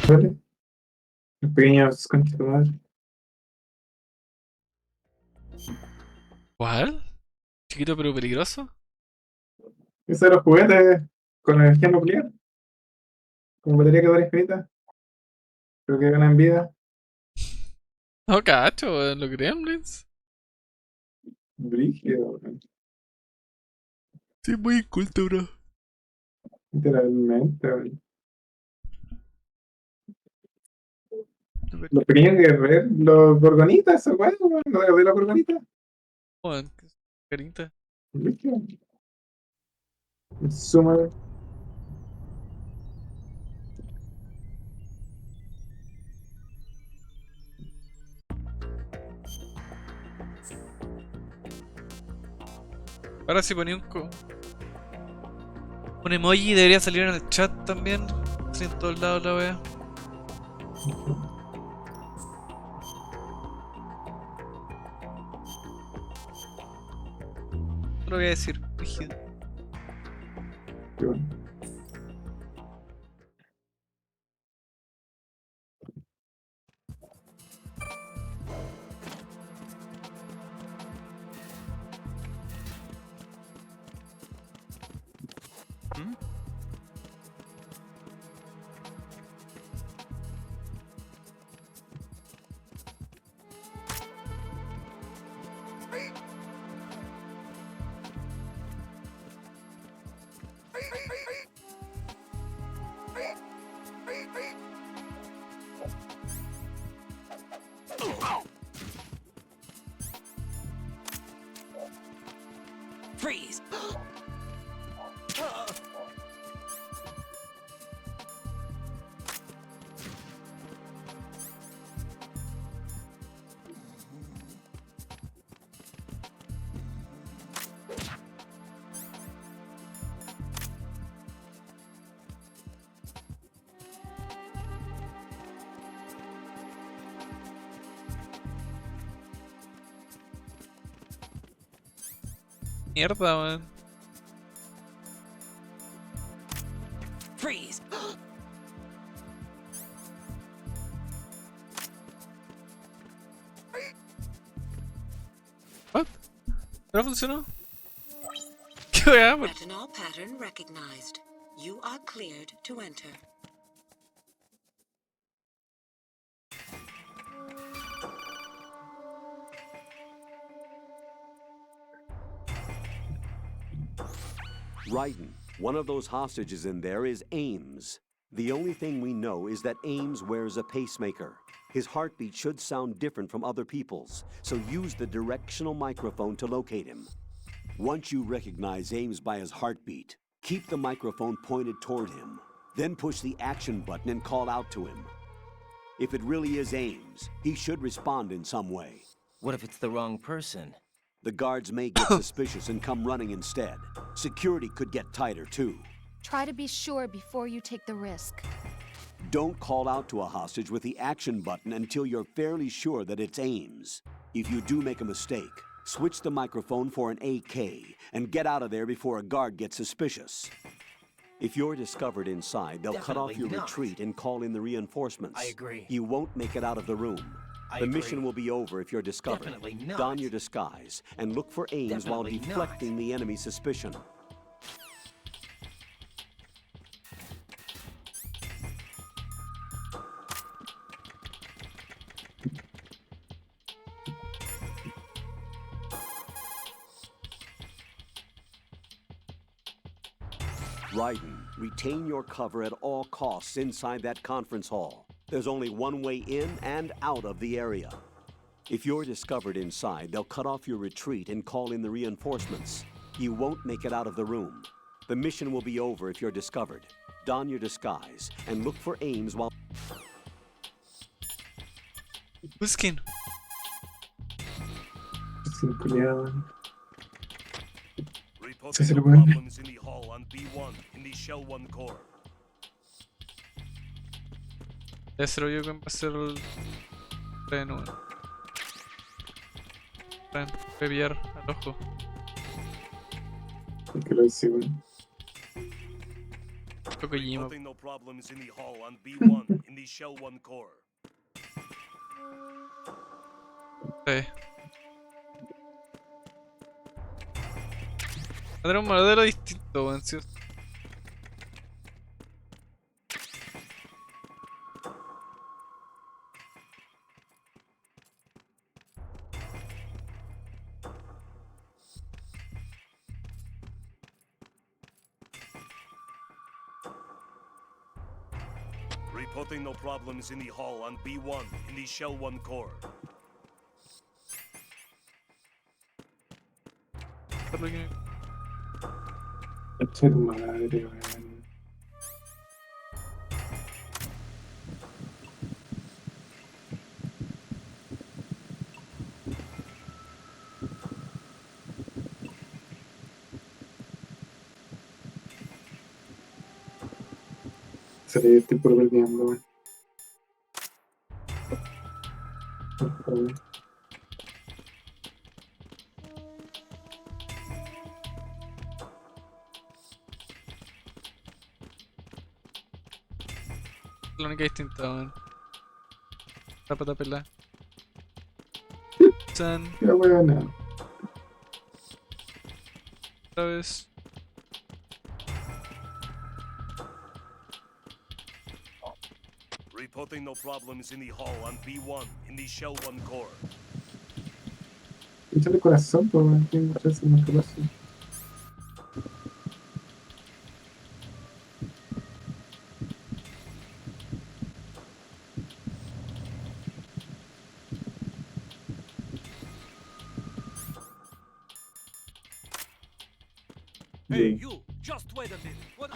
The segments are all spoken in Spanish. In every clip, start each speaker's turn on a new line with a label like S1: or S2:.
S1: Vale. Los pequeños conchas de madre.
S2: ¿Cuál? ¿Chiquito pero peligroso?
S1: Esos de los juguetes con energía nuclear, con batería que dura infinita, pero que ganan vida.
S2: No cacho, weón, los gremlins.
S1: Brígido, weón.
S2: Sí, muy inculto, bro.
S1: Literalmente, weón. Los pequeños guerreros, los gorgonitas, esos weón, weón, de la gorgonita.
S2: Weón, qué carita.
S1: Brígido. Suma.
S2: Ahora si ponía un emoji debería salir en el chat también. Así en todos lados la wea. No lo voy a decir, rígido. ¿Mm?
S3: Freeze!
S2: Mierda, weón.
S3: Freeze!
S2: What? ¿No funcionó? ¿Qué wea?
S3: Retinol pattern recognized. You are cleared to enter.
S4: Raiden, one of those hostages in there is Ames. The only thing we know is that Ames wears a pacemaker. His heartbeat should sound different from other people's, so use the directional microphone to locate him. Once you recognize Ames by his heartbeat, keep the microphone pointed toward him. Then push the action button and call out to him. If it really is Ames, he should respond in some way.
S5: What if it's the wrong person?
S4: The guards may get suspicious and come running instead. Security could get tighter, too.
S6: Try to be sure before you take the risk.
S4: Don't call out to a hostage with the action button until you're fairly sure that it's Ames. If you do make a mistake, switch the microphone for an AK and get out of there before a guard gets suspicious. If you're discovered inside, they'll cut off your
S5: Definitely not.
S4: retreat and call in the reinforcements.
S5: I agree.
S4: You won't make it out of the room.
S5: I
S4: The
S5: agree.
S4: mission will be over if you're discovered.
S5: Definitely not.
S4: Don your disguise and look for Ames while
S5: Definitely
S4: deflecting
S5: not.
S4: the enemy's suspicion. Raiden, retain your cover at all costs inside that conference hall. There's only one way in and out of the area. If you're discovered inside, they'll cut off your retreat and call in the reinforcements. You won't make it out of the room. The mission will be over if you're discovered. Don your disguise and look for Ames while...
S2: Busquen.
S1: Sin culiado.
S7: Reporting
S1: se
S7: no
S1: lo pueden-
S7: problems in the hall on B1 in the Shell 1 core.
S2: Debe ser yo que va a ser el tren, weón. Tren, voy a pillar al ojo.
S1: Que lo hice, weón.
S2: Kojima.
S7: Reporting no problems in the hall on B1 in the shell 1 core.
S2: Sí. Era un modelo distinto, weón. ¿Sí?
S7: Reporting no problems in the hull on B1 in the shell 1 core.
S2: Por lo que-
S1: Eche tu madre, weón. Se le estoy por perdiendo, weón. Por favor.
S2: La única distinta, weón. La pata pelada. San,
S1: Ya, weón.
S2: otra vez.
S7: Reporting no problems in the hull on B1 in the shell 1 core.
S1: Échale corazón, pues, weón. Tiene muchas veces más capaz.
S7: Hey, you! Just wait a minute. What?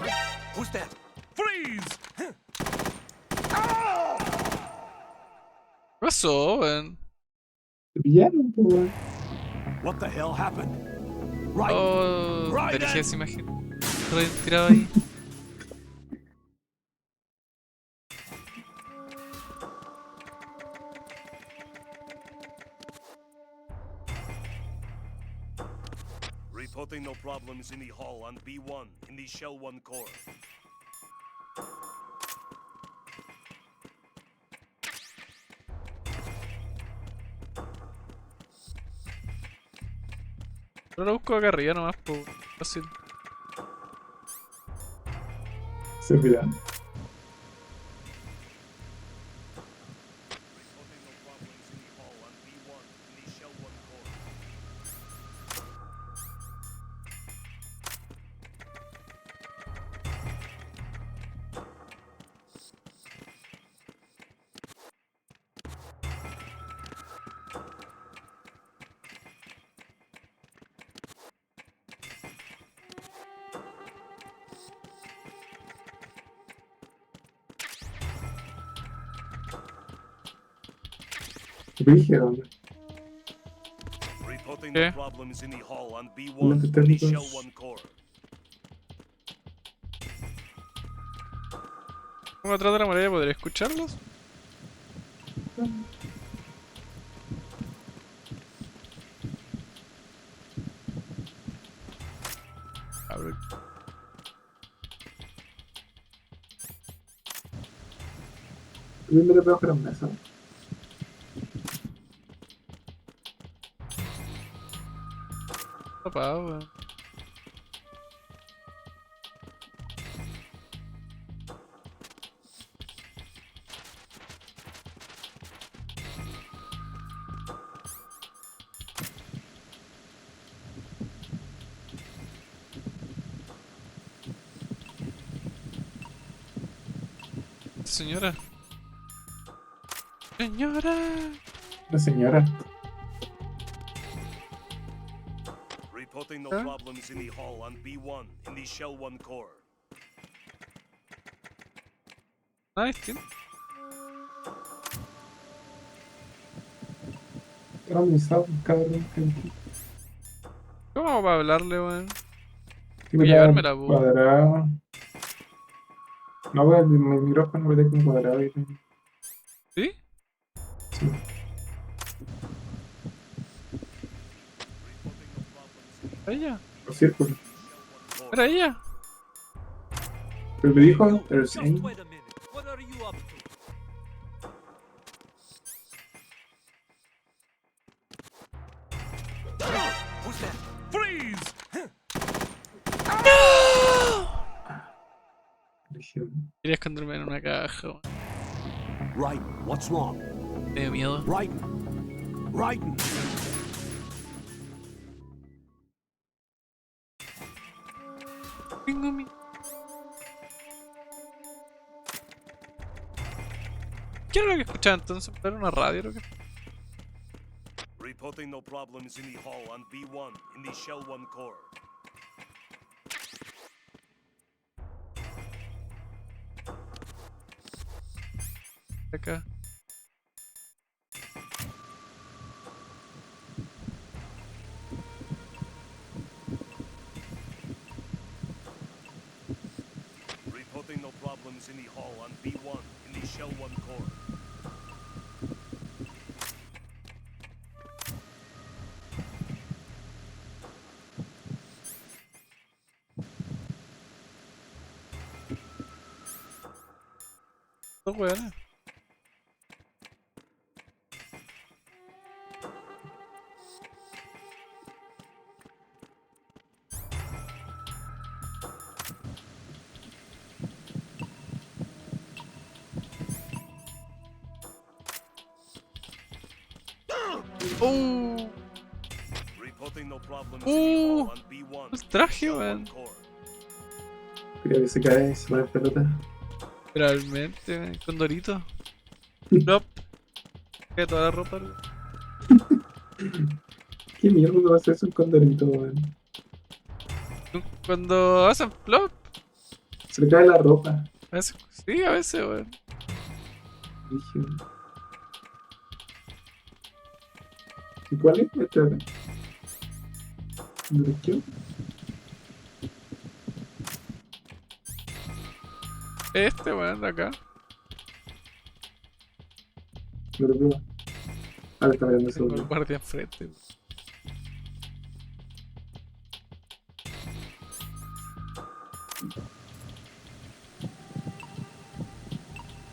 S7: Who's that? Freeze!
S2: ¿Qué pasó, weón?
S1: Te pillaron, pues, weón.
S4: What the hell happened? Right.
S2: Oh,
S7: Right
S2: te elegí
S7: then.
S2: esa imagen. Lo habían tirado ahí.
S7: Reporting no problems in the hull on B1 in the shell 1 core.
S2: Pero lo busco acá arriba nomás, pues. Fácil.
S1: Se pillaron.
S7: Reporting no problems in the hull on B1 in the shell 1 core.
S1: Brígido, weón.
S7: Reporting
S2: ¿Qué?
S7: no problems in the hull on B1
S1: Lentes
S7: in the
S1: térmicos.
S7: shell 1 core.
S2: ¿Cómo atrás de la muralla podría escucharlos? A ver.
S1: Bien me le pego con la mesa.
S2: Papá, weón. Señora. Señora.
S1: La señora.
S7: Reporting no
S2: Huh?
S7: problems in the hull on B1 in the shell 1 core.
S2: Ah, distinto.
S1: Randomizado, cabrón.
S2: ¿Cómo hago para hablarle, weón?
S1: Que
S2: Voy a llevarme la bu.
S1: cuadrado. No, weón, mi micrófono me como cuadrado. Y...
S2: ¿Sí?
S1: Sí.
S2: ¿Era ella?
S1: Los círculos.
S2: ¿Era ella?
S1: Pero me dijo, there's
S7: Just
S1: aim.
S7: wait a minute. What are you up to?
S1: Brígido.
S2: Quería esconderme en una caja, weón.
S4: Raiden, what's wrong?
S2: Me dio miedo.
S4: Raiden! Raiden!
S2: Tengo mi... ¿Qué era lo que escuchaba entonces? ¿Era una radio o qué?
S7: Reporting no problems in the hall on B1 in the Shell 1 core.
S2: Acá.
S7: Reporting no problems in the hall on B1 in the Shell 1 core.
S2: Dos weones. ¡Oh!
S7: Reporting no problems in the hall on B1
S2: El
S7: in the
S2: traje,
S7: Shell 1
S2: weón.
S7: core.
S1: Creo que se cae y se pone en pelota.
S2: Realmente, weón. Con Dorito. Plop. Que toda la ropa, weón.
S1: ¿Qué mierda va a hacer eso un condorito, weón?
S2: Cuando hacen plop.
S1: Se le cae la ropa.
S2: A veces, sí, a veces, weón.
S1: Brígido. ¿Y cuál es? Este de acá. ¿Derecho?
S2: Este, weón, de acá.
S1: Lo prueba. Ah, está mirando eso.
S2: Tengo el guardia enfrente.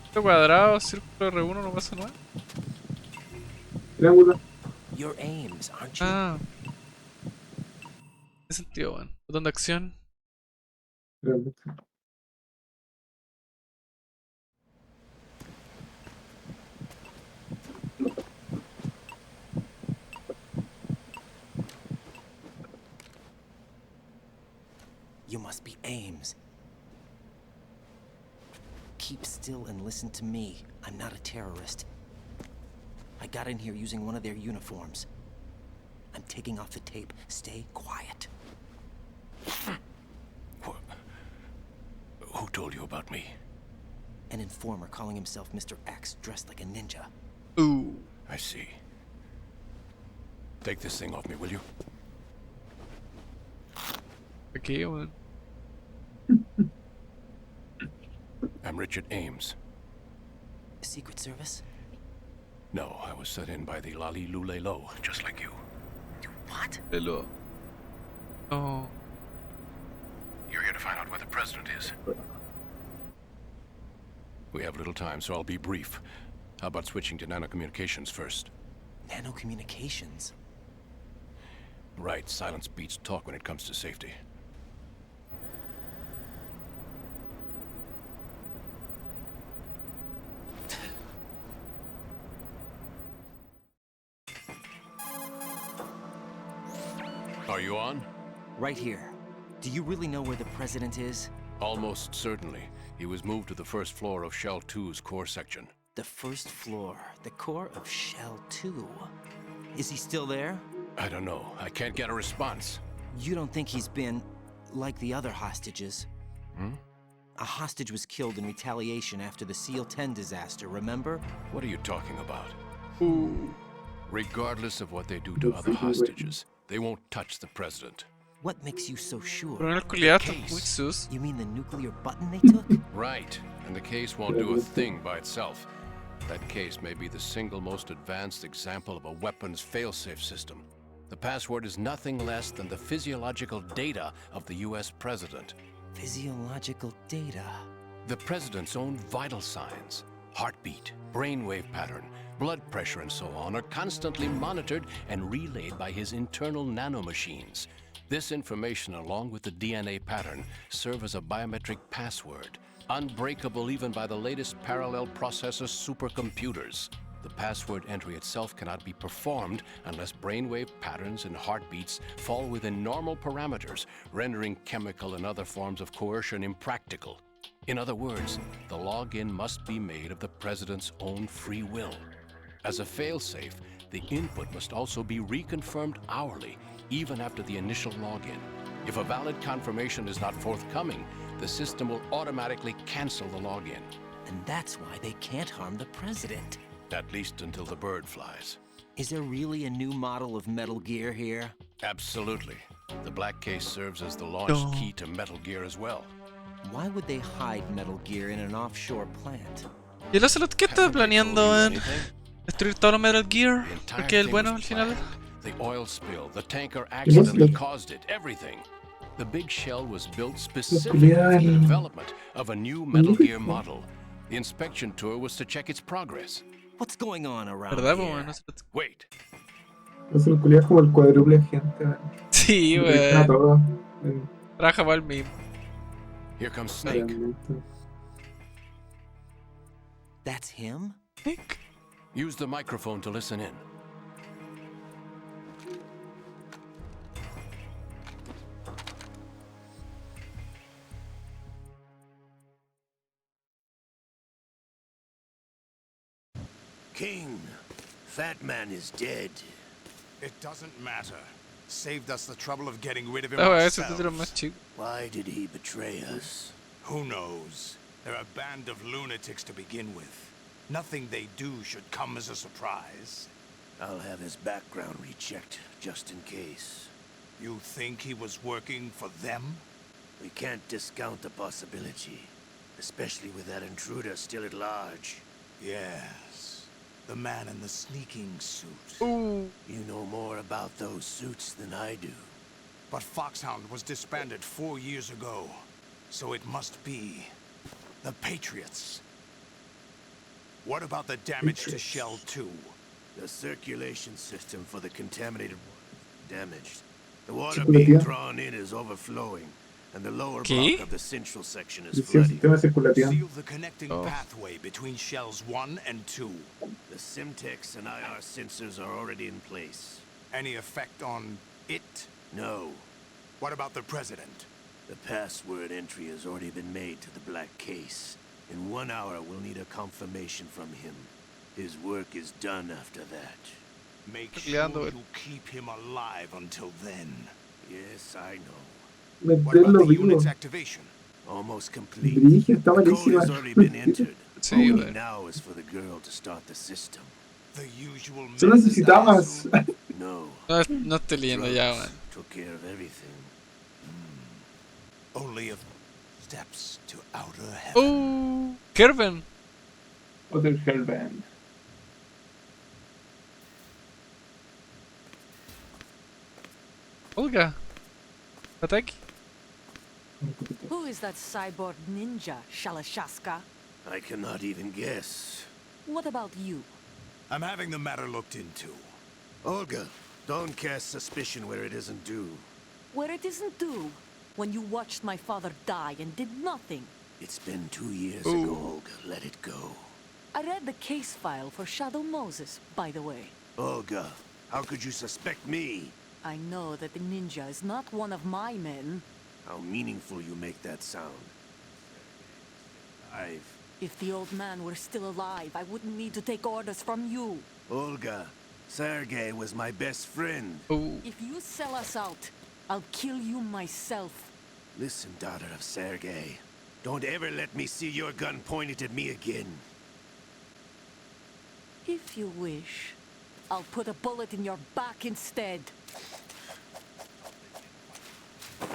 S2: Este cuadrado, círculo R1, no pasa nada.
S1: Triángulo.
S5: You're Ames, aren't you?
S2: Ah. ¿Qué sentido, weón? Botón de acción.
S1: Realmente.
S5: You must be Ames. Keep still and listen to me. I'm not a terrorist. I got in here using one of their uniforms. I'm taking off the tape. Stay quiet.
S7: Who told you about me?
S5: An informer calling himself Mr. X, dressed like a ninja.
S2: Ooh.
S7: I see. Take this thing off me, will you?
S2: Aquí, weón.
S7: I'm Richard Ames.
S5: Secret Service?
S7: No, I was sent in by the Lali Lule Lo, just like you.
S5: What?
S2: Pelo. Oh.
S7: You're here to find out where the president is. We have little time, so I'll be brief. How about switching to nanocommunications first?
S5: Nanocommunications?
S7: Right, silence beats talk when it comes to safety. Are you on?
S5: Right here. Do you really know where the president is?
S7: Almost certainly. He was moved to the first floor of Shell 2's core section.
S5: The first floor, the core of Shell 2. Is he still there?
S7: I don't know. I can't get a response.
S5: You don't think he's been like the other hostages?
S7: Hmm?
S5: A hostage was killed in retaliation after the SEAL 10 disaster, remember?
S7: What are you talking about?
S2: Ooh.
S7: Regardless of what they do to other hostages, they won't touch the president.
S5: What makes you so sure?
S2: Coronel Culiato, muy sus.
S5: You mean the nuclear button they took?
S7: Right. And the case won't do a thing by itself. That case may be the single most advanced example of a weapons failsafe system. The password is nothing less than the physiological data of the US president.
S5: Physiological data.
S7: The president's own vital signs, heartbeat, brainwave pattern, blood pressure, and so on, are constantly monitored and relayed by his internal nanomachines. This information, along with the DNA pattern, serve as a biometric password. unbreakable even by the latest parallel processor supercomputers. The password entry itself cannot be performed unless brainwave patterns and heartbeats fall within normal parameters, rendering chemical and other forms of coercion impractical. In other words, the login must be made of the president's own free will. As a failsafe, the input must also be reconfirmed hourly, even after the initial login. If a valid confirmation is not forthcoming, the system will automatically cancel the login.
S5: And that's why they can't harm the president.
S7: At least until the bird flies.
S5: Is there really a new model of Metal Gear here?
S7: Absolutely. The black case serves as the launch
S2: No.
S7: key to Metal Gear as well.
S5: Why would they hide Metal Gear in an offshore plant?
S2: ¿Y el Ocelot qué está
S7: Haven't they
S2: planeando
S7: told you
S2: en
S7: anything?
S2: destruir todo lo Metal Gear?
S7: The entire
S2: Porque el
S7: thing
S2: bueno
S7: was
S2: al final.
S7: planned. The oil spill, the tanker accident that caused it, everything. The big shell was built specifically for the development of a new Metal Gear model. The inspection tour was to check its progress.
S5: What's going on around
S2: ¿Verdad, po,
S5: here?
S2: weón? Ocelot?
S7: Wait,
S1: Eso lo culiado como el cuádruple de gente, weón.
S2: Sí,
S1: Trabaja
S2: weón.
S1: todo. weón.
S2: Trabaja para el mismo.
S7: here comes Snake.
S1: Realmente.
S5: That's him?
S7: Use the microphone to listen in.
S8: King, Fat Man is dead.
S9: It doesn't matter. Saved us the trouble of getting rid of him
S2: Ah, weón, ese título es más
S9: ourselves.
S2: chico.
S8: Why did he betray us?
S9: Who knows? They're a band of lunatics to begin with. Nothing they do should come as a surprise.
S8: I'll have his background rechecked, just in case.
S9: You think he was working for them?
S8: We can't discount the possibility, especially with that intruder still at large.
S9: Yes. The man in the sneaking suit.
S2: Uh,
S8: You know more about those suits than I do.
S9: But Foxhound was disbanded 4 years ago. So it must be the Patriots. What about the damage to Shell 2?
S8: The circulation system for the contaminated water is damaged. The water
S1: Circulación.
S8: being drawn in is overflowing, and the lower
S2: ¿Qué?
S8: block of the central section is
S1: Dice el
S8: flooding.
S1: sistema de circulación.
S9: Seal the connecting
S2: Oh.
S9: pathway between Shells 1 and 2.
S8: The Simtex and IR sensors are already in place.
S9: Any effect on it?
S8: No,
S9: What about the President?
S8: the password entry has already been made to the black case. In 1 hour, we'll need a confirmation from him. His work is done after that.
S9: Make
S2: Peleando,
S9: sure
S2: güey.
S9: you keep him alive until then.
S8: Yes, I know.
S9: What about
S1: Meterlo
S9: the
S1: vivo.
S9: unit's activation?
S8: Almost complete.
S1: Brígido, está
S8: The code
S1: malísima.
S8: has already been entered.
S2: Sí,
S8: All we
S2: güey.
S8: need now is for the girl to start the system.
S9: The usual
S1: Tú
S9: methods, I
S1: necesitabas.
S9: assume?
S8: No.
S2: No, no estoy leyendo ya,
S8: Drugs
S2: weón.
S8: took care of everything.
S9: Only a steps to outer heaven.
S2: Kerben.
S1: Other Hellband.
S2: Olga. Ataque.
S10: Who is that cyborg ninja, Shalashaska?
S8: I cannot even guess.
S10: What about you?
S9: I'm having the matter looked into.
S8: Olga, don't cast suspicion where it isn't due.
S10: Where it isn't due, when you watched my father die and did nothing.
S8: It's been 2 years ago, Olga. Let it go.
S10: I read the case file for Shadow Moses, by the way.
S8: Olga, how could you suspect me?
S10: I know that the ninja is not one of my men.
S8: How meaningful you make that sound.
S10: If the old man were still alive, I wouldn't need to take orders from you.
S8: Olga, Sergei was my best friend.
S10: If you sell us out, I'll kill you myself.
S8: Listen, daughter of Sergei. Don't ever let me see your gun pointed at me again.
S10: If you wish, I'll put a bullet in your back instead.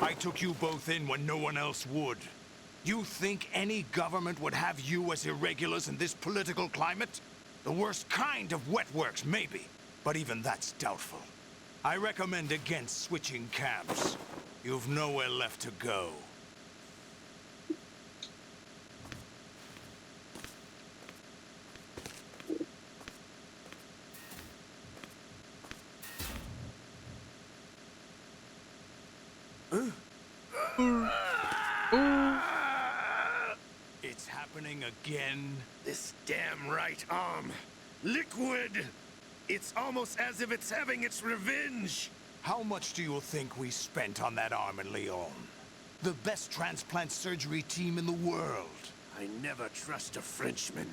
S9: I took you both in when no one else would. You think any government would have you as irregulars in this political climate? The worst kind of wet works, maybe. But even that's doubtful. I recommend against switching camps. You've nowhere left to go. again?
S8: This damn right arm. Liquid! It's almost as if it's having its revenge.
S9: How much do you think we spent on that arm in Lyon? The best transplant surgery team in the world.
S8: I never trust a Frenchman.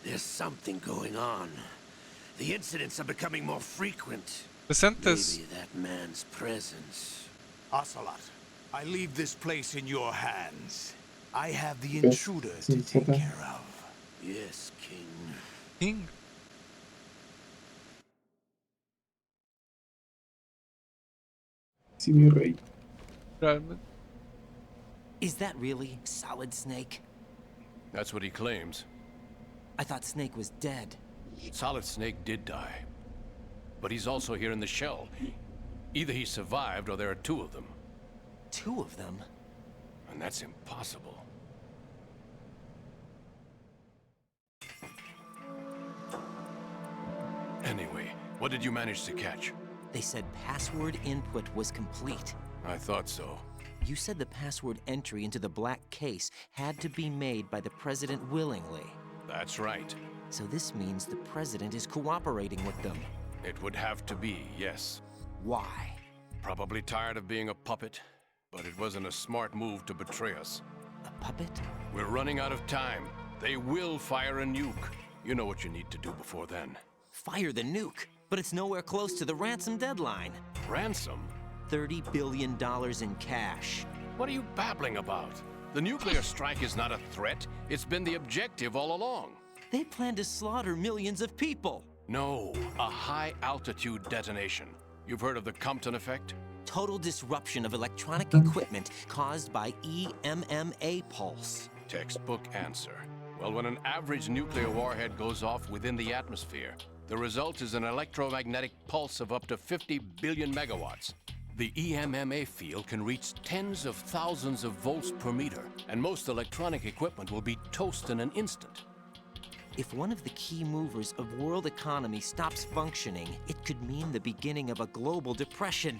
S8: There's something going on. The incidents are becoming more frequent.
S2: Presentes.
S8: Maybe that man's presence.
S9: Ocelot, I leave this place in your hands. I have the intruder to take care of.
S8: Yes, King.
S2: King.
S1: Sí, mi rey.
S2: Realmente.
S5: Is that really Solid Snake?
S7: That's what he claims.
S5: I thought Snake was dead.
S7: Solid Snake did die. But he's also here in the shell. Either he survived or there are two of them.
S5: Two of them?
S7: And that's impossible. Anyway, what did you manage to catch?
S5: They said password input was complete.
S7: I thought so.
S5: You said the password entry into the black case had to be made by the president willingly.
S7: That's right.
S5: So this means the president is cooperating with them.
S7: It would have to be, yes.
S5: Why?
S7: Probably tired of being a puppet, but it wasn't a smart move to betray us.
S5: A puppet?
S7: We're running out of time. They will fire a nuke. You know what you need to do before then.
S5: Fire the nuke, but it's nowhere close to the ransom deadline.
S7: Ransom?
S5: $30 billion in cash.
S7: What are you babbling about? The nuclear strike is not a threat. It's been the objective all along.
S5: They plan to slaughter millions of people.
S7: No, a high-altitude detonation. You've heard of the Compton effect?
S5: Total disruption of electronic equipment caused by EMMA pulse.
S7: Textbook answer. Well, when an average nuclear warhead goes off within the atmosphere, the result is an electromagnetic pulse of up to 50 billion megawatts. The EMMA field can reach tens of thousands of volts per meter, and most electronic equipment will be toast in an instant.
S5: If one of the key movers of world economy stops functioning, it could mean the beginning of a global depression.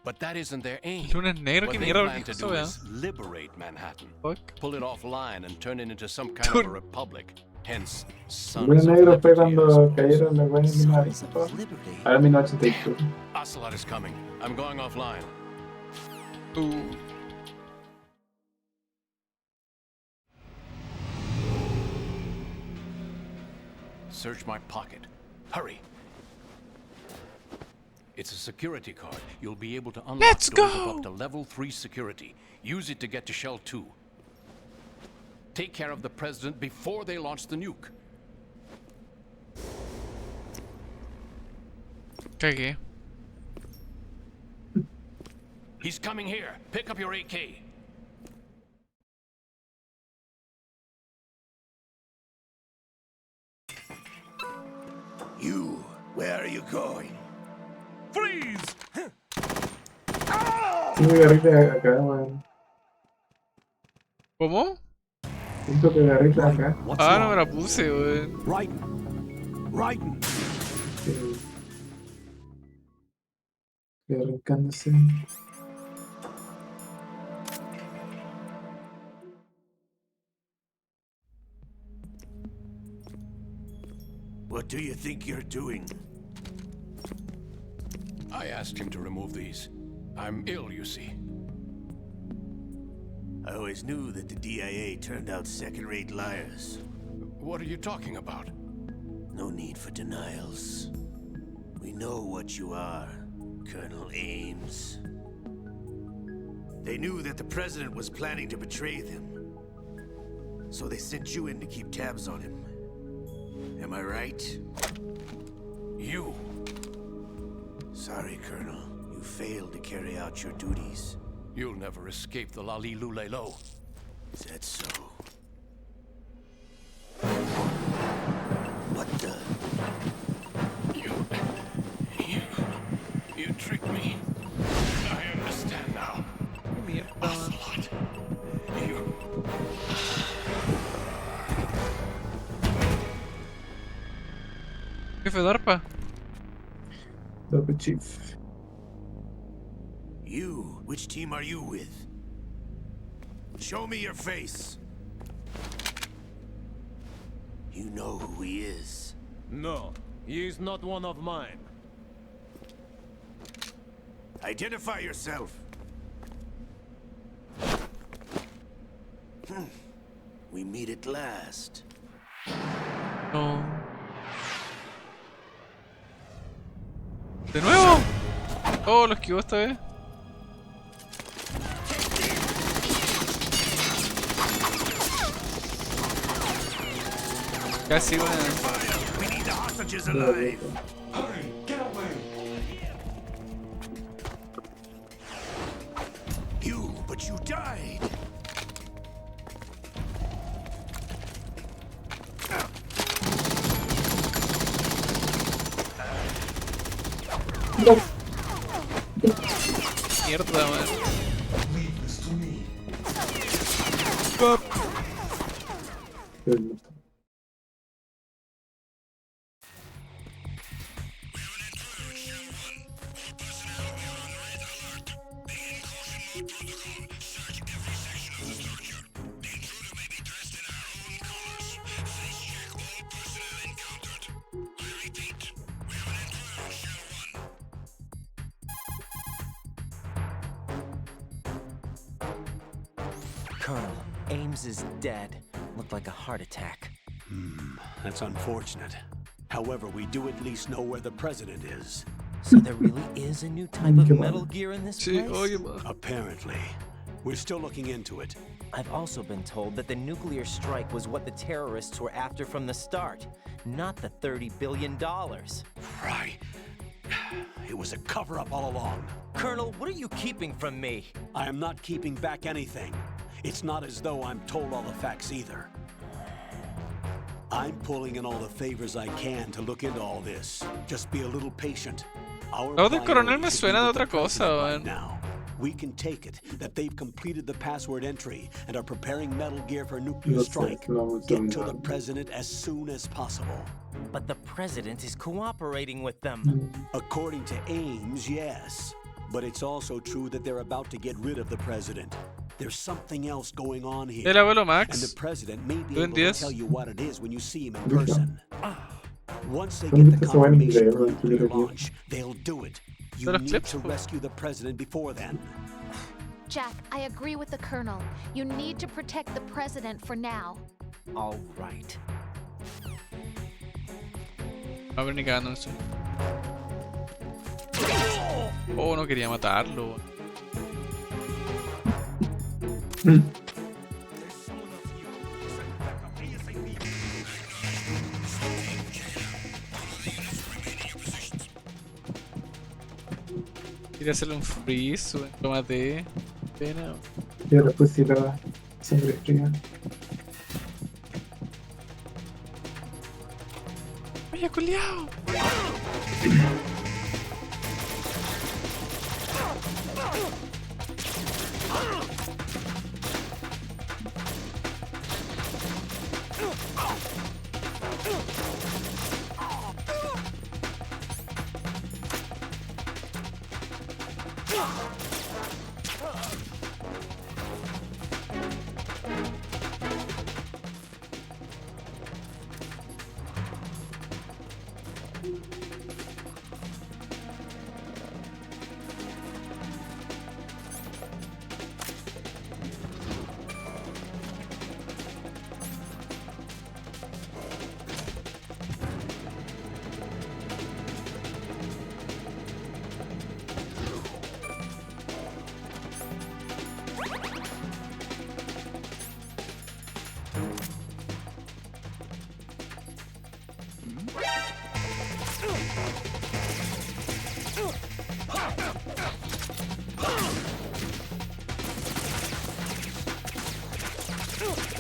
S7: But that isn't their aim.
S2: Tú eres negro,
S7: What
S2: que
S7: they
S2: mierda lo
S7: plan
S2: que
S7: to
S2: hizo,
S7: do
S2: vea.
S7: is liberate Manhattan,
S2: Fuck.
S7: pull it offline and turn it into some kind
S2: Dude.
S7: of a republic. Hence,
S1: El
S7: Sons of
S1: negro fue
S7: Liberty, I
S1: cuando
S7: suppose.
S1: cayeron los buenos en
S5: Sons of Liberty.
S1: Ahora 1982.
S7: Ocelot is coming. I'm going offline.
S2: Ooh.
S7: Search my pocket. Hurry. It's a security card. You'll be able to unlock
S2: Let's
S7: doors
S2: go!
S7: of up to level 3 security. Use it to get to Shell 2. Take care of the president before they launch the nuke.
S2: Cagué.
S7: He's coming here. Pick up your AK.
S8: You, where are you going?
S7: Freeze!
S1: Tengo garritas acá, weón.
S2: ¿Cómo?
S1: Siento que garritas acá.
S2: Ah, no me la puse, weón.
S8: Raiden.
S1: Estoy arrancándose.
S8: What do you think you're doing?
S7: I asked him to remove these. I'm ill, you see.
S8: I always knew that the DIA turned out second-rate liars.
S7: What are you talking about?
S8: No need for denials. We know what you are, Colonel Ames. They knew that the president was planning to betray them. So they sent you in to keep tabs on him. Am I right?
S7: You.
S8: Sorry, Colonel. You failed to carry out your duties.
S7: You'll never escape the Lali Lulelo.
S8: Is that so? What the?
S7: You tricked me. I understand now.
S2: Mierda.
S7: Ocelot. You.
S2: Jefe de ARPA.
S1: Double Chief.
S8: You, which team are you with? Show me your face. You know who he is.
S11: No, he is not one of mine.
S8: Identify yourself. We meet at last.
S2: No. ¿De nuevo? Oh, lo esquivó esta vez. Casi, bueno.
S8: We need the hostages alive. But you died.
S2: Mierda, man.
S5: Colonel, Ames is dead. Looked like a heart attack.
S4: That's unfortunate. However, we do at least know where the president is.
S5: So there really is a new type of Metal Gear in this
S2: Sí,
S5: place?
S2: oye, ma.
S4: Apparently. We're still looking into it.
S5: I've also been told that the nuclear strike was what the terrorists were after from the start, not the $30 billion.
S4: Right. It was a cover-up all along.
S5: Colonel, what are you keeping from me?
S4: I am not keeping back anything. It's not as though I'm told all the facts either. I'm pulling in all the favors I can to look into all this. Just be a little patient.
S2: Lo del coronel me suena de otra cosa,
S4: right
S2: man.
S4: now. We can take it that they've completed the password entry and are preparing Metal Gear for nuclear strike. Get to the president as soon as possible.
S5: But the president is cooperating with them.
S4: According to Ames, yes. But it's also true that they're about to get rid of the president. There's something else going on here.
S2: El abuelo
S4: And
S2: Max.
S4: the president may be
S2: Buen
S4: able to
S2: días.
S4: tell you what it is when you see him in person. Once they
S1: ¿Dónde
S4: get the
S1: está esa vaina en
S4: confirmation
S1: inglés,
S4: for
S1: weón?
S4: nuclear
S1: Explícate.
S4: launch, they'll do it. You
S2: Pero
S4: need
S2: clips,
S4: to
S2: po.
S4: rescue the president before then.
S6: Jack, I agree with the Colonel. You need to protect the President for now.
S5: All right.
S2: A ver, ni cagando eso. Oh, no quería matarlo. Quería hacerle un freeze, lo maté. Pena.
S1: Y después sí la sangre fría.
S2: ¡Vaya culiao!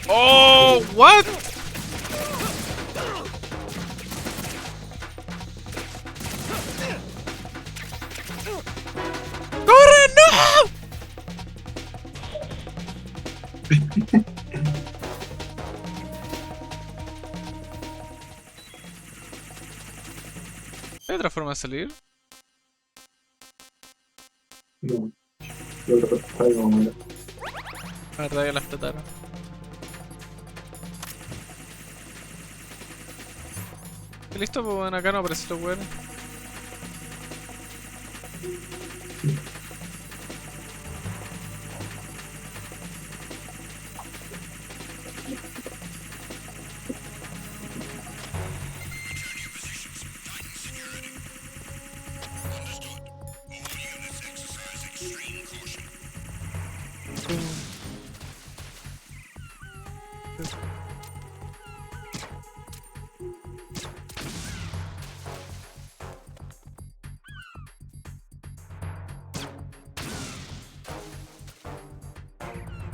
S2: Oh, what? ¡Corre, no! ¿Hay otra forma de salir?
S1: No. Y el resto está ahí como malo.
S2: La verdad que la explotaron. ¿Qué listo? Pues bueno, acá no aparecen los hueones.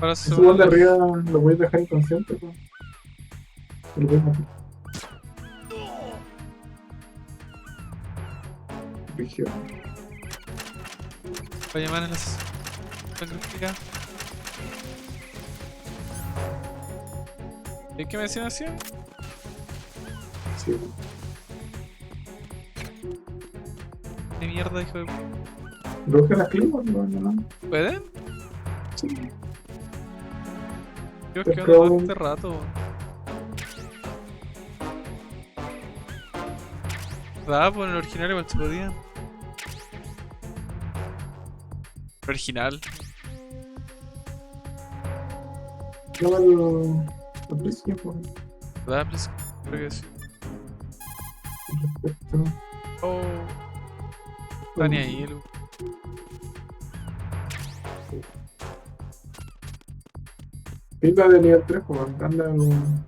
S2: Ahora se
S1: Ese weón de
S2: van
S1: arriba lo voy a dejar inconsciente, pues. Lo voy a matar. Rígido.
S2: para llamar a las sangríficas. ¿Y qué me decían así?
S1: Sí.
S2: ¿Qué mierda, hijo de puta?
S1: ¿Roja las climas? No.
S2: ¿Pueden?
S1: Sí.
S2: Yo
S1: Pero
S2: que ando todo este rato. ¿Verdad? Pues en el original igual se podía. El original.
S1: No, el precio, pues.
S2: ¿Verdad? Pues, creo que sí.
S1: Respecto.
S2: Oh. Está ni ahí, el...
S1: Pila de nivel 3, pues. Anda en...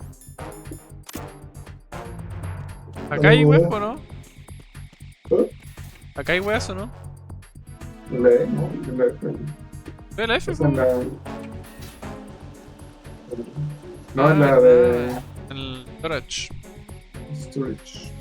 S2: Acá hay
S1: weas,
S2: huevo, ¿no? Acá hay hueas, ¿o no?
S1: La E, no, la F.
S2: Ve la F,
S1: Esa es
S2: po.
S1: la... No,
S2: Ah,
S1: es la
S2: verdad.
S1: de...
S2: El storage.
S1: Storage.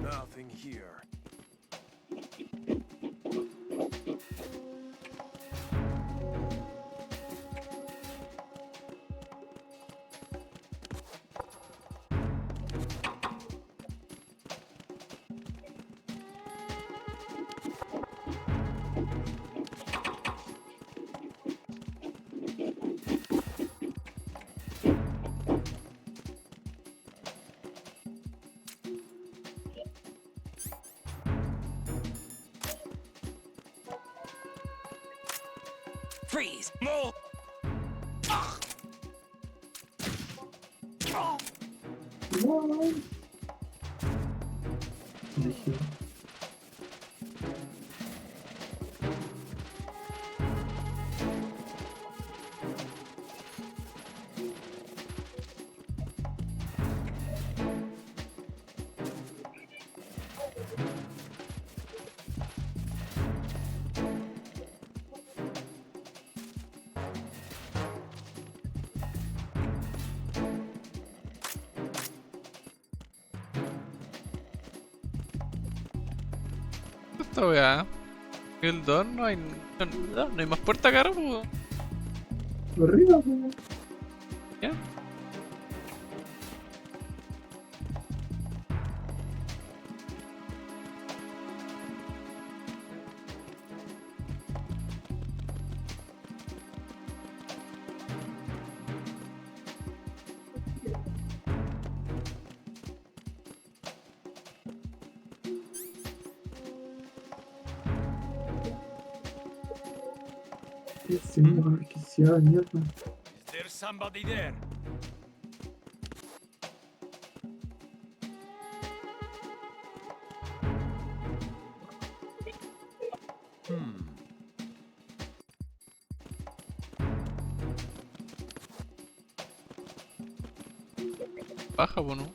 S8: Nothing here.
S5: Freeze!
S9: No!
S1: No. Rígido.
S2: Esta weá. El 2 no hay. No hay más puerta cara, pues.
S1: Arriba, pues.
S2: ¿Ya?
S1: Sí, no, es que sea mierda.
S11: Is there somebody there?
S2: Baja, pues no.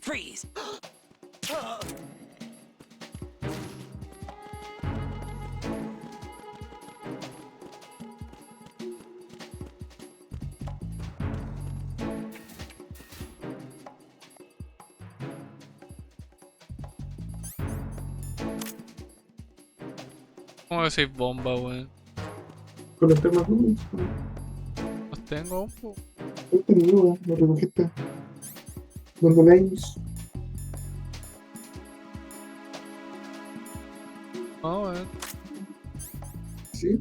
S10: Freeze!
S2: ¿Cómo que soy bomba, weón?
S1: Con los temas nuevos.
S2: Los tengo aún, po.
S1: Este nuevo, lo recogiste. Donde names.
S2: No, weón.
S1: Sí,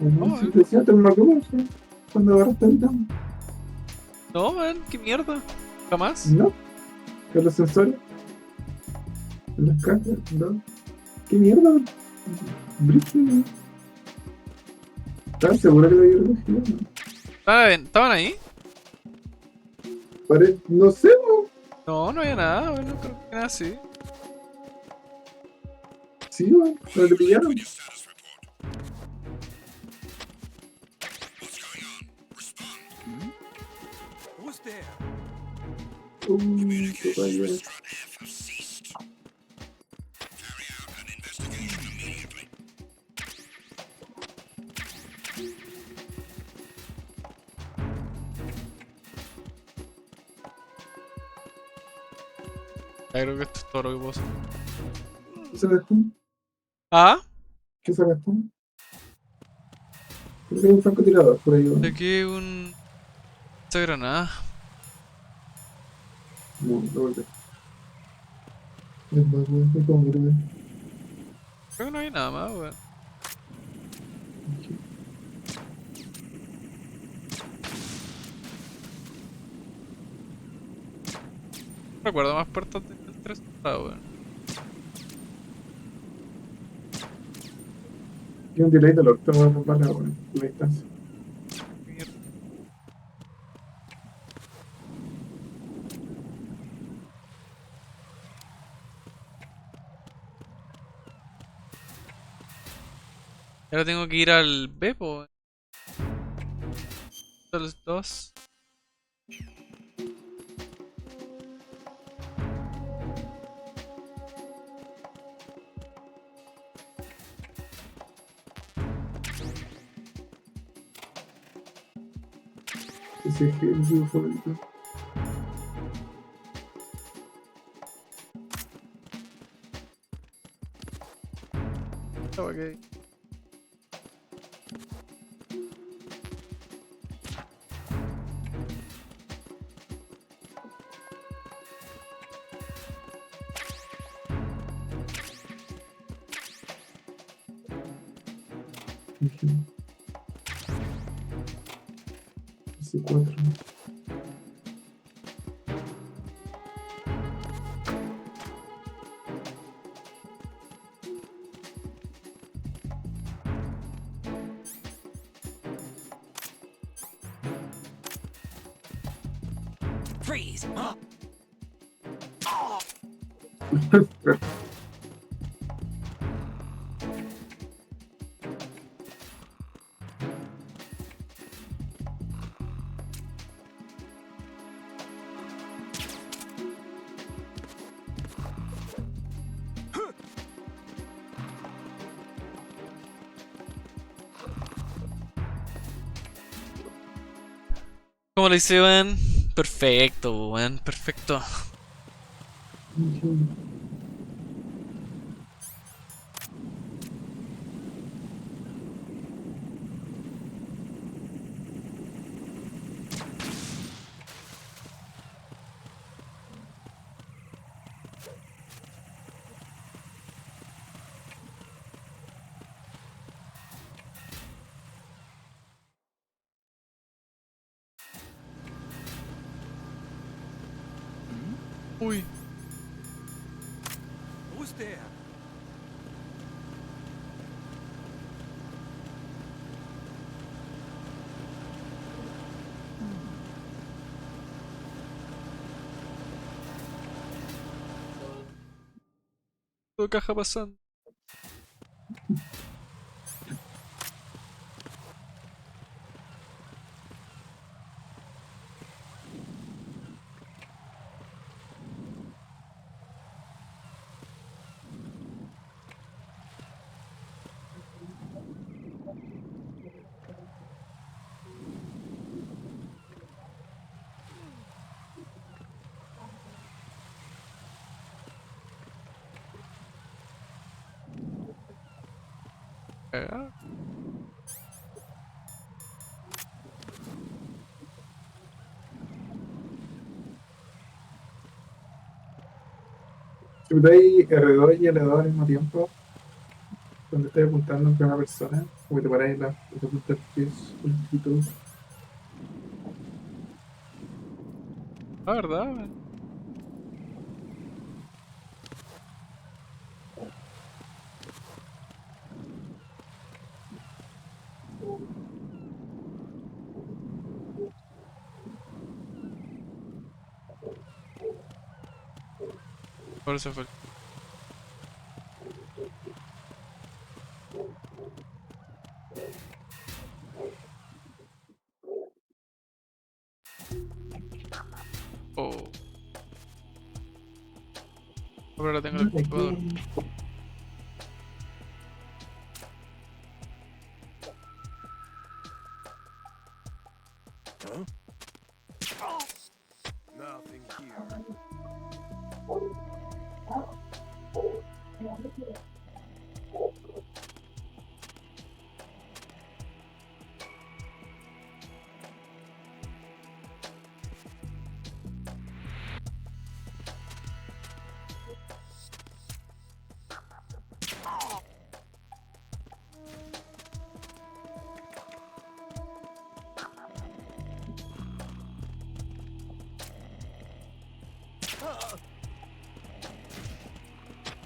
S2: No,
S1: sí,
S2: weón.
S1: te decía, temas nuevos, ¿sí? Cuando agarraste el tema.
S2: No, weón. ¿Qué mierda? ¿Jamás?
S1: No, con los sensores. En las cajas, no. ¿Qué mierda? Brígido. ¿Estás seguro que lo había recogido? No,
S2: ¿Estaban ahí?
S1: no sé, ¿no?
S2: No, no había nada, weón. No creo que nada así.
S1: Sí, weón, pero te pillaron.
S11: Who's there?
S1: Papaya.
S2: Ya creo que esto es todo lo que puedo hacer.
S1: ¿Qué sacas tú?
S2: Ah,
S1: ¿Qué sacas tú? Creo que hay un francotirador por ahí, ¿no?
S2: saqué un... esa granada.
S1: No, lo volví. Es más, weón, es como verde.
S2: Creo que no hay nada más, weón. No recuerdo más puertas del 3, weón.
S1: Y un delay de lo que estamos más la weón, la distancia.
S2: Mierda. Ahora tengo que ir al Beppo, weón. Los dos.
S1: Ese es el vivo favorito.
S2: Ok.
S1: Ese 4.
S10: Freeze!
S2: ¿Cómo lo hice, weón? Perfecto, weón. Perfecto. Uy.
S11: Who's there?
S2: ¿Qué caja pasando? Cagado.
S1: Si apretáis R2 y L2 al mismo tiempo, cuando estáis apuntando en primera persona, como que te paráis y te apuntas que es un poquito.
S2: La verdad, weón. Por eso fue. Oh, pero ahora tengo el activador.
S8: Huh? Nothing here.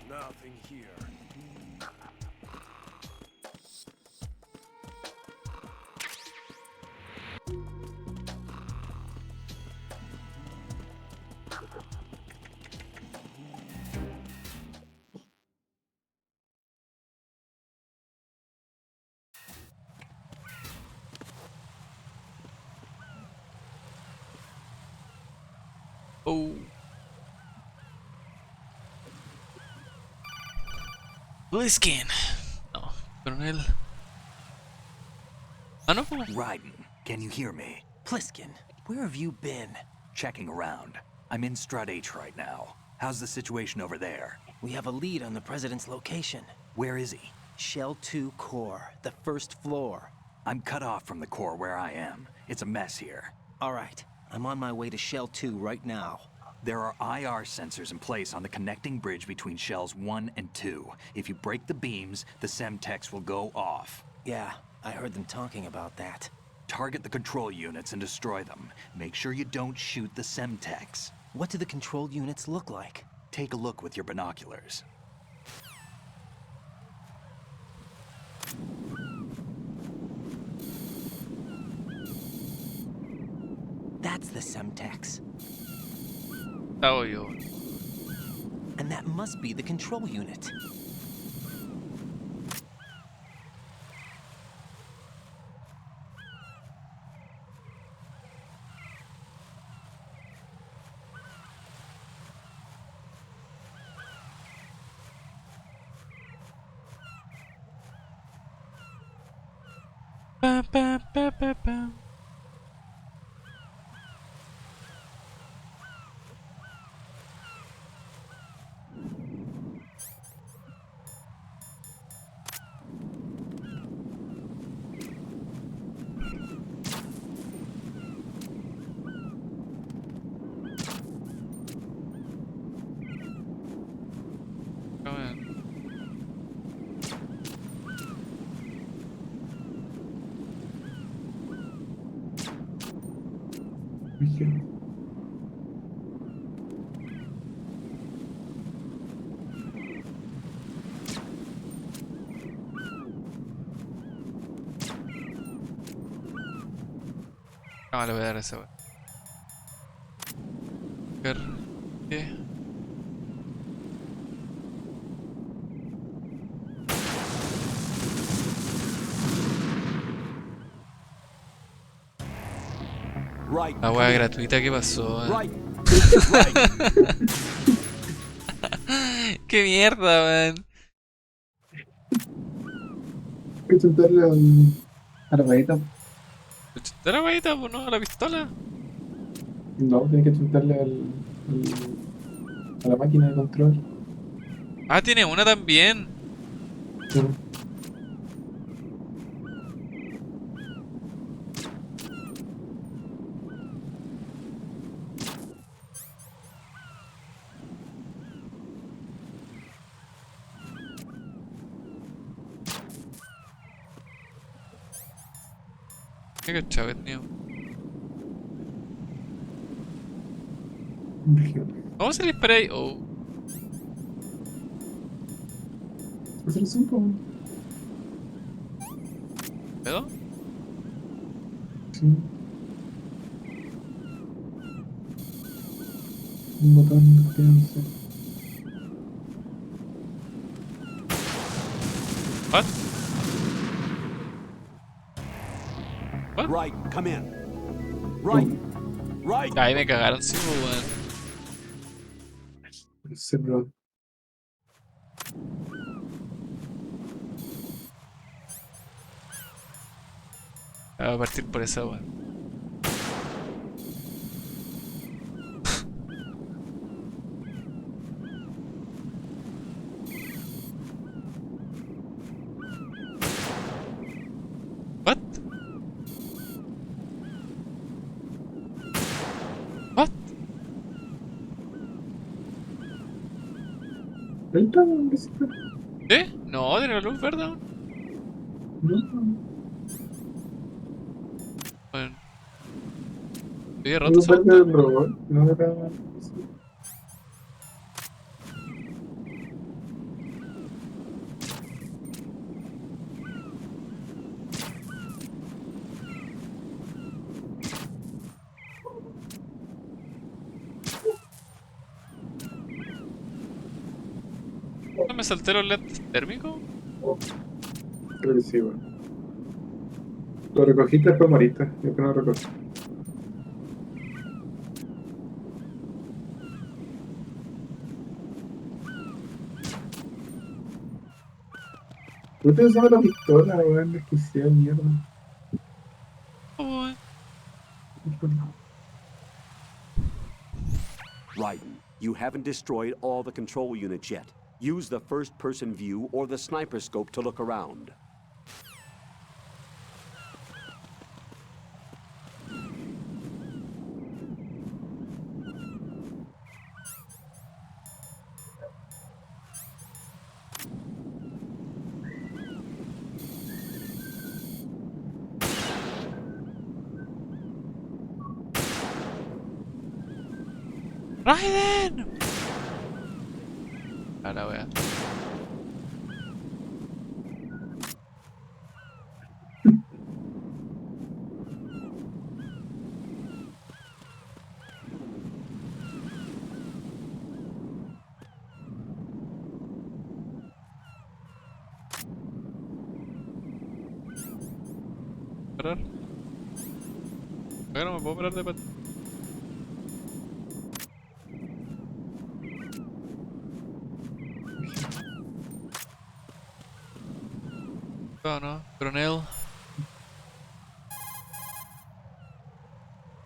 S8: Nothing here.
S2: Oh. Bliskin. No, coronel. Ah, no, pues.
S12: Raiden, can you hear me?
S5: Pliskin, where have you been?
S12: Checking around. I'm in Strut H right now. How's the situation over there?
S5: We have a lead on the president's location.
S12: Where is he?
S5: Shell 2 core, the first floor.
S12: I'm cut off from the core where I am. It's a mess here.
S5: All right, I'm on my way to Shell 2 right now.
S12: There are IR sensors in place on the connecting bridge between Shells 1 and 2. If you break the beams, the Semtex will go off.
S5: Yeah, I heard them talking about that.
S12: Target the control units and destroy them. Make sure you don't shoot the Semtex.
S5: What do the control units look like?
S12: Take a look with your binoculars.
S5: That's the Semtex.
S2: Oh, yo.
S5: And that must be the control unit.
S2: Ba, ba, ba, ba, ba. Come on. No, le voy a dar ese, wey. ¿Qué?
S8: Right.
S2: La wea gratuita, ¿qué pasó?
S8: Right.
S2: ¡Qué mierda, man!
S1: Hay que chutarle a la varita.
S2: ¿Te la guayita, pues no? ¿A la pistola?
S1: No, tienes que chutarle a la máquina de control.
S2: Ah, tiene una también.
S1: Sí.
S2: Qué cachado, tío. ¿Cómo se le dispara ahí? Oh,
S1: Eso lo supo.
S2: ¿pedo?
S1: Sí. Un botón que no sé.
S2: ¿What? ¿What?
S4: Right, come in. Right, right.
S2: Ahí me cagaron, sí, pues, weón.
S1: No sé, bro.
S2: Voy a partir por esa, weón. ¿What? ¿What?
S1: Ahí está, ¿dónde está?
S2: ¿Eh? No, tiene la luz verde aún.
S1: No,
S2: Bueno, estoy de rato
S1: no
S2: esa
S1: parte
S2: onda.
S1: del robot. No era. Sí.
S2: ¿No me salté los lentes térmicos?
S1: Creo que sí, weón. Lo recogiste después moriste. Yo que no lo recogí. Usted usaba la pistola, weón. Desquiciada mierda.
S2: Oh, weón.
S4: Raiden, you haven't destroyed all the control units yet. Use the first-person view or the sniper scope to look around.
S2: ¡Raiden! A la wea. Parar. Acá no me puedo parar de pat... No, no. Coronel.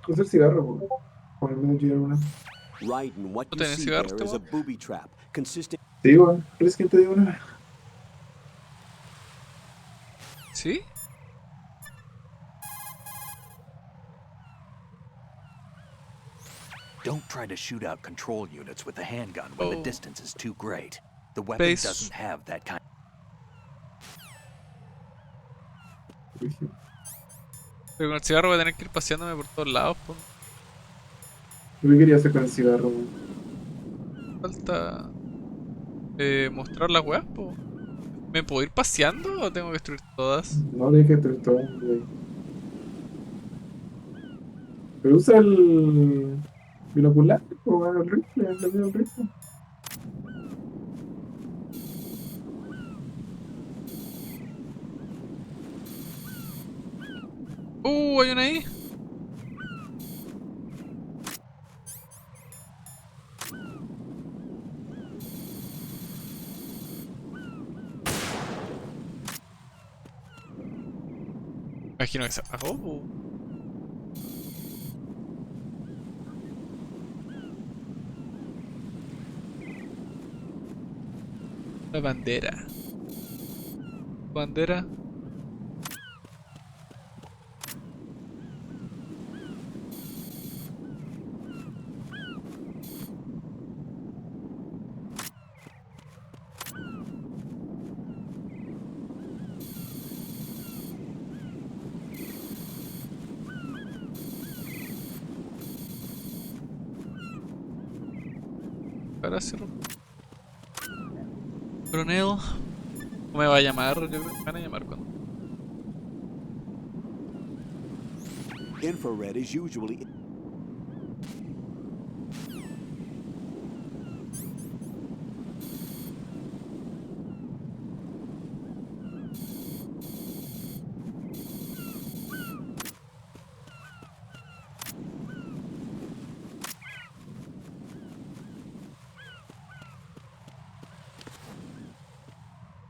S1: Usa el cigarro, weón. Con el medio de una.
S4: Raiden, what
S2: ¿No
S4: you
S2: tenés
S4: see
S2: cigarros,
S4: there
S2: este
S4: is a
S2: weón?
S4: booby trap consisting.
S1: Sí, weón. ¿Crees que te digo una?
S2: ¿Sí?
S12: Don't try to shoot out control units with the handgun when the
S2: Oh.
S12: distance is too great. The weapon
S2: Base.
S12: doesn't have that kind.
S2: Pero con el cigarro voy a tener que ir paseándome por todos lados, po.
S1: Yo qué quería hacer con el cigarro, weón.
S2: Falta... mostrar las weas, po. ¿Me puedo ir paseando o tengo que destruir todas?
S1: No le que todo, güey. Pero usa el binocular o el rifle, el del rifle.
S2: Hay una ahí. Imagino que se apagó, po. La bandera. Bandera. para hacerlo. Coronel. ¿Cómo me va a llamar? Yo creo que me van a llamar cuando.
S4: Infrared is usually...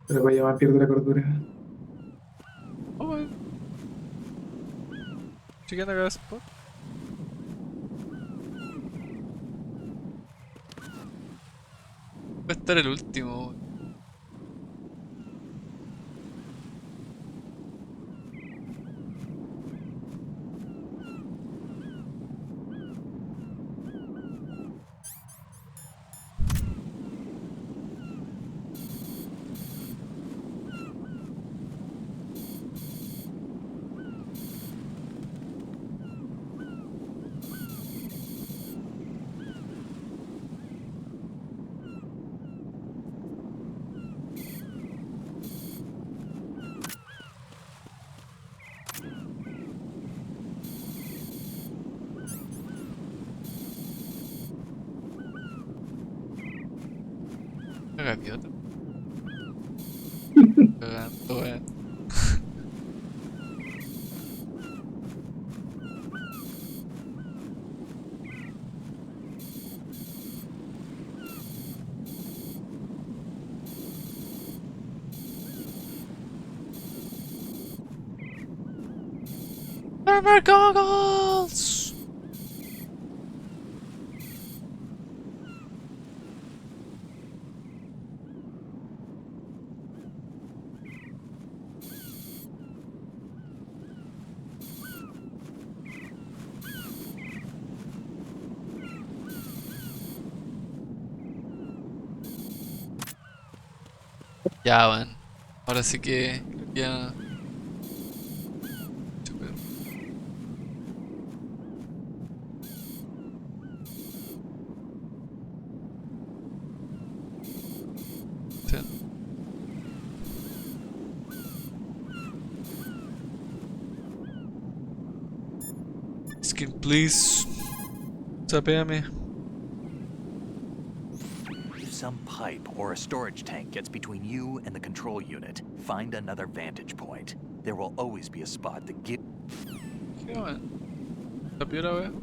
S1: Pero para llamar pierde la cordura.
S2: Oh, bueno. Chequeando acá spot. Va a estar el último. Una gaviota. Cagando, weón. Thermal goggles! Ya, van. Ahora sí que creo que ya. Sí. Skin, please. Sapéame.
S12: If some pipe or a storage tank gets between you and the control unit, find another vantage point. There will always be a spot that gives...
S2: ¿Qué, weón? La piedra, weón.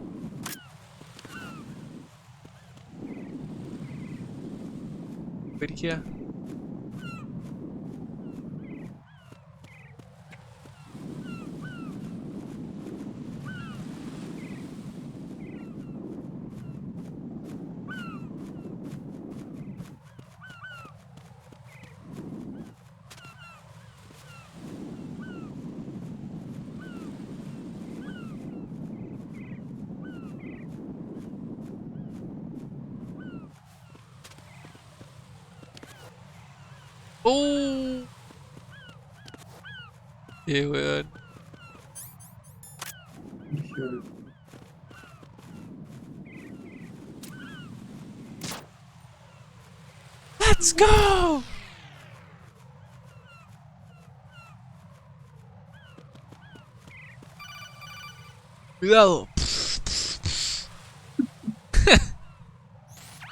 S2: Virgia. ¡Oh! ¡Qué weón! ¡Let's go! Cuidado.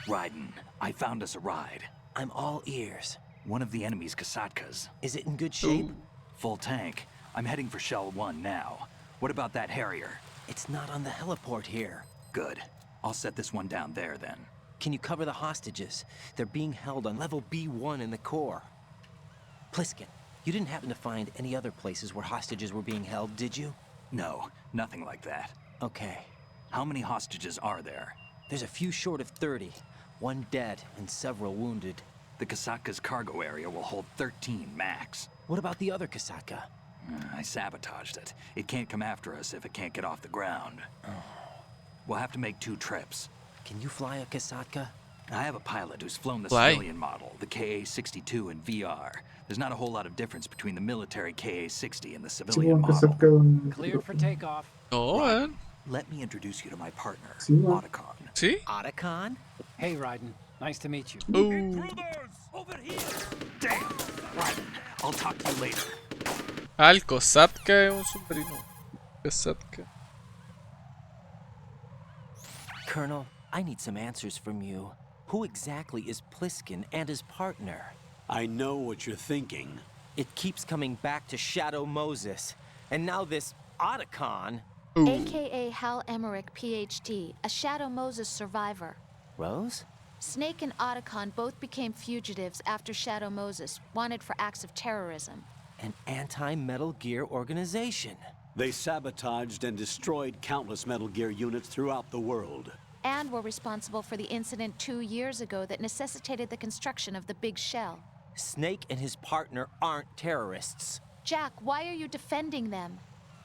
S12: Raiden, I found us a ride.
S5: I'm all ears.
S12: One of the enemy's Kasatkas.
S5: Is it in good shape?
S2: Ooh.
S12: Full tank. I'm heading for Shell 1 now. What about that Harrier?
S5: It's not on the heliport here.
S12: Good. I'll set this one down there then.
S5: Can you cover the hostages? They're being held on level B1 in the core. Pliskin, you didn't happen to find any other places where hostages were being held, did you?
S12: No, nothing like that.
S5: Okay.
S12: How many hostages are there?
S5: There's a few short of 30. One dead and several wounded.
S12: The Kasatka's cargo area will hold 13 max.
S5: What about the other Kasaka?
S12: I sabotaged it. It can't come after us if it can't get off the ground. We'll have to make 2 trips.
S5: Can you fly a Kasaka?
S12: I have a pilot who's flown the
S2: Fly.
S12: civilian model, the KA-62 in VR. There's not a whole lot of difference between the military KA-60 and the
S1: Sí,
S12: civilian
S1: weón, que
S12: model.
S1: cerca de un...
S11: Cleared for takeoff.
S2: No, weón.
S12: Let me introduce you to my partner,
S1: Sí, weón.
S12: Otacon.
S2: ¿Sí?
S5: Otacon?
S11: Hey, Raiden. Nice to meet you.
S2: Oh.
S11: Over here.
S12: Damn. Right. I'll talk to you later.
S2: Ah, el Kosatka es un submarino. Kosatka.
S5: Colonel, I need some answers from you. Who exactly is Pliskin and his partner?
S4: I know what you're thinking.
S5: It keeps coming back to Shadow Moses. And now this Otacon.
S6: AKA Hal Emmerich, PhD, a Shadow Moses survivor.
S5: Rose?
S6: Snake and Otacon both became fugitives after Shadow Moses, wanted for acts of terrorism.
S5: An anti-Metal Gear organization.
S4: They sabotaged and destroyed countless Metal Gear units throughout the world.
S6: And were responsible for the incident 2 years ago that necessitated the construction of the Big Shell.
S5: Snake and his partner aren't terrorists.
S6: Jack, why are you defending them?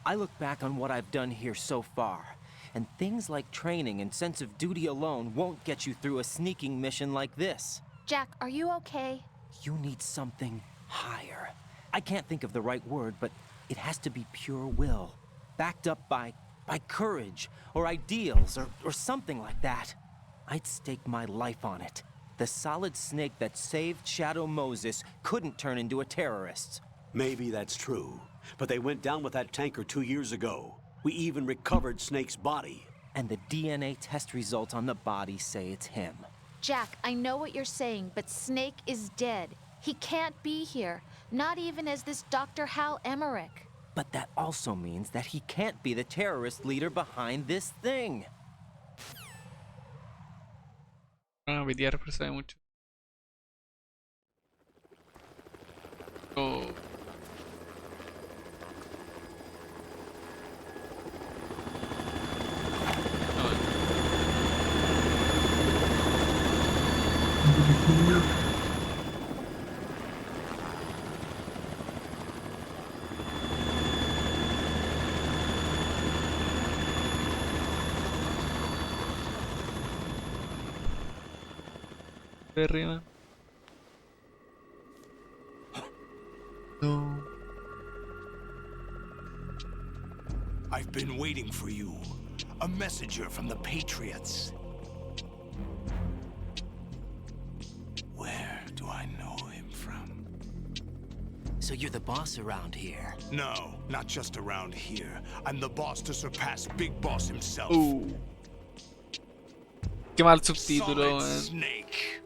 S5: I look back on what I've done here so far, and things like training and sense of duty alone won't get you through a sneaking mission like this.
S6: Jack, are you okay?
S5: You need something higher. I can't think of the right word, but it has to be pure will, backed up by courage, or ideals, or something like that. I'd stake my life on it. The solid Snake that saved Shadow Moses couldn't turn into a terrorist.
S4: Maybe that's true, but they went down with that tanker 2 years ago. We even recovered Snake's body.
S5: And the DNA test results on the body say it's him.
S6: Jack, I know what you're saying, but Snake is dead. He can't be here, not even as this Dr. Hal Emmerich.
S5: But that also means that he can't be the terrorist leader behind this thing.
S2: Pelear, pero sabe mucho. Oh. De arriba. No.
S9: I've been waiting for you. A messenger from the Patriots. Where do I know him from?
S5: So you're the boss around here?
S9: No, not just around here. I'm the boss to surpass Big Boss himself.
S2: Qué mal subtítulo,
S9: Solid Snake.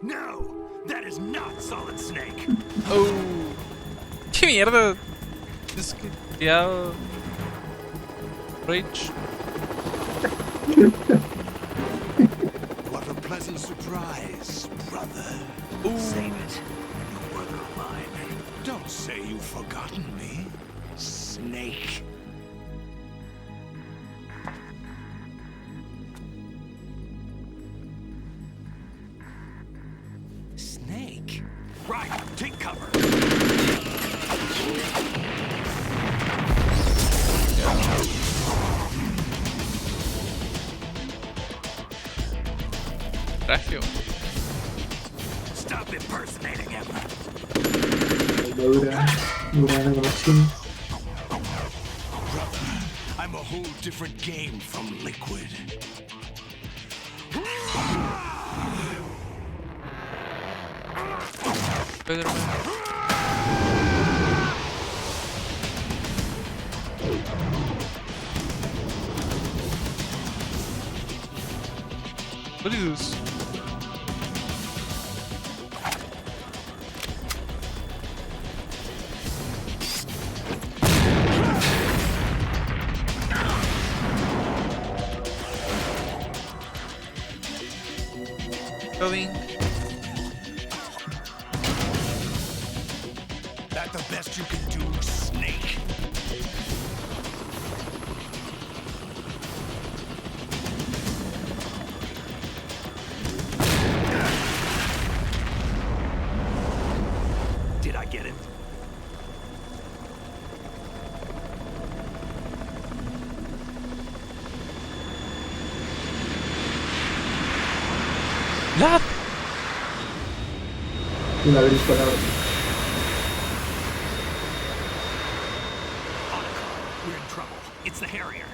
S9: No, that is not Solid Snake.
S2: Oh. Qué mierda. Es que ya. Rage.
S9: What a pleasant surprise, brother.
S12: Save it. You work of mine.
S9: Don't say you've forgotten me, Snake.
S5: Snake?
S12: Right, take cover.
S2: Tragio.
S12: Stop impersonating him.
S1: Dura la conexión.
S9: Brother, I'm a whole different game from Liquid.
S2: What is this? Going.
S9: That the best you can do, Snake?
S12: Did I get it?
S2: What?
S1: Una vez disparado.
S12: We're in trouble. It's the Harrier.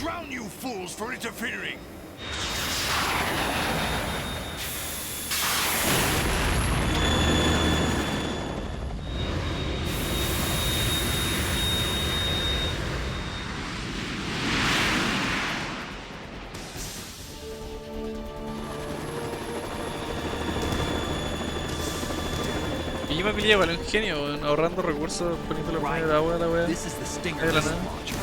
S9: drown you fools for interfering!
S2: Y yo me pillé con el genio, weón, ahorrando recursos, poniéndole poner agua a la wea.
S12: This is the Stinger
S2: De la
S12: missile
S2: nada.
S12: launcher.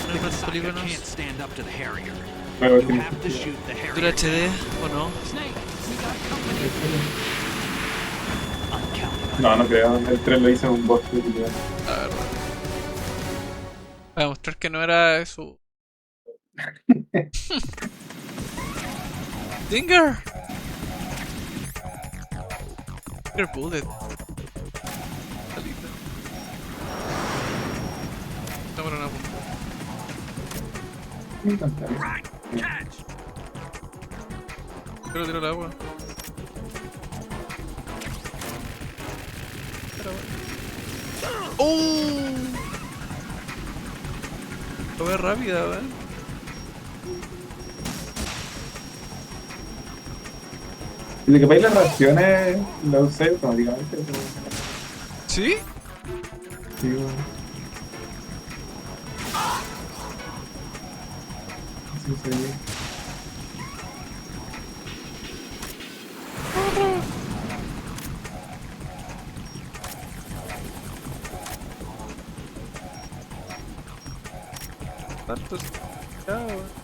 S2: No hay
S12: If the
S2: más
S12: Saka
S2: polígonos.
S12: can't stand up to the Harrier,
S1: Juego
S12: you
S1: tiene
S12: have to shoot the
S2: ¿Dura
S12: Harrier.
S2: HD o no?
S12: Snake, we got company. I'm counting on
S1: No, no creo. El 3 lo hice en un bosque. Literal.
S2: La verdad. Para demostrar que no era eso. Stinger. Stinger Bullet. Salita. Cámara una punta.
S1: Me encanta.
S2: Pero tiro el agua. ¡Oh! Lo ve rápida, weón.
S1: Desde que veis las reacciones, lo usé automáticamente. Pero...
S2: ¿Sí?
S1: Sí, bueno. Sí, sí.
S2: Tantos. Ya, weón.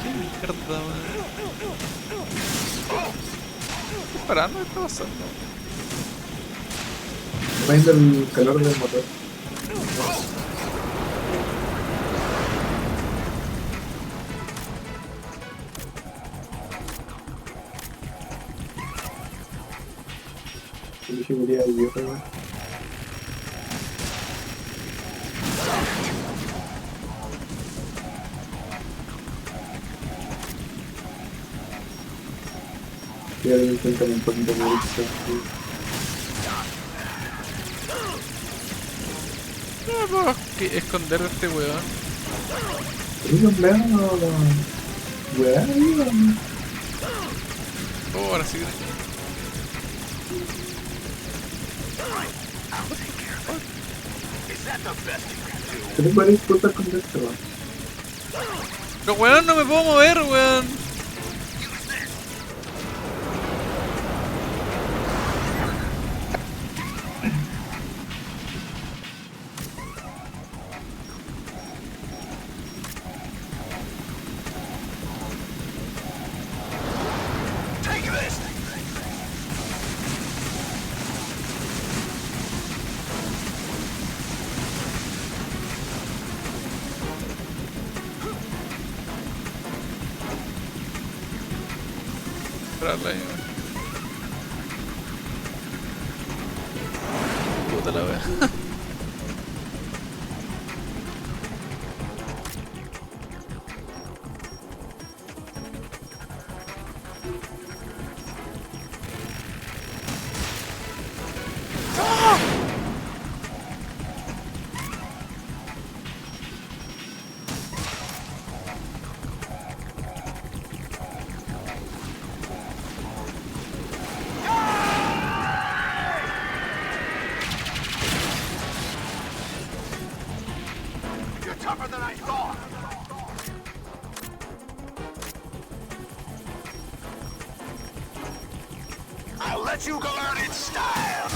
S2: Qué mierda, weón. ¿Qué parando? ¿Qué está pasando?
S1: Viendo el calor del motor. Yo dije que quería idiota, weón. Voy a intentar un poquito de dirección.
S2: No puedo esconder a este weón.
S1: ¿Es un plano? Weón.
S2: Oh, ahora sí.
S1: Tengo varias cosas con esto, weón.
S2: Pero weón, no me puedo mover, weón. Esperarla ahí, weón. Puta la wea.
S9: You're tougher than I thought! I'll let you learn in style!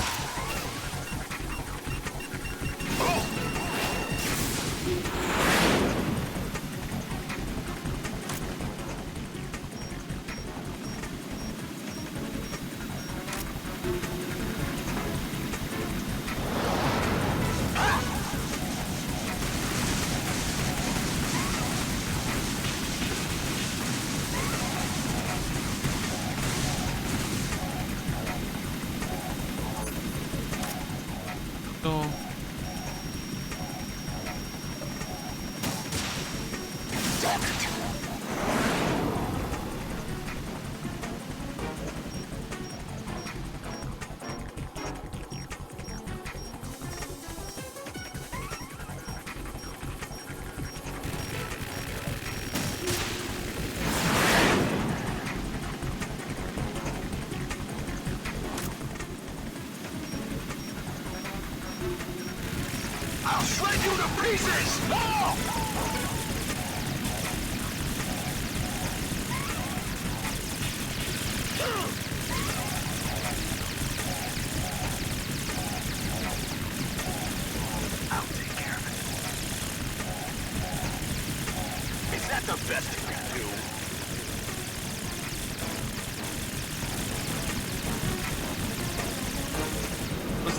S9: pieces! Oh! I'll take care of it. Is that the best you can do?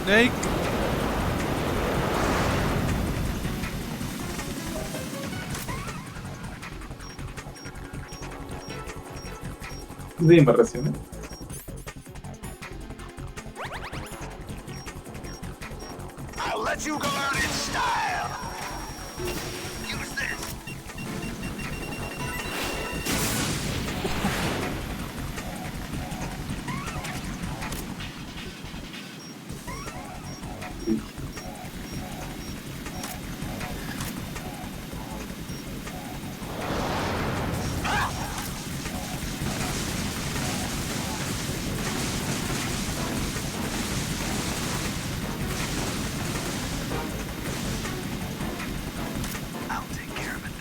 S2: Snake.
S1: De embarración,
S9: I'll let you go out in style. Use this. I'll take care of it.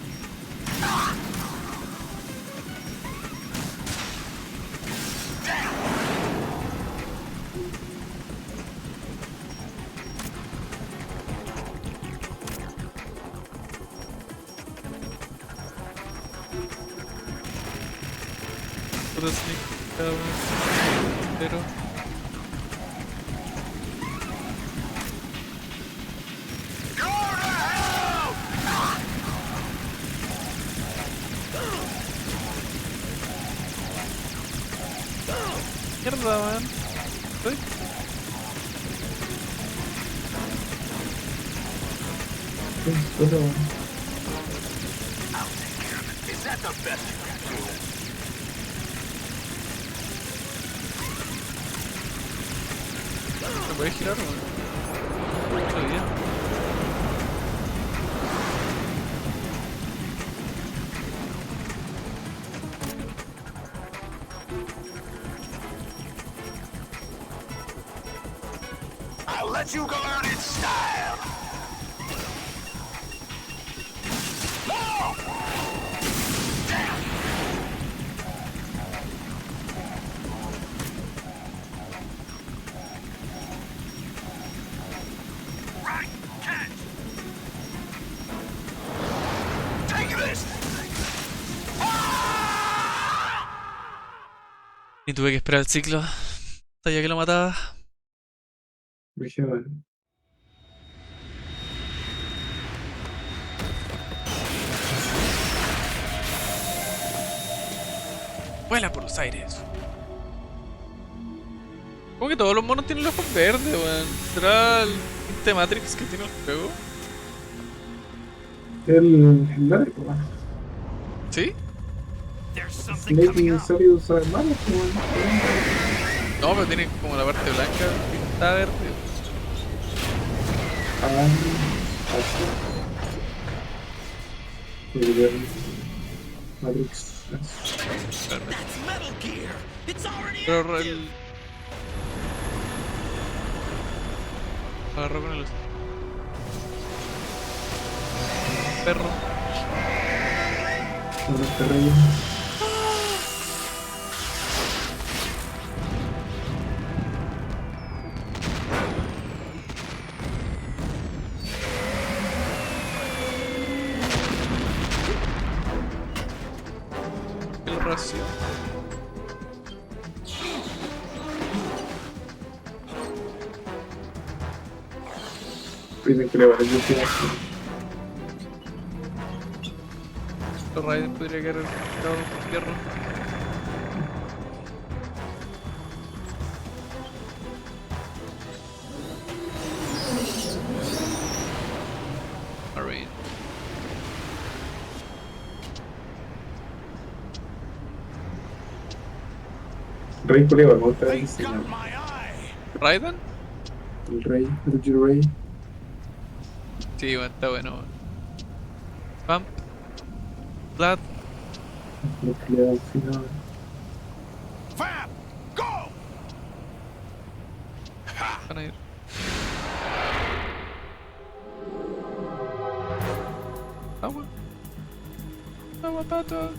S2: Puro Snake. Pero. Mierda, man. Uy.
S1: pero
S9: I'll take care of it. Is that the best you can do?
S2: ¿Se puede girar, man? No sabía.
S9: I'll let you go out in style. No! Damn! Right, catch! Take this!
S2: Y tuve que esperar el ciclo. Sabía que lo mataba.
S1: brígido, man.
S2: Vuela por los aires. Como que todos los monos tienen los ojos verdes, weón. ¿Será el tinte Matrix que tiene el juego?
S1: El Larry, man.
S2: ¿Sí?
S8: There's something
S1: Snake
S8: coming
S1: y
S8: up.
S1: Sorius son hermanos, man.
S2: No, pero tiene como la parte blanca pintada verde.
S1: Ah, así. Matrix.
S8: That's Metal Gear. It's already
S2: Pero
S8: active.
S2: el... Agarró con el... Perro.
S1: Con los terrenos.
S2: El racio.
S1: Dicen que le va a decir
S2: Los Raiden podría quedar tirado por tierra. Alright.
S1: Rey Culeva, me gusta el
S9: They
S1: diseño.
S9: got my eye.
S2: ¿Raiden?
S1: El Rey, el G-Rey.
S2: Sí, bueno, está bueno. Pump. Blood.
S1: Lo que le da al final.
S9: Fab, go!
S2: Van a ir. Agua, pato.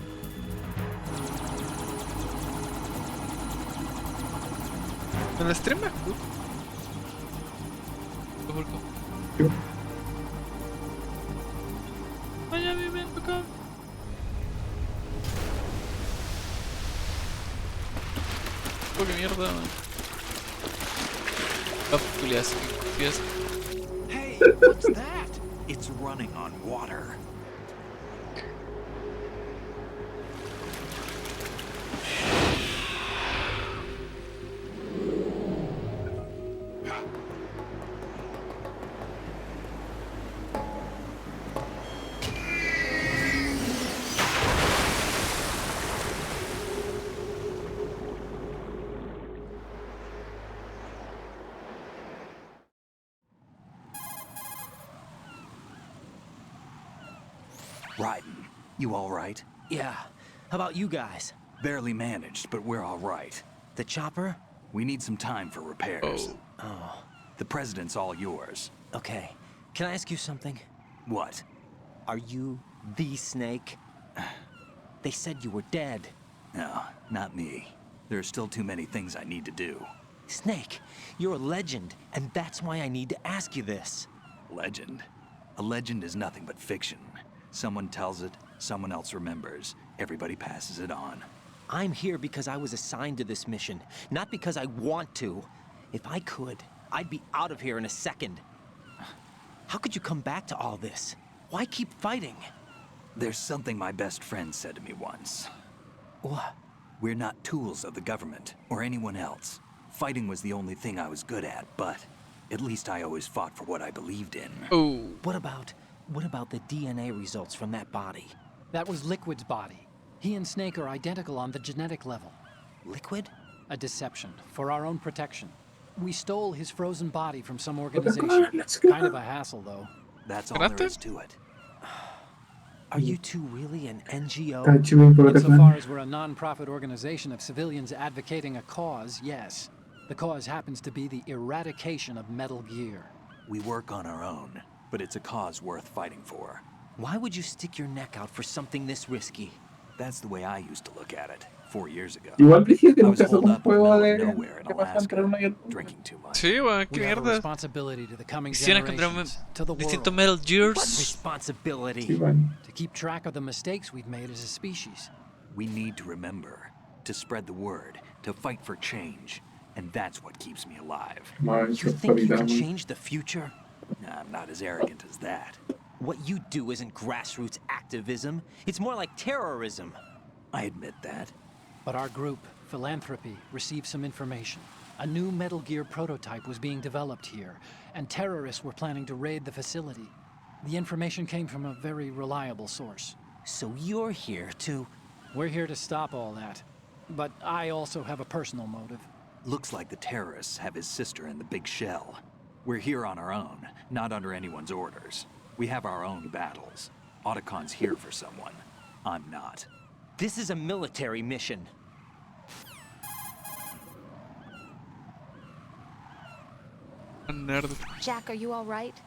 S2: En el stream me escucho. Vaya viviendo acá. Oh, qué mierda, man. Yes.
S12: Hey, what's that? It's running on water. Raiden, you all right?
S5: Yeah. How about you guys?
S12: Barely managed, but we're all right.
S5: The chopper?
S12: We need some time for repairs.
S5: Oh.
S12: The president's all yours.
S5: Okay. Can I ask you something?
S12: What?
S5: Are you the Snake? They said you were dead.
S12: No, not me. There are still too many things I need to do.
S5: Snake, you're a legend, and that's why I need to ask you this.
S12: Legend? A legend is nothing but fiction. Someone tells it, someone else remembers. Everybody passes it on.
S5: I'm here because I was assigned to this mission, not because I want to. If I could, I'd be out of here in a second. How could you come back to all this? Why keep fighting?
S12: There's something my best friend said to me once.
S5: What?
S12: We're not tools of the government, or anyone else. Fighting was the only thing I was good at, but at least I always fought for what I believed in.
S2: Oh.
S5: What about the DNA results from that body?
S13: That was Liquid's body. He and Snake are identical on the genetic level.
S5: Liquid?
S13: A deception, for our own protection. We stole his frozen body from some organization. Kind of a hassle, though.
S12: That's all there is to it.
S5: Are you two really an NGO?
S13: Insofar as we're a non-profit organization of civilians advocating a cause, yes. The cause happens to be the eradication of Metal Gear.
S12: We work on our own, but it's a cause worth fighting for.
S5: Why would you stick your neck out for something this risky?
S12: That's the way I used to look at it 4 years ago.
S1: Igual dije que
S12: I was
S1: nunca
S12: holed
S1: un
S12: up in the middle
S1: juego
S12: of
S1: de
S12: nowhere in
S1: que pasa entre
S12: Alaska,
S1: uno y el otro.
S12: drinking too much.
S2: Sí, weón, qué
S13: We have a
S2: mierda.
S13: responsibility to the coming
S2: Hicieron contra
S13: generations, to the
S2: distintos
S13: world.
S2: Metal
S5: What
S2: Gears.
S5: responsibility?
S1: Sí, bueno.
S13: To keep track of the mistakes we've made as a species.
S12: We need to remember, to spread the word, to fight for change. And that's what keeps me alive.
S5: You think you can change the future?
S12: Nah, I'm not as arrogant as that.
S5: What you do isn't grassroots activism. It's more like terrorism.
S12: I admit that.
S13: But our group, Philanthropy, received some information. A new Metal Gear prototype was being developed here, and terrorists were planning to raid the facility. The information came from a very reliable source.
S5: So you're here to...
S13: We're here to stop all that. But I also have a personal motive.
S12: Looks like the terrorists have his sister in the big shell. We're here on our own, not under anyone's orders. We have our own battles. Otacon's here for someone. I'm not.
S5: This is a military mission.
S2: Nerd.
S6: Jack, are you all right?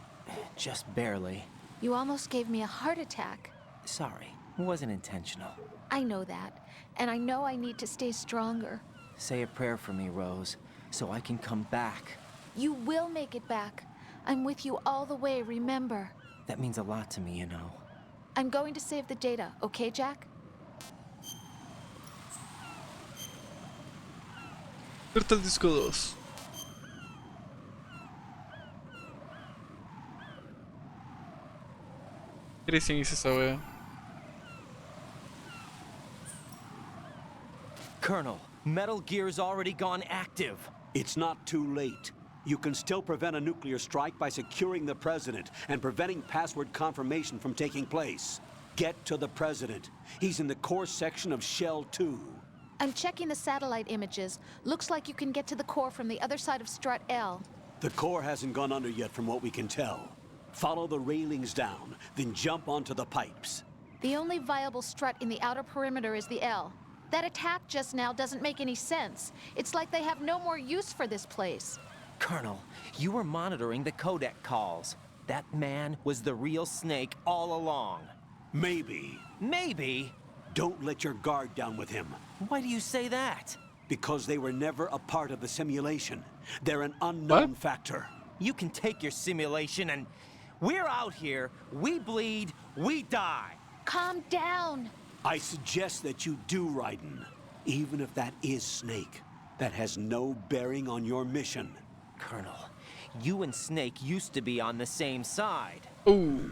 S5: Just barely.
S6: You almost gave me a heart attack.
S5: Sorry, it wasn't intentional.
S6: I know that, and I know I need to stay stronger.
S5: Say a prayer for me, Rose, so I can come back.
S6: You will make it back. I'm with you all the way, remember.
S5: That means a lot to me, you know.
S6: I'm going to save the data, okay, Jack?
S2: Carta el disco 2. ¿Qué recién hice esa wea?
S5: Colonel, Metal Gear's already gone active.
S4: It's not too late. You can still prevent a nuclear strike by securing the president and preventing password confirmation from taking place. Get to the president. He's in the core section of Shell 2.
S6: I'm checking the satellite images. Looks like you can get to the core from the other side of Strut L.
S4: The core hasn't gone under yet from what we can tell. Follow the railings down, then jump onto the pipes.
S6: The only viable strut in the outer perimeter is the L. That attack just now doesn't make any sense. It's like they have no more use for this place.
S5: Colonel, you were monitoring the codec calls. That man was the real Snake all along.
S4: Maybe,
S5: Maybe.
S4: Don't let your guard down with him.
S5: Why do you say that?
S4: Because they were never a part of the simulation. They're an unknown factor.
S5: You can take your simulation and... We're out here, we bleed, we die.
S6: Calm down.
S4: I suggest that you do, Raiden. Even if that is Snake. That has no bearing on your mission.
S5: Colonel, you and Snake used to be on the same side.
S2: Ooh.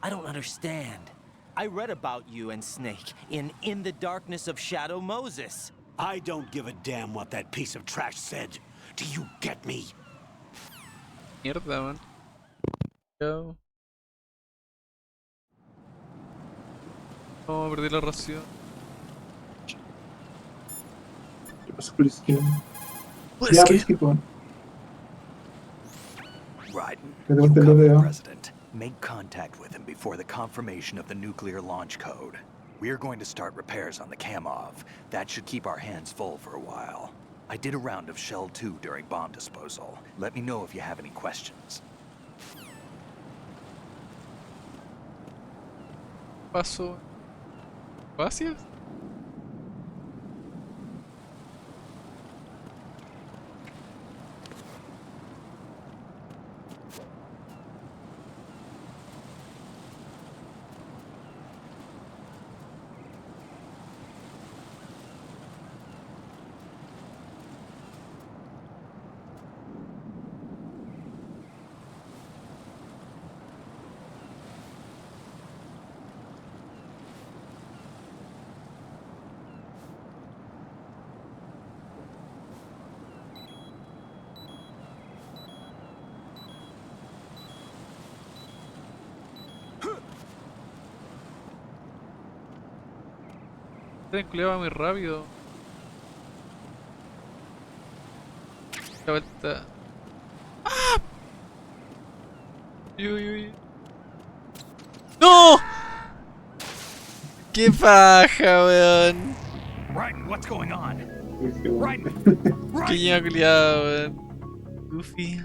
S5: I don't understand. I read about you and Snake in the Darkness of Shadow Moses.
S4: I don't give a damn what that piece of trash said. Do you get me?
S2: Mierda, man. Yo. Oh, perdí la ración.
S1: ¿Qué pasó con el skin?
S2: Pues
S1: Ya,
S2: que...
S1: whisky, po.
S12: Raiden,
S1: Que te
S12: you
S1: guste el
S12: cover the
S1: dedo.
S12: president. Make contact with him before the confirmation of the nuclear launch code. We're going to start repairs on the Kamov. That should keep our hands full for a while. I did a round of Shell 2 during bomb disposal. Let me know if you have any questions.
S2: Paso. Gracias. Este culiao va muy rápido. La vuelta. ¡Ah! Uy, uy, uy. ¡No! ¡Qué paja, weón!
S12: Raiden, what's going on?
S2: ¡Qué ña culiao, weón! Goofy.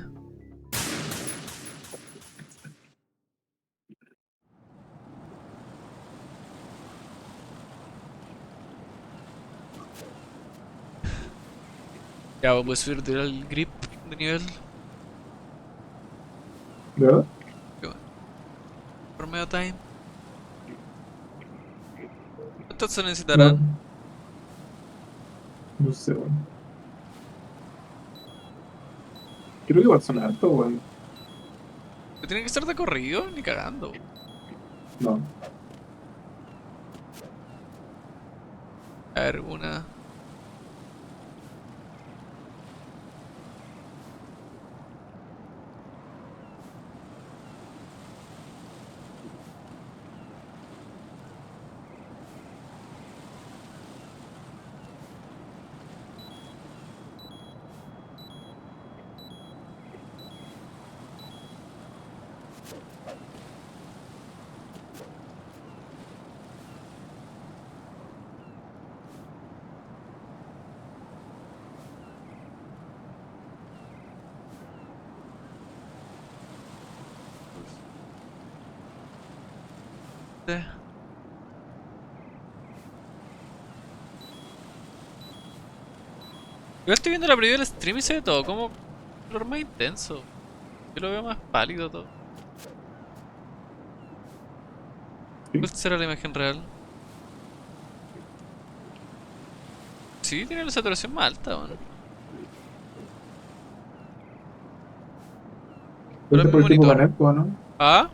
S2: Ya, voy a subir el grip de nivel.
S1: ¿De verdad?
S2: Qué bueno. Por medio time. ¿Cuántos se necesitarán?
S1: No sé, weón. Creo que igual son hartos, weón.
S2: ¿Tienen que ser de corrido? Ni cagando.
S1: No.
S2: A ver, una. Yo estoy viendo la preview del stream y se ve todo como color más intenso. Yo lo veo más pálido todo. ¿Cuál será la imagen real? Sí, tiene la saturación más alta, man.
S1: Por el tipo de
S2: monitor.
S1: panel, pues, ¿no?
S2: ¿Ah?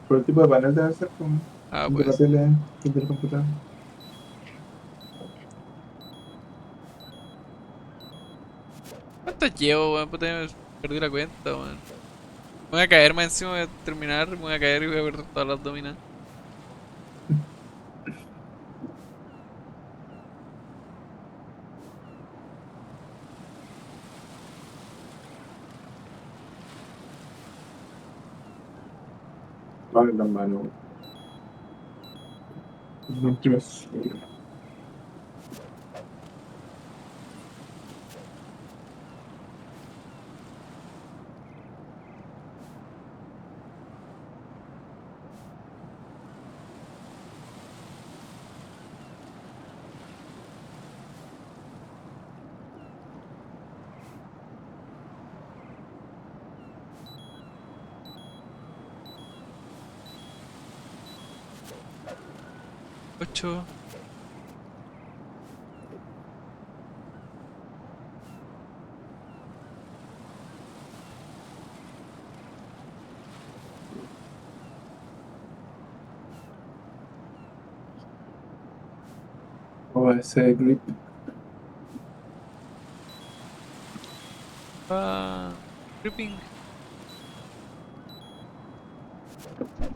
S1: Por el tipo de panel debe ser como...
S2: Ah,
S1: de
S2: pues.
S1: la tele, del computador.
S2: ¿Cuántos llevo, weón? Puta, me perdí la cuenta, weón. Me voy a caer más encima, voy a terminar, me voy a caer y voy a perder todas las dominas.
S1: Vale, las manos. No tienes.
S2: 8.
S1: O ese grip.
S2: Creeping.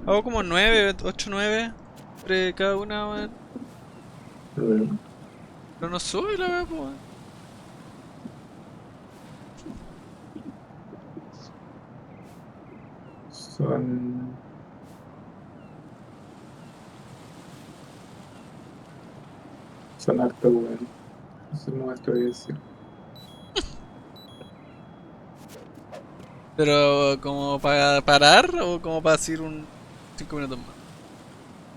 S2: Hago como 9, 8, 9 entre cada una, weón. Pero no sube la weá, po, weón.
S1: Son... Son harto, weón. Eso no me estoy diciendo.
S2: Pero como para parar o como para decir un 5 minutos más.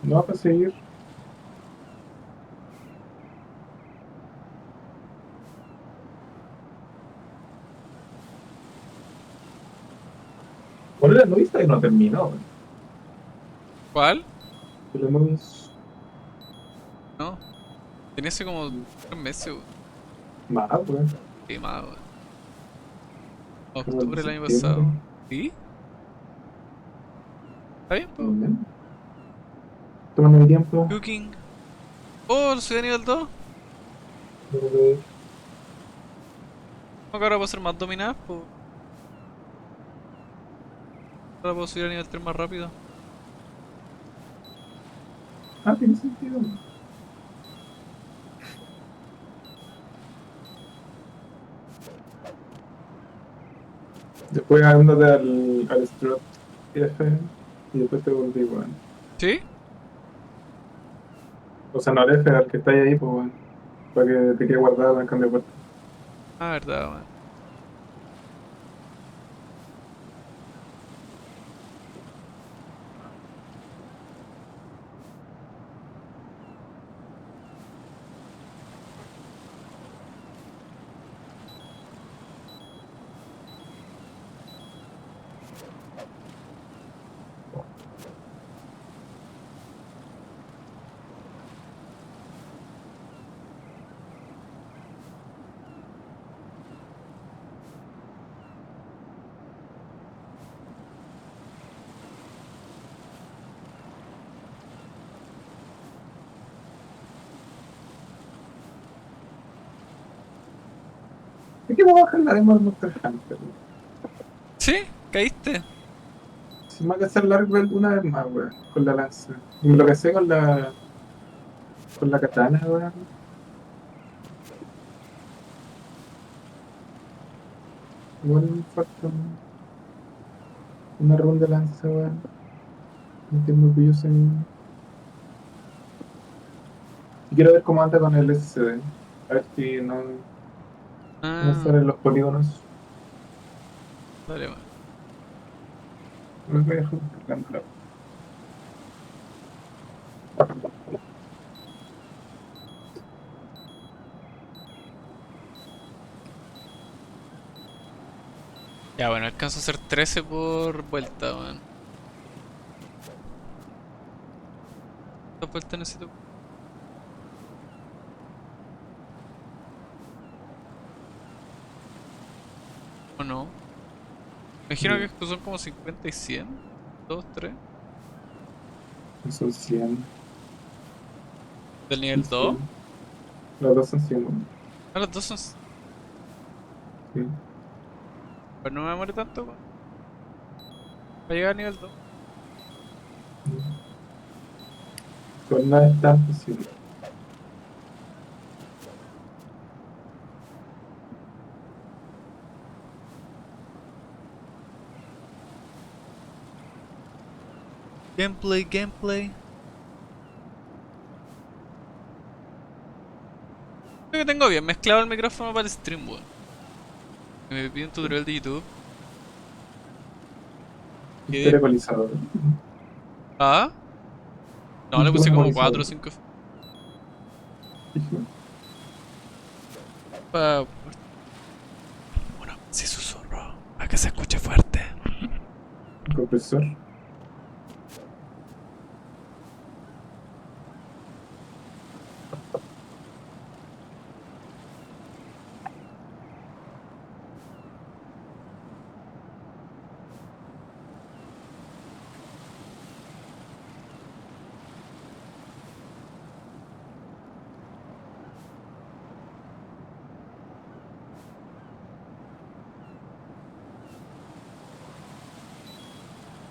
S1: No, para seguir. Bueno, la novicia que no terminó, weón.
S2: ¿Cuál?
S1: La novicia...
S2: No. Tenía hace como 3 meses, weón.
S1: Más, weón.
S2: Sí, más, weón.
S1: Como el
S2: Octubre del año
S1: septiembre.
S2: pasado. ¿Sí? ¿Está bien, po?
S1: Bien. Tómame mi tiempo.
S2: Cooking. Oh, lo subí a nivel 2.
S1: Quiero ver.
S2: No, que ahora puedo hacer más dominadas, pues. Ahora puedo subir a nivel 3 más rápido.
S1: Ah, tiene sentido. Después ándate al Strut F y después te volví, weón.
S2: ¿Sí?
S1: O sea, no al F, al que está ahí, pues, weón. Para que te quede guardado en el cambio de puerta.
S2: Ah, verdad, weón.
S1: Es que voy a bajar la demo de Monster Hunter, weón.
S2: ¿Sí? ¿Caíste?
S1: Si me va a hacer Lark Belt una vez más, weón. Con la lanza. Y lo que sé con la... Con la katana, weón. Igual me falta una ronda de lanza, weón. No estoy muy orgulloso de mí. Y quiero ver cómo anda con el SSD. A ver si no
S2: Ah,
S1: salen los polígonos.
S2: dale, weón.
S1: Me voy a dejar cargando.
S2: Ya, bueno, alcanzo a hacer 13 por vuelta, weón. ¿Cuántas vueltas necesito? ¿O no? Me imagino que son como 50 y 100. 2, 3.
S1: Son 100.
S2: ¿Del nivel 2?
S1: Los dos son 100, weón.
S2: Ah, los dos son...
S1: Sí.
S2: Pues no me demoré tanto, weón. Para llegar al nivel 2.
S1: Con nada es tan posible.
S2: Gameplay, gameplay. Creo que tengo bien mezclado el micrófono para el stream, weón. Me pide un tutorial de YouTube.
S1: Historia ecualizador.
S2: ¿Ah? No, le puse como 4 o 5. Bueno, si susurro, a que se escuche fuerte.
S1: Compresor.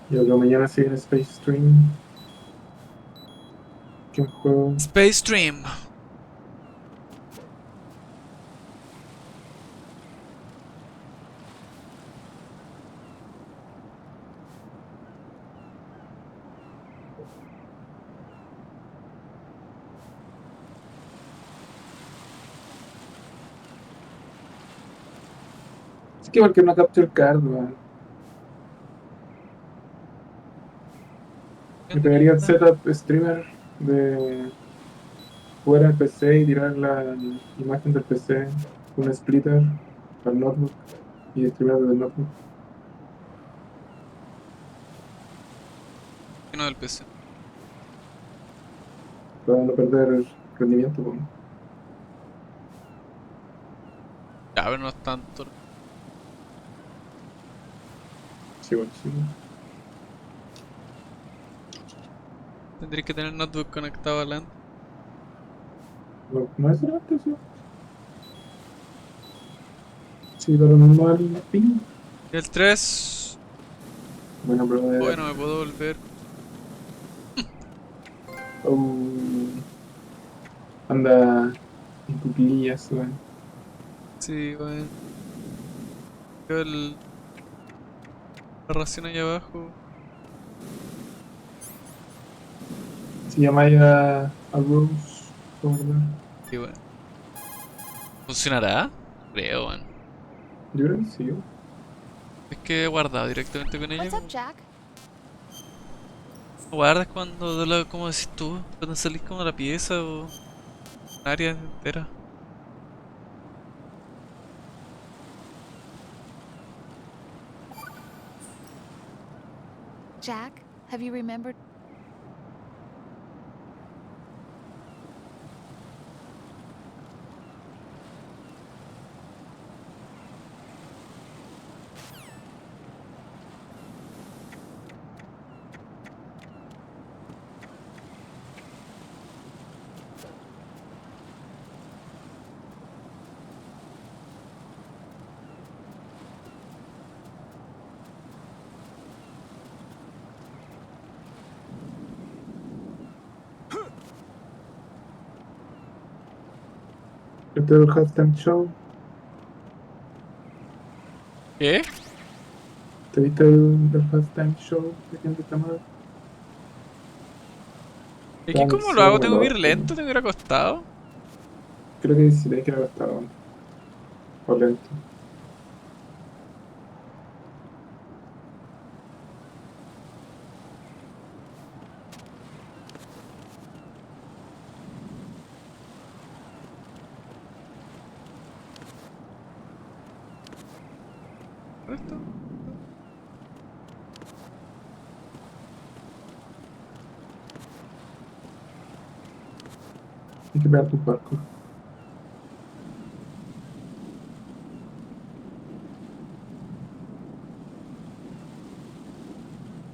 S1: Yo creo que mañana sigue en Space Stream. ¿Qué juego?
S2: Space Stream.
S1: Es que igual que una Capture Card, weón. Me pegaría el setup streamer de jugar en el PC y tirar la imagen del PC, un splitter al notebook y streamear desde el notebook
S2: No del PC.
S1: para no perder rendimiento. Pues.
S2: Ya, pero no es tanto.
S1: Sí, bueno, sí.
S2: Tendréis que tener el notebook conectado adelante.
S1: No, no es relevante, sí. Sí, pero normal ping.
S2: Y el 3.
S1: Bueno, brother.
S2: Bueno, me puedo volver.
S1: Oh, anda en cuclillas, weón.
S2: Sí, bueno. Veo la ración ahí abajo.
S1: Se llama ya a Rose, ¿cómo verdad?
S2: Y bueno. ¿Funcionará? Creo, bueno.
S1: Yo creo que sí.
S2: Es que he guardado directamente con ella.
S6: What's up, Jack?
S2: Guardas cuando, como decís tú, cuando salís como de la pieza o un área entera.
S6: Jack, have you remembered?
S1: Este es el halftime show.
S2: ¿Qué?
S1: ¿Te viste el halftime show de Kendrick Lamar?
S2: ¿Y aquí
S1: Estaban
S2: cómo lo
S1: diciendo
S2: hago?
S1: como
S2: ¿Tengo que
S1: los
S2: ir lento? ¿Tengo que ir acostado?
S1: creo que sí, que haber estado o lento.
S2: ¿Correcto?
S1: Hay que pegar tu parkour.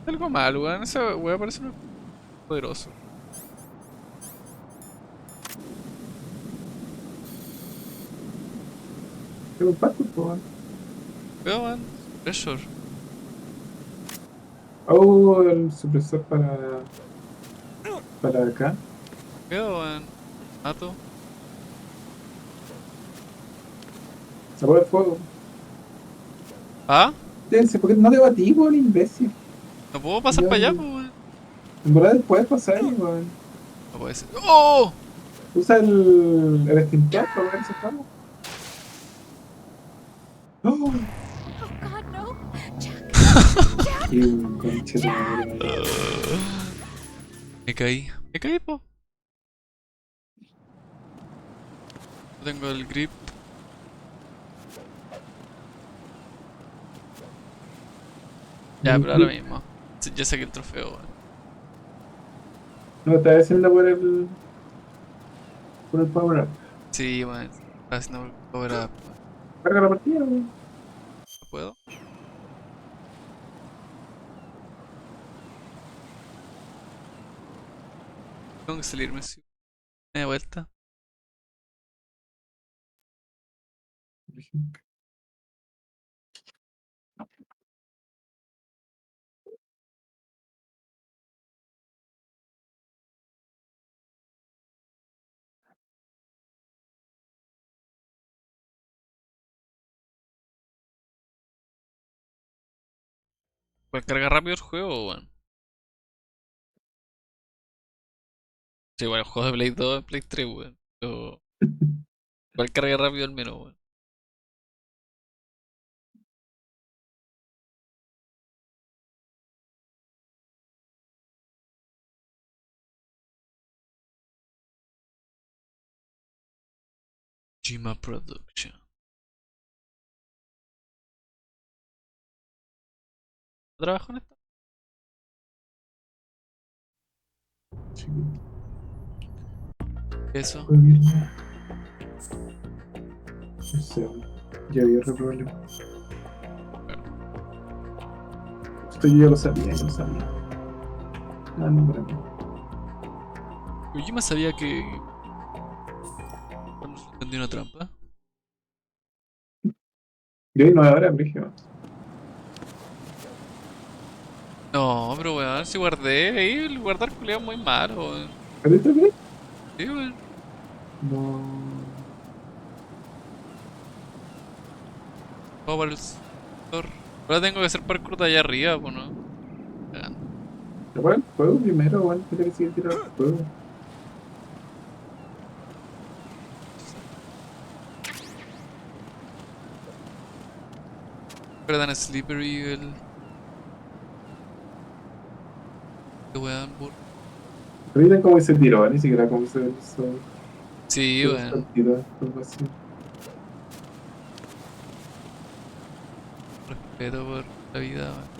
S2: Algo malo, weón. Esa weá parece muy poderoso.
S1: Pega un parkour, po, weón.
S2: Veo, weón. Pressure.
S1: Oh, el supresor para acá.
S2: Veo, weón. Mato.
S1: Se apaga el fuego.
S2: ¿Ah?
S1: ¿Por qué no te batí, weón, imbécil?
S2: ¿No puedo pasar
S1: Yo,
S2: para allá, pues, weón?
S1: en verdad puedes pasar, weón.
S2: No puede ser. ¡Oh!
S1: Usa el extintor para ver ese fuego. ¡Oh!
S6: Oh God, no! Jack!
S1: Y un conche de madre.
S2: Me caí. Me caí, po. No tengo el grip. Ya, pero ahora mismo. Sí, ya saqué el trofeo, weón.
S1: No, estaba haciendo por el power up.
S2: Sí, weón. Estaba haciendo power up, weón.
S1: Carga la partida, weón.
S2: ¿No puedo? Tengo que salirme, sí. De vuelta. Igual carga rápido el juego, weón. Sí, igual el juego de Play 2 es Play 3, weón. Pero igual carga rápido al menos, weón. Jima Production. ¿Trabajo en esto?
S1: Sí.
S2: Eso.
S1: Fue bien. No sé, ya había otro problema. Esto yo ya lo sabía, ya lo sabía. Ah, no, para mí.
S2: Kojima sabía que cuando se entendió una trampa.
S1: Y hoy no ahora, Brigio.
S2: No, pero weón, si guardé ahí, el guardar culiao es muy malo, weón.
S1: ¿Ahorita qué?
S2: Sí, weón.
S1: No.
S2: Vamos para el sector. Ahora tengo que hacer parkour de allá arriba, pues no. Cagando.
S1: Igual el juego primero, igual tiene que seguir tirando el juego.
S2: Pero tan slippery el. Qué weón, burro.
S1: Ahorita como se tiró, ni siquiera como se hizo.
S2: Sí,
S1: Se hizo
S2: weón.
S1: partida, algo así.
S2: Respeto por la vida, weón.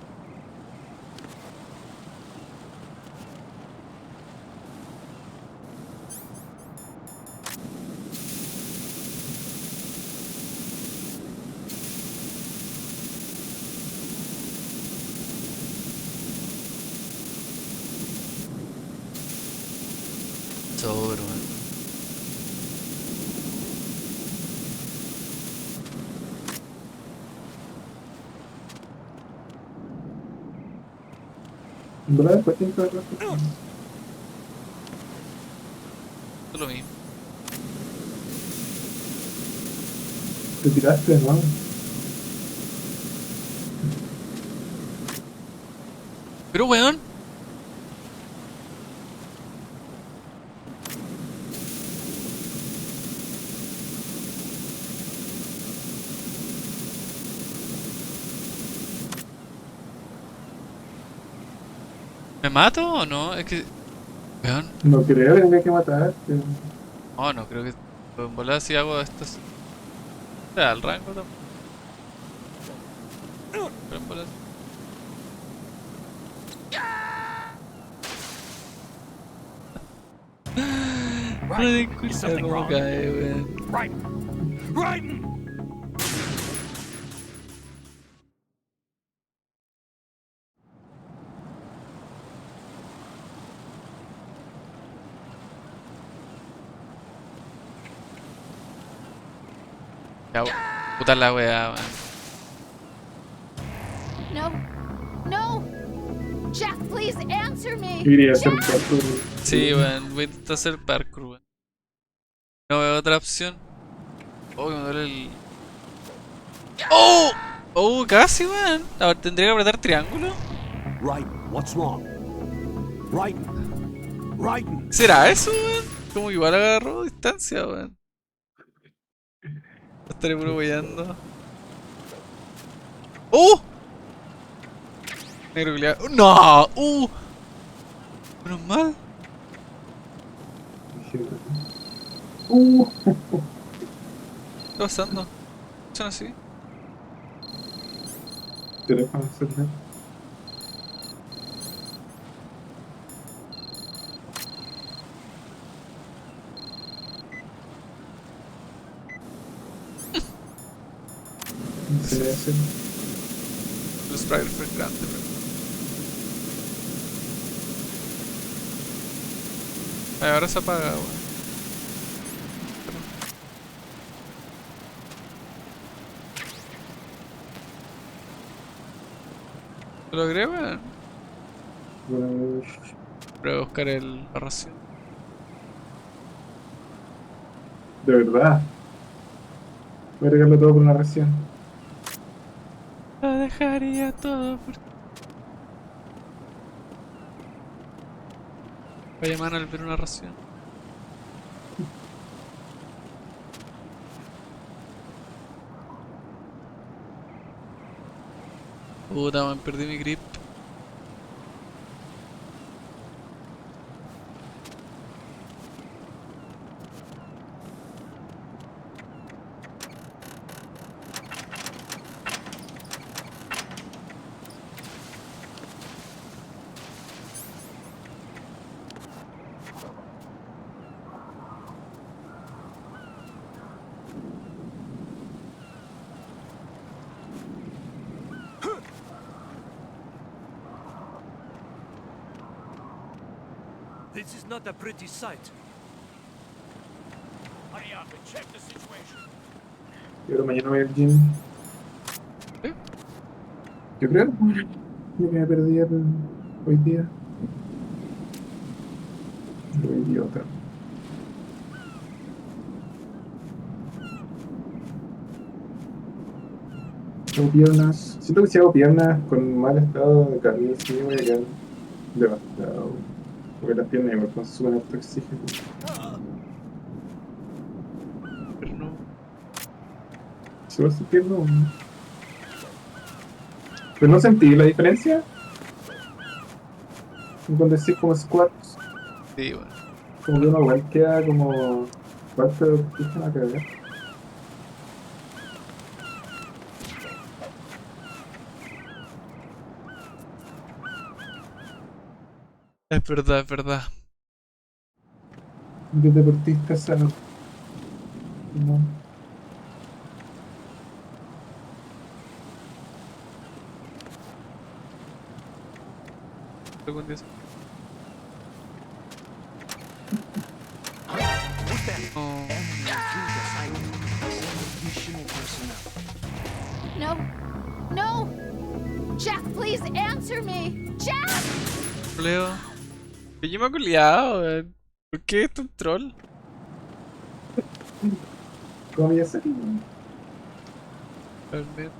S2: Sobre, weón.
S1: En verdad después tiene que haber rato.
S2: Esto es lo mismo.
S1: Te tiraste, ¿no?
S2: Pero weón. ¿Me mato o no? Es que. Weón.
S1: No creo que tenga que matarte.
S2: No, no, creo que. En volada si hago esto. O sea, el rango también. Pero en volada. No te cuenta cómo cae, weón.
S8: Right!
S2: Ya, puta la weá, weón.
S6: No. No! Jack, please answer me!
S1: Quería hacer un
S6: Jack!
S1: parkour.
S2: Sí, weón, voy a intentar hacer parkour, weón. No veo otra opción. Oh, me duele el. ¡Oh! ¡Oh, casi, weón! A ver, tendría que apretar triángulo.
S4: Right, what's wrong? Right, right.
S2: ¿Será eso, weón? Como que igual agarró distancia, weón. Estaré puro weyando. ¡Oh! Negro culiao. ¡No! Menos mal.
S1: Uh,
S2: ¿Qué está pasando? ¿Son así?
S1: teléfono celular. No se le hace.
S2: El sprite fue grande, weón. Ay, ahora se apaga, weón. ¿Lo logré, weón?
S1: Bueno,
S2: Voy a buscar la ración.
S1: de verdad. Voy a regalarlo todo por una ración.
S2: Lo dejaría todo por... Vaya mano al ver una ración. Puta, man, perdí mi grip.
S11: This is not a pretty sight. Hurry up and check the situation.
S1: Yo creo que mañana voy al gym.
S2: ¿Eh?
S1: Yo creo que me perdí hoy día. Lo idiota. Hago piernas. Siento que si hago piernas con mal estado de carne, sí voy a quedar devastado. Porque las piernas igual consumen harto oxígeno.
S2: Pero no.
S1: Solo se pierdo uno. Pero no sentí la diferencia. Cuando decís como squats,
S2: Sí, bueno.
S1: como que uno igual queda como falta de oxígeno a cagar.
S2: Es verdad, es verdad.
S1: ¿Qué deportista sano? No.
S2: Algún día. Oh.
S6: No. No! Jack, please answer me! Jack!
S2: Leo. Yo me he culiado, weón. ¿Por qué es un troll?
S1: ¿Cómo ya sería?
S2: Realmente.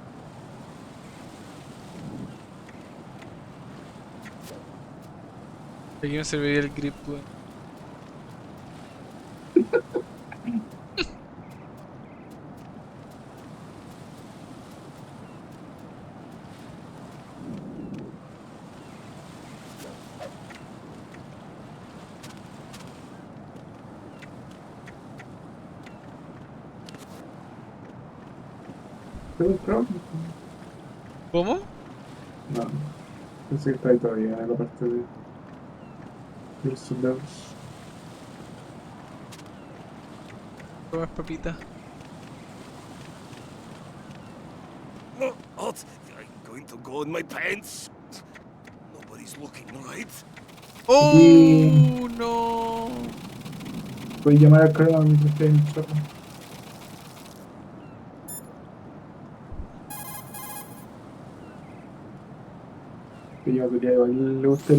S2: Aquí no se veía el grip, weón.
S1: ¿Tengo un pro?
S2: ¿Cómo?
S1: No. Pensé que está ahí todavía en la parte de los soldados.
S2: Comas papita.
S8: What? I'm going to go in my pants. Nobody's looking, right?
S2: ¡Oh! ¡No!
S1: Voy a llamar a Carl mientras esté en el chorro. Que yo quería igual le gusta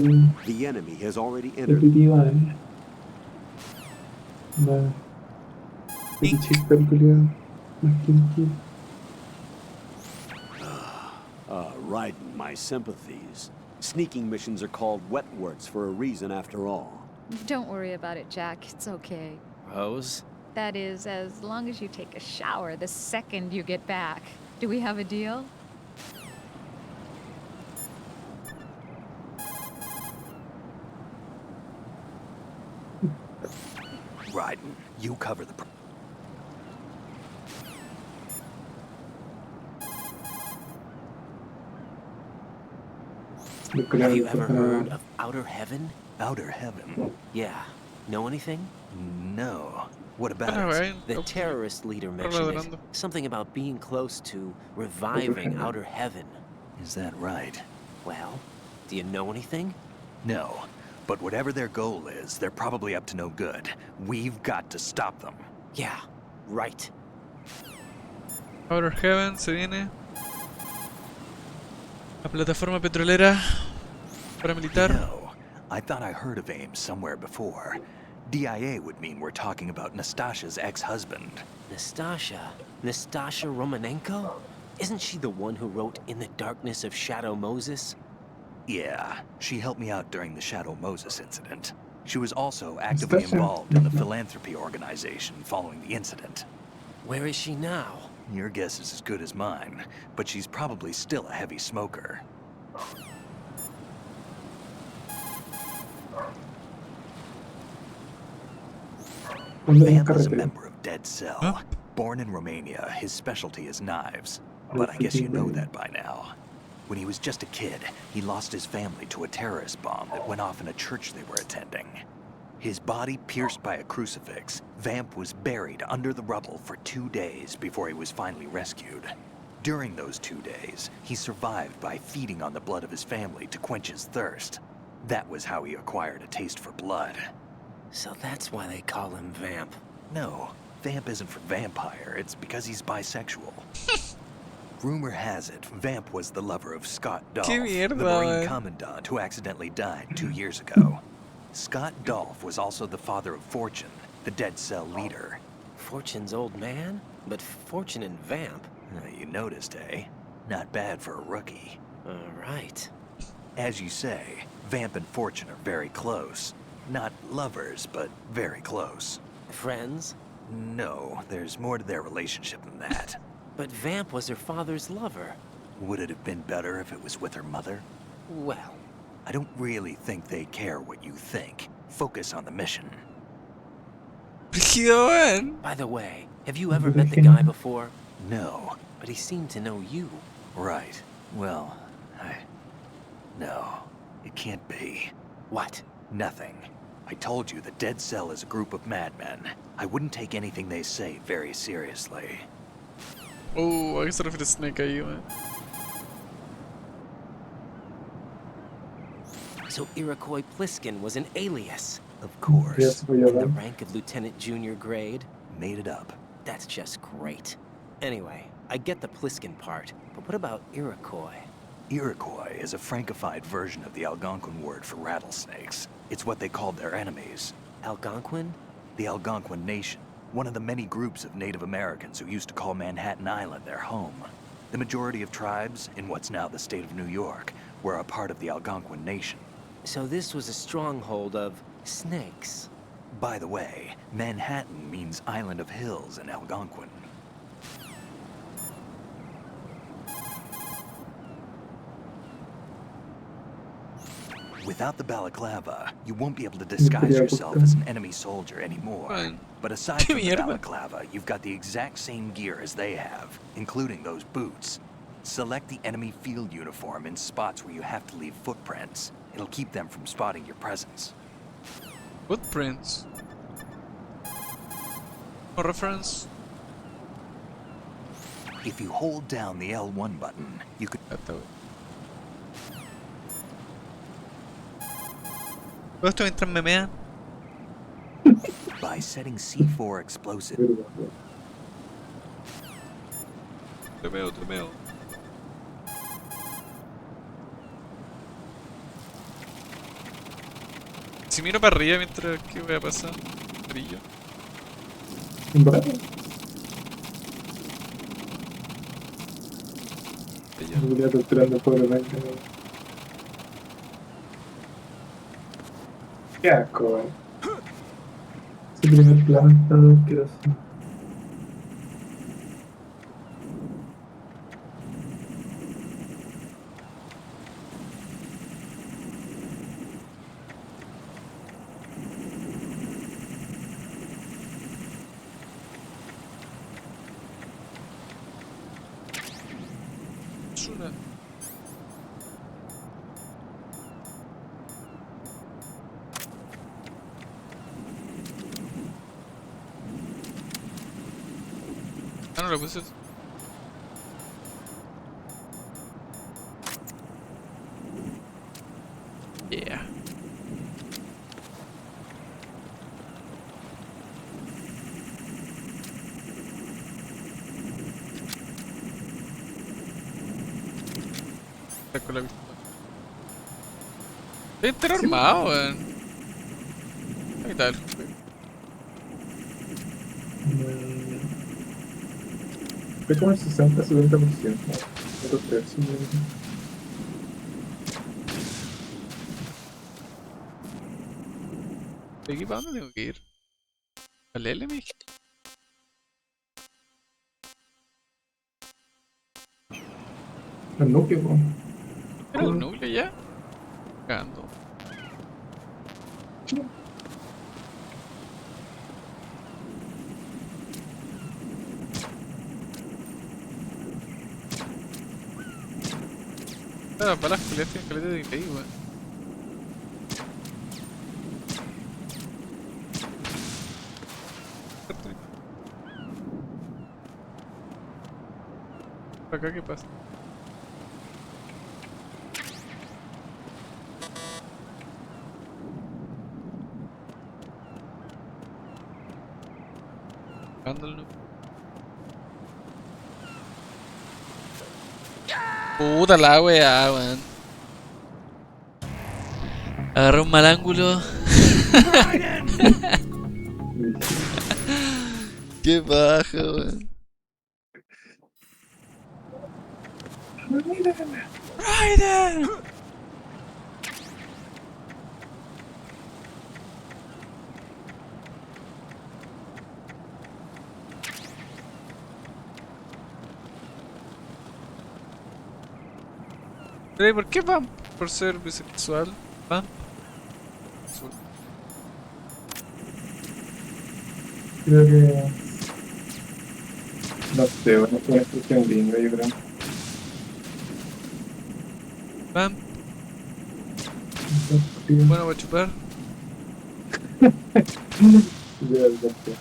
S4: The enemy has already
S1: el
S4: entered.
S1: pitivo, Va. El chiste el culiado. Más kinky.
S4: Raiden, my sympathies. Sneaking missions are called wet works for a reason after all.
S6: Don't worry about it, Jack. It's okay.
S5: Rose?
S6: That is, as long as you take a shower the second you get back. Do we have a deal?
S12: Raiden, you cover the...
S5: Have you ever heard of Outer Heaven?
S12: Outer Heaven?
S5: Yeah. Know anything?
S12: No. What about
S2: Alright,
S12: it?
S5: The
S2: okay.
S5: terrorist leader mentioned it.
S2: Hablando.
S5: Something about being close to reviving Outer Heaven.
S12: Is that right?
S5: Well, do you know anything?
S12: No. But whatever their goal is, they're probably up to no good. We've got to stop them.
S5: Yeah, right.
S2: Outer Heaven se viene. La plataforma petrolera paramilitar.
S12: No, I thought I heard of AIM somewhere before. DIA would mean we're talking about Nastasha's ex-husband.
S5: Nastasha? Nastasha Romanenko? Isn't she the one who wrote In the Darkness of Shadow Moses?
S12: Yeah, she helped me out during the Shadow Moses incident. She was also actively involved in the philanthropy organization following the incident.
S5: Where is she now?
S12: Your guess is as good as mine, but she's probably still a heavy smoker. Vamp is a member of Dead Cell.
S2: Huh?
S12: Born in Romania, his specialty is knives. But I guess you know that by now. When he was just a kid, he lost his family to a terrorist bomb that went off in a church they were attending. His body pierced by a crucifix, Vamp was buried under the rubble for 2 days before he was finally rescued. During those 2 days, he survived by feeding on the blood of his family to quench his thirst. That was how he acquired a taste for blood.
S5: So that's why they call him Vamp.
S12: No, Vamp isn't for vampire, it's because he's bisexual. Rumor has it, Vamp was the lover of Scott Dolph,
S2: ¡Qué
S12: the
S2: mierda,
S12: Marine commandant who accidentally died 2 years ago. Scott Dolph was also the father of Fortune, the Dead Cell leader.
S5: Fortune's old man? But Fortune and Vamp?
S12: You noticed, eh? Not bad for a rookie.
S5: Right.
S12: As you say, Vamp and Fortune are very close. Not lovers, but very close.
S5: Friends?
S12: No, there's more to their relationship than that.
S5: But Vamp was her father's lover.
S12: Would it have been better if it was with her mother?
S5: Well,
S12: I don't really think they care what you think. Focus on the mission.
S5: by the way, have you ever met the guy before?
S12: No.
S5: But he seemed to know you.
S12: Right. Well, no, it can't be.
S5: What?
S12: Nothing. I told you the Dead Cell is a group of madmen. I wouldn't take anything they say very seriously.
S2: Oh, ¿a qué se refiere Snake ahí, man?
S5: So Iroquois Pliskin was an alias.
S12: Of course.
S1: Yes, we
S5: In
S1: are.
S5: the rank of Lieutenant Junior grade?
S12: Made it up.
S5: That's just great. Anyway, I get the Pliskin part, but what about Iroquois?
S12: Iroquois is a Frankified version of the Algonquin word for rattlesnakes. It's what they called their enemies.
S5: Algonquin?
S12: The Algonquin Nation, one of the many groups of Native Americans who used to call Manhattan Island their home. The majority of tribes, in what's now the state of New York, were a part of the Algonquin Nation.
S5: So this was a stronghold of snakes.
S12: By the way, Manhattan means Island of Hills in Algonquin. Without the balaclava, you won't be able to disguise yourself as an enemy soldier anymore.
S2: Fine.
S12: But aside from the
S2: Mierda.
S12: balaclava, you've got the exact same gear as they have, including those boots. Select the enemy field uniform in spots where you have to leave footprints. It'll keep them from spotting your presence.
S2: Footprints. No reference.
S12: If you hold down the L1 button, you could...
S2: Todo esto mientras me mean.
S12: By setting C4 explosive...
S2: Te meo. Si miro para arriba mientras que voy a pasar, brillo.
S1: ¿En verdad? Me voy a torturando pobremente. Qué asco, Ese primer plano está asqueroso.
S2: Basura. Ah, no le puse. Yeah. Con la pistola. Debe estar armado, weón. Ahí está el
S1: Fue como el 60-70%. Otro tercio.
S2: ¿De aquí para dónde tengo que ir? ¿Al L me dijiste?
S1: El núcleo, po.
S2: ¿Era el núcleo ya? Cagando. Las balas culiadas tienen caleta de delay, weón. ¿Acá qué pasa? Dándole. Puta la weá, weón. Agarré un mal ángulo. Qué baja, weón. Raiden. Pero ¿por qué Pam? Por ser bisexual. Pam.
S1: Creo que. No sé, bueno, es una expresión gringa, yo creo.
S2: Pam. Bueno, voy a chupar.
S1: Ya, ya.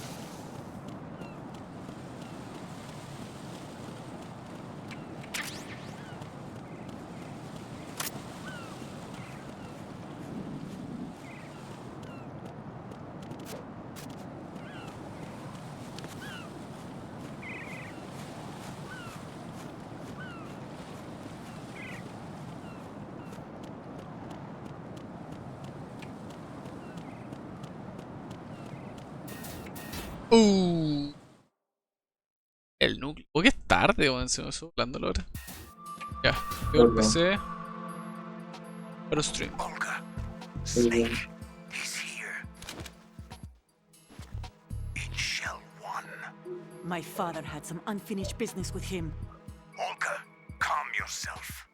S2: El núcleo. Oh, que es tarde, weón. Se me está soplando la hora. Ya. Veo el PC. Pero stream.
S8: Olga, Snake is here. In Shell 1.
S10: My father had some unfinished business with him.
S8: Olga, calm yourself.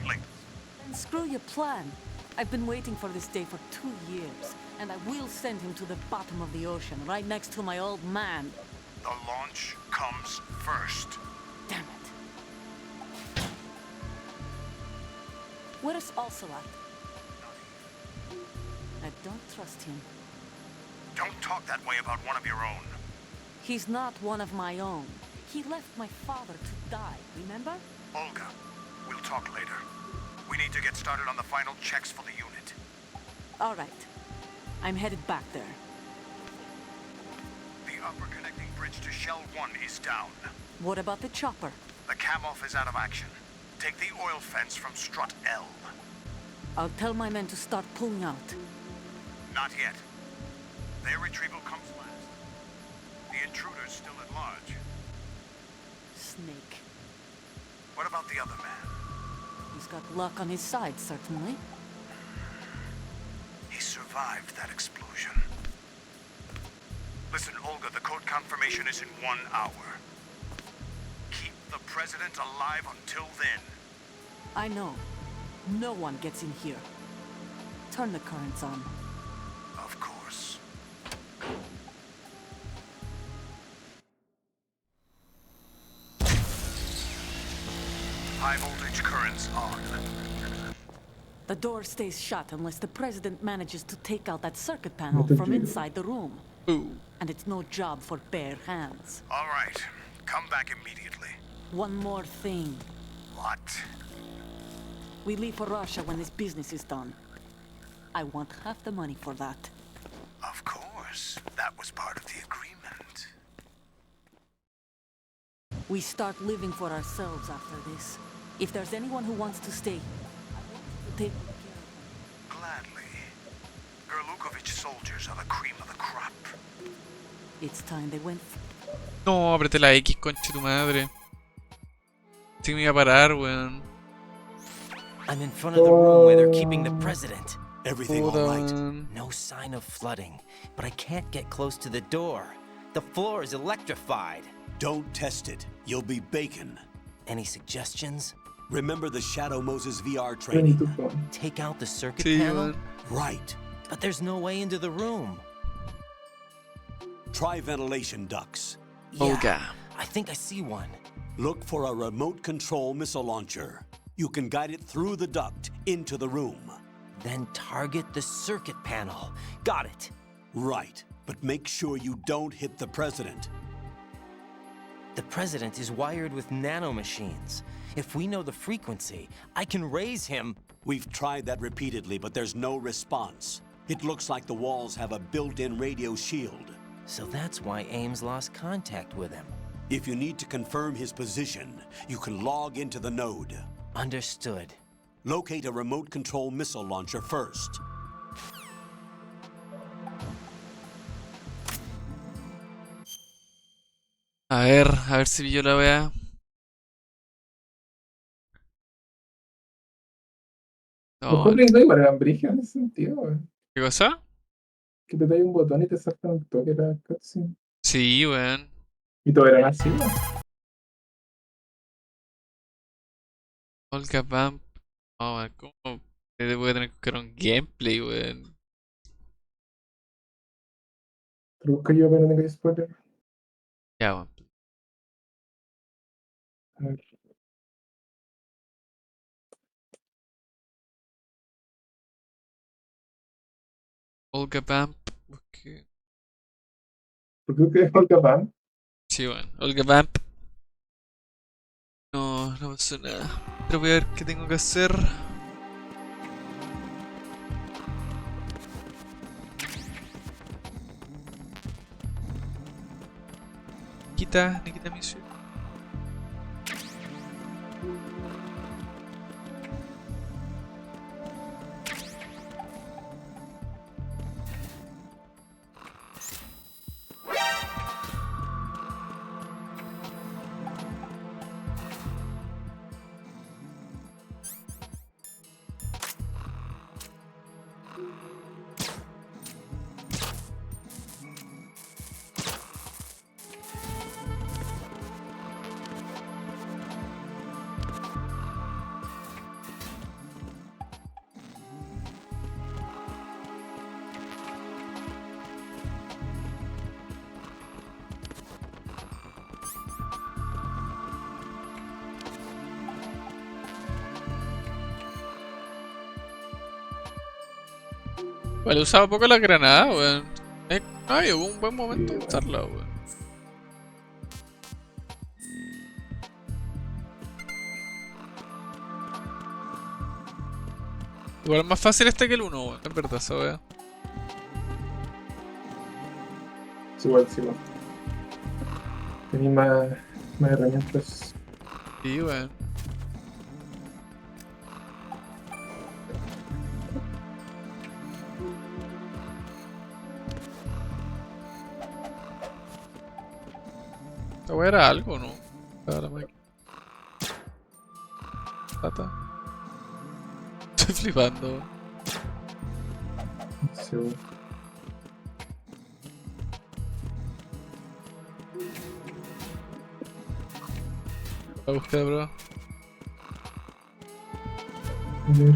S10: Then screw your plan. I've been waiting for this day for 2 years, and I will send him to the bottom of the ocean, right next to my old man.
S8: The launch comes first.
S10: Damn it. Where's Ocelot? I don't trust him.
S8: Don't talk that way about one of your own.
S10: He's not one of my own. He left my father to die, remember?
S8: Olga, we'll talk later. We need to get started on the final checks for the unit.
S10: All right. I'm headed back there.
S8: The upper connecting bridge to Shell 1 is down.
S10: What about the chopper?
S8: The cam-off is out of action. Take the oil fence from strut L.
S10: I'll tell my men to start pulling out.
S8: Not yet. Their retrieval comes last. The intruder's still at large.
S10: Snake.
S8: What about the other man?
S10: He's got luck on his side, certainly.
S8: He survived that explosion. Listen, Olga, the code confirmation is in 1 hour. Keep the president alive until then.
S10: I know. No one gets in here. Turn the currents on.
S8: Of course. High voltage currents on.
S10: The door stays shut unless the president manages to take out that circuit panel from inside the room.
S2: Ooh.
S10: And it's no job for bare hands.
S8: All right. Come back immediately.
S10: One more thing.
S8: What?
S10: We leave for Russia when this business is done. I want half the money for that.
S8: Of course. That was part of the agreement.
S10: We start living for ourselves after this. If there's anyone who wants to stay, I want you to take good care of them.
S8: Gladly. Gerlukovich soldiers are the cream of the crop.
S10: It's time they went.
S2: No, apreté la X, conche tu madre. Sí me iba a parar, weón.
S5: I'm in front of the room where they're keeping the president.
S8: Everything all right?
S5: No sign of flooding, but I can't get close to the door. The floor is electrified.
S8: Don't test it. You'll be bacon.
S5: Any suggestions?
S8: Remember the Shadow Moses VR
S1: Ni
S8: training?
S1: tu phone.
S5: Take out the circuit
S2: Sí,
S5: panel?
S2: weón.
S8: Right.
S5: But there's no way into the room.
S8: Try ventilation ducts.
S2: Juega.
S5: I think I see one.
S8: Look for a remote control missile launcher. You can guide it through the duct into the room.
S5: Then target the circuit panel. Got it.
S8: Right. But make sure you don't hit the president.
S5: The president is wired with nanomachines. If we know the frequency, I can raise him.
S8: We've tried that repeatedly, but there's no response. It looks like the walls have a built-in radio shield.
S5: So that's why Ames lost contact with him.
S8: If you need to confirm his position, you can log into the node.
S5: Understood.
S8: Locate a remote control missile launcher first.
S2: A ver si pillo la wea.
S1: Los
S2: No,
S1: Goblins igual eran brígidos en ese sentido, weón.
S2: ¿qué cosa?
S1: Que te da un botón y te salta un toque la cutscene.
S2: Sí, weón.
S1: Y todo eran así, weón.
S2: Olga Vamp. Oh, weón, ¿cómo? Voy a tener que buscar un gameplay, weón.
S1: Te lo busco yo para no tenga spoiler.
S2: Ya, weón.
S1: A ver.
S2: Olga Vamp. Busqué.
S1: ¿Por qué crees Olga Van?
S2: Sí, weón. Olga Vamp. No, no pasó nada. Pero voy a ver qué tengo que hacer. Nikita Misu. Vale, usaba poco la granada, weón. Hubo un buen momento de usarla, weón. Igual es más fácil este que el 1, weón. Es verdad, esa weón.
S1: Es igual, sí, weón. Tenía más herramientas.
S2: Sí, weón. Esta weá era algo, ¿no? Para la máquina. Tata. Estoy flipando, weón.
S1: Sí, weón.
S2: La búsqueda, bro.
S1: A ver.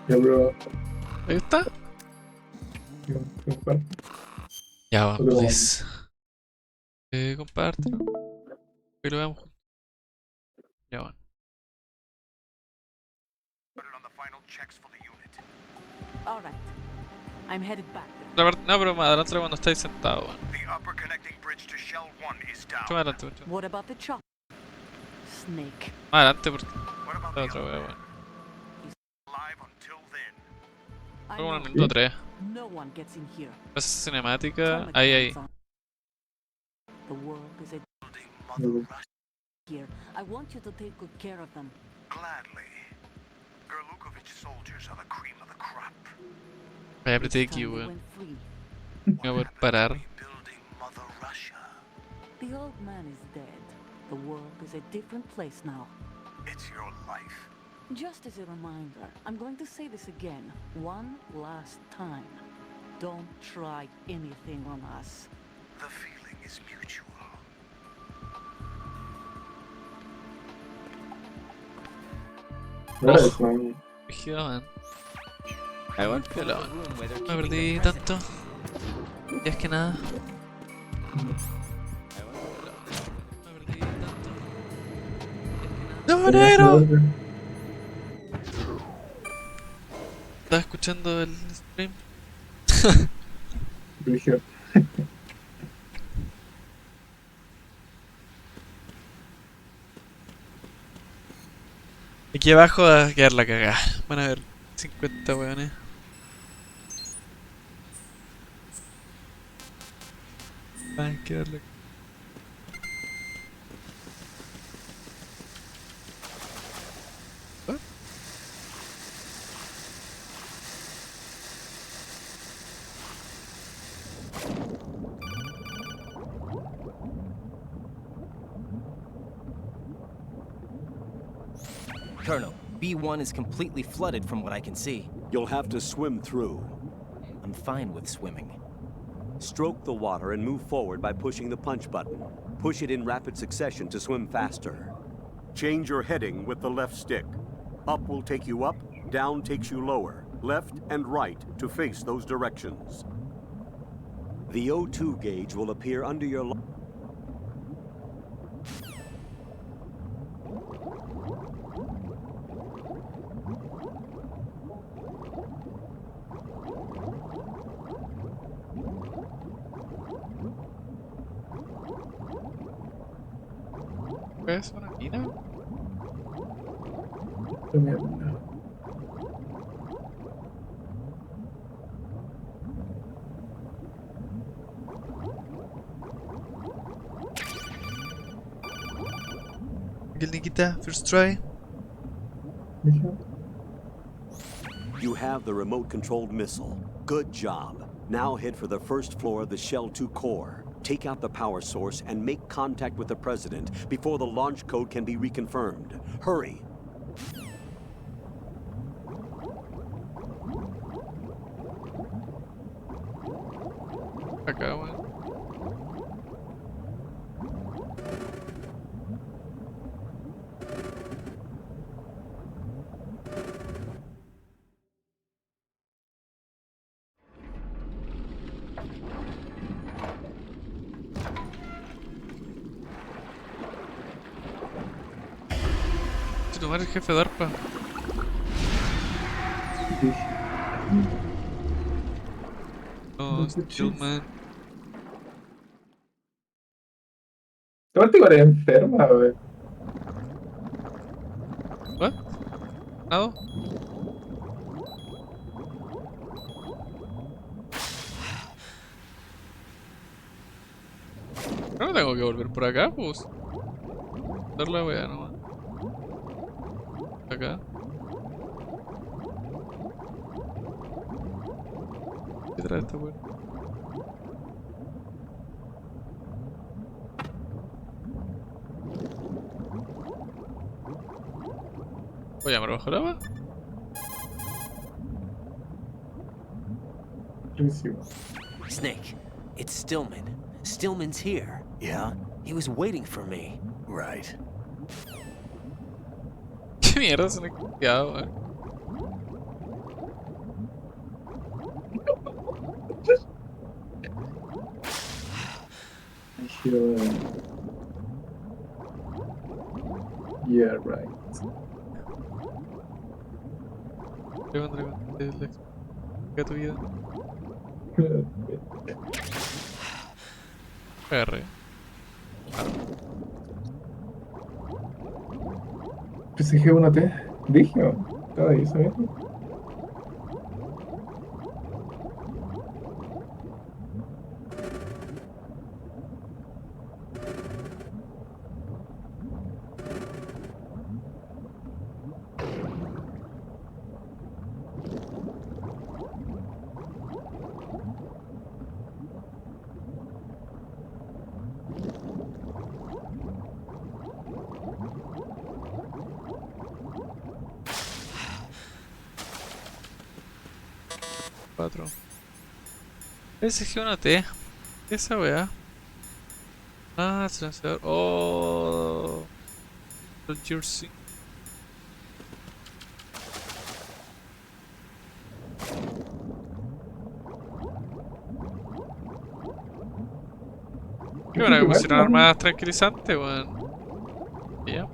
S1: Ya, bro.
S2: Ahí está.
S1: Comparte.
S2: Ya,
S1: Otro
S2: pues. Compártelo. Y lo veamos juntos. Ya, bueno.
S10: All right. I'm headed back.
S2: No, pero más adelante cuando estáis sentados, weón.
S9: The upper connecting bridge to Shell 1 is down.
S2: Mucho más adelante, mucho.
S10: What about the chop? Snake.
S2: Más adelante porque
S9: What about
S2: la
S9: the
S2: otra
S9: other
S2: wea,
S9: one?
S2: weón.
S9: Alive until then.
S10: I
S2: Fue como en
S10: know.
S2: el minuto 3.
S10: No one gets in here.
S2: Esa cinemática.
S10: Turn the
S2: Ahí.
S10: cams on. The world is a
S1: No,
S10: here. I want you to take good care of them.
S9: Gladly. Gerlukovich soldiers are the cream of the crop.
S2: Voy a apretar
S10: It's
S2: aquí,
S10: time they
S2: weón.
S10: went free.
S2: Me voy a poder parar.
S9: Building Mother Russia.
S10: The old man is dead. The world is a different place now.
S9: It's your life.
S10: Just as a reminder, I'm going to say this again, one last time. Don't try anything on us.
S9: The feeling is mutual.
S1: no era eso, man.
S2: Rígido, man.
S5: I went
S2: Piola, man.
S5: room where they're
S2: Me
S5: keeping
S2: perdí
S5: the
S2: tanto. Y es que nada. Me perdí tanto. ¡No,
S1: Tenía
S2: negro!
S1: suerte.
S2: Estaba escuchando el stream.
S1: Brígido.
S2: Aquí abajo va a quedar la cagada. Van a ver 50 weones. Va a quedar la ¿What?
S5: Colonel, B1 is completely flooded from what I can see.
S4: You'll have to swim through.
S5: I'm fine with swimming.
S4: Stroke the water and move forward by pushing the punch button. Push it in rapid succession to swim faster. Change your heading with the left stick. Up will take you up, down takes you lower, left and right to face those directions. The O2 gauge will appear under your...
S2: ¿Es una mina?
S1: Mierda.
S2: Miguel Nikita, first try.
S1: Brígido.
S4: You have the remote-controlled missile. Good job. Now head for the first floor of the Shell 2 core. Take out the power source and make contact with the President before the launch code can be reconfirmed. Hurry!
S2: Acá, weón. Si tu madre es jefe de ARPA. No, still man.
S1: Esta parte igual es enferma, weón.
S2: What? No. No tengo que volver por acá, pues. Dar la wea nomás. Acá. ¿Qué trae esta wea? Voy a llamar bajo el agua.
S1: Buenísimo.
S5: Snake, it's Stillman. Stillman's here.
S8: Yeah?
S5: He was waiting for me.
S8: Right.
S2: ¿Qué mierda se me ha quedado, weón?
S1: Brígido. Yeah, right.
S2: Dragon, es la explica tu vida. Agarré.
S1: PSG1T. Brígido. Estaba ahí, ¿sabes?
S2: 4. SG1T. Esa weá. Ah, silenciador. Oh. El Jersey. Qué bueno que pusieron armas tranquilizantes, weón. Ya.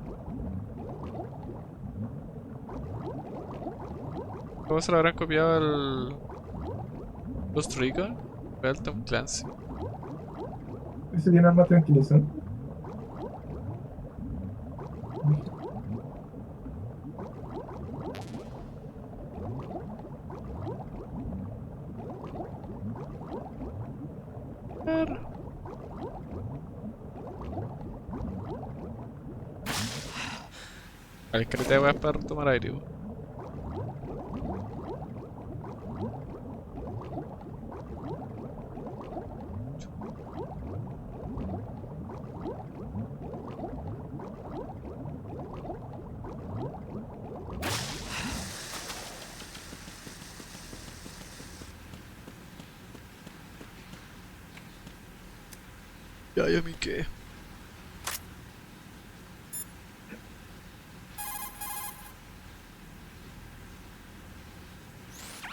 S2: ¿Cómo se lo habrán copiado al Ghost Recon? O al Tom Clancy.
S1: Ese tiene armas tranquilizantes.
S2: Hay careta de weas para tomar aire, weón. Ya me quedé.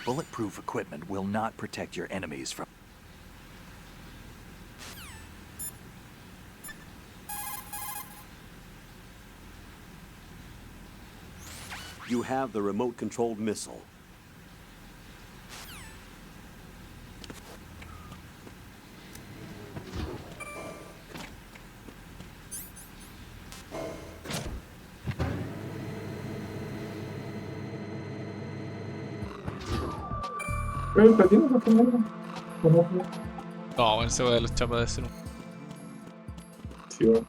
S12: Bulletproof equipment will not protect your enemies from...
S4: You have the remote-controlled missile.
S1: Pero el platino no fue nada. ¿Cómo fue?
S2: No, bueno, ese wea de los chapas de ser un.
S1: Sí, bueno.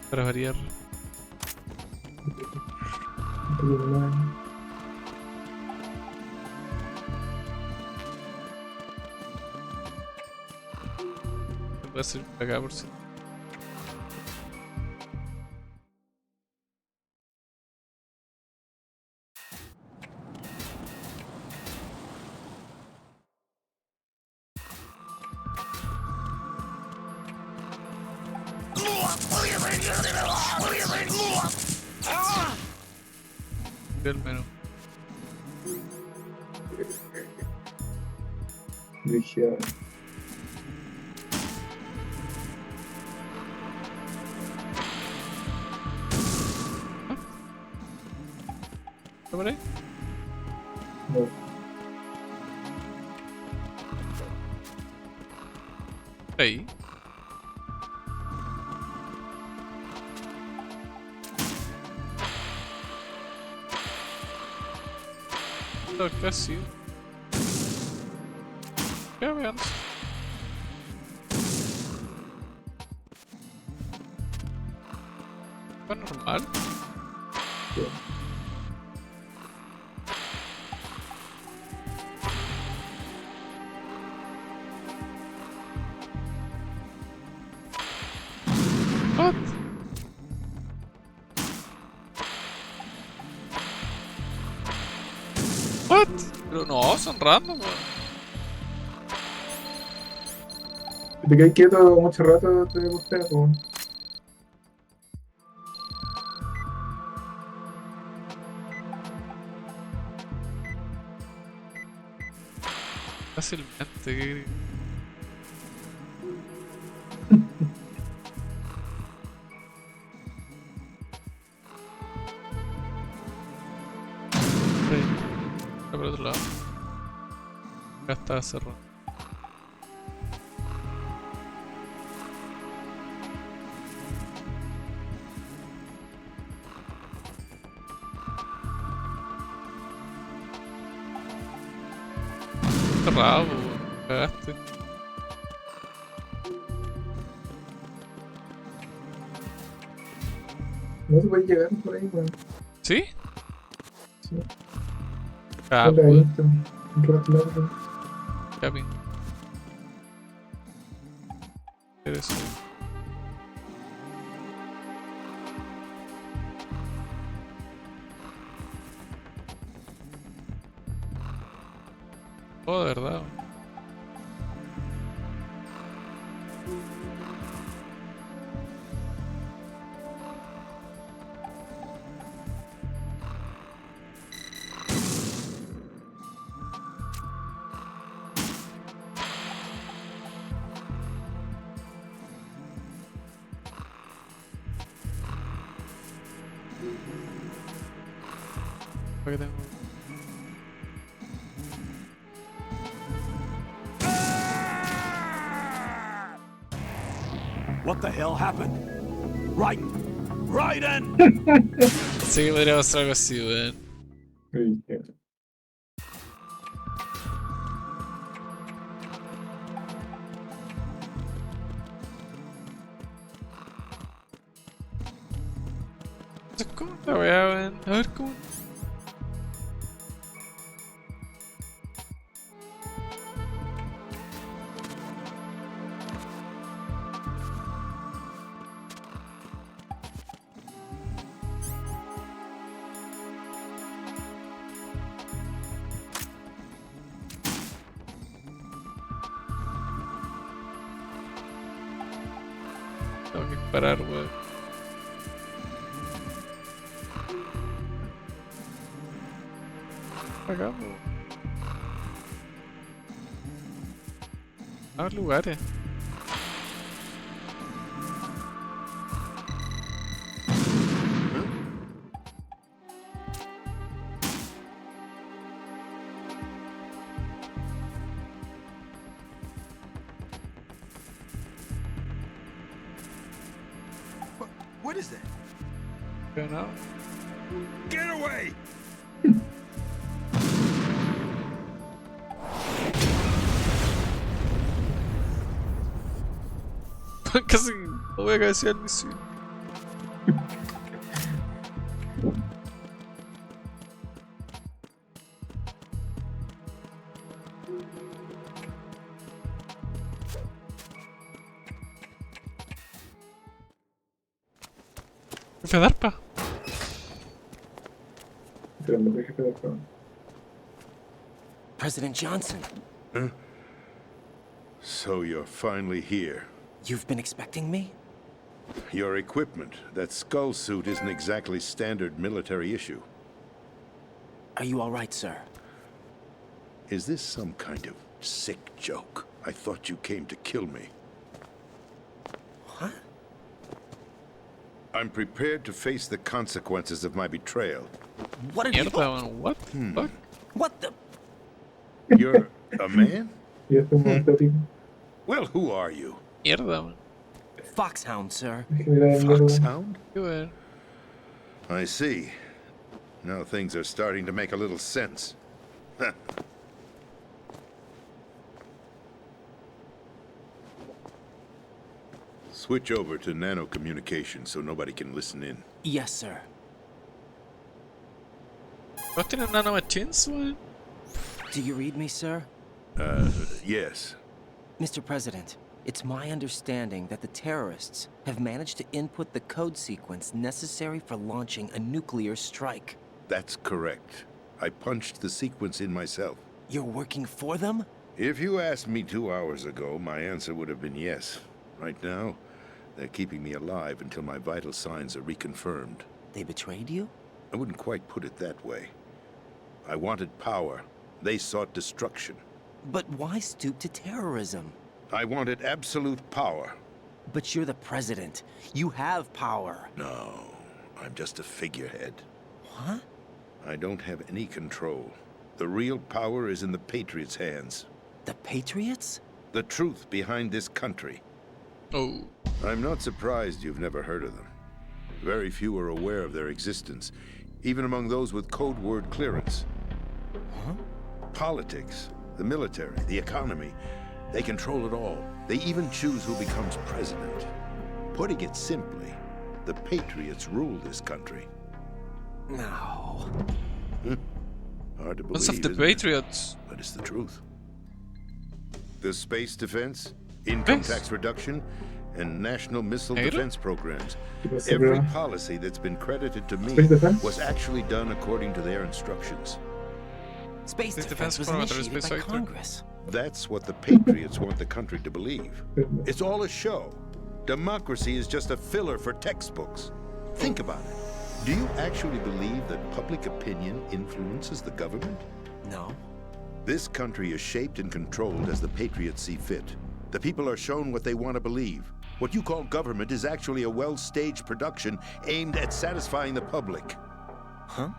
S2: Para variar. Voy a hacer por acá por si. El menú.
S1: Dije,
S2: ¿Está por ahí?
S1: no.
S2: Ahí. No, casi. Ya vean. ¿Fue normal?
S1: Sí.
S2: What? What? Pero no, son random, weón.
S1: Si te quedas quieto mucho rato, te gusta, pues.
S2: Fácilmente, ¿qué? Por otro lado. Acá está cerrado. Cerrado, weón. Cagaste.
S1: No se puede llegar por ahí, weón.
S2: ¿Sí?
S1: Sí.
S2: Ah,
S1: Un
S2: pues,
S1: laberinto. Un rato largo.
S2: capi. Eres. Oh, de verdad. ¿Para qué tengo?
S8: What the hell happened? Raiden! Raiden!
S2: Sí que podría pasar algo así, weón.
S1: Uy, qué-
S2: ¿Cómo la weá, weón? A ver cómo. Tengo que disparar, weón. Acá, weón. A ver lugares.
S8: What is that?
S2: Pero no.
S8: Get away!
S2: Casi no voy a cabecear el misil. Jefe de arpa.
S1: Tremendo jefe de juego.
S5: President Johnson,
S9: So you're finally here.
S5: you've been expecting me?
S9: Your equipment, that skull suit isn't exactly standard military issue.
S5: Are you all right, sir?
S9: Is this some kind of sick joke? I thought you came to kill me.
S5: What?
S9: I'm prepared to face the consequences of my betrayal.
S5: What are you...
S2: Mierda, weón. What the fuck?
S5: What the...
S9: You're a man?
S1: Y este es un momento épico.
S9: Well, who are you?
S2: Mierda, weón.
S5: Foxhound, sir.
S1: General de mierda.
S9: Foxhound?
S2: Qué weón.
S9: I see. Now things are starting to make a little sense. Switch over to nano communication so nobody can listen in.
S5: Yes, sir.
S2: ¿Vos tienes nanomachines, weón?
S5: Do you read me, sir?
S9: Yes.
S5: Mr. President, it's my understanding that the terrorists have managed to input the code sequence necessary for launching a nuclear strike.
S9: That's correct. I punched the sequence in myself.
S5: You're working for them?
S9: If you asked me 2 hours ago, my answer would have been yes. Right now, they're keeping me alive until my vital signs are reconfirmed.
S5: They betrayed you?
S9: I wouldn't quite put it that way. I wanted power. They sought destruction.
S5: But why stoop to terrorism?
S9: I wanted absolute power.
S5: But you're the president. You have power.
S9: No, I'm just a figurehead.
S5: What?
S9: I don't have any control. The real power is in the Patriots' hands.
S5: The Patriots?
S9: The truth behind this country.
S2: Oh.
S9: I'm not surprised you've never heard of them. Very few are aware of their existence, even among those with code word clearance.
S5: Huh?
S9: Politics, the military, the economy, they control it all. They even choose who becomes president. Putting it simply,
S14: The Patriots rule this country.
S5: No.
S14: Hard to
S2: Once
S14: believe,
S2: of the
S14: isn't it?
S2: Patriots.
S14: But it's the truth. The space defense, income
S2: Nice.
S14: tax reduction, and national missile
S2: Negro?
S14: defense programs.
S1: Space
S14: Every
S1: defense.
S14: policy that's been credited to me
S1: Space defense?
S14: was actually done according to their instructions.
S5: Space
S2: Space
S5: defense
S2: defense
S5: was
S2: parameter is
S5: initiated by
S2: space fighter.
S5: Congress.
S14: That's what the Patriots want the country to believe. It's all a show. Democracy is just a filler for textbooks. Think about it. Do you actually believe that public opinion influences the government?
S5: No.
S14: This country is shaped and controlled as the Patriots see fit. The people are shown what they want to believe. What you call government is actually a well-staged production aimed at satisfying the public.
S5: Huh?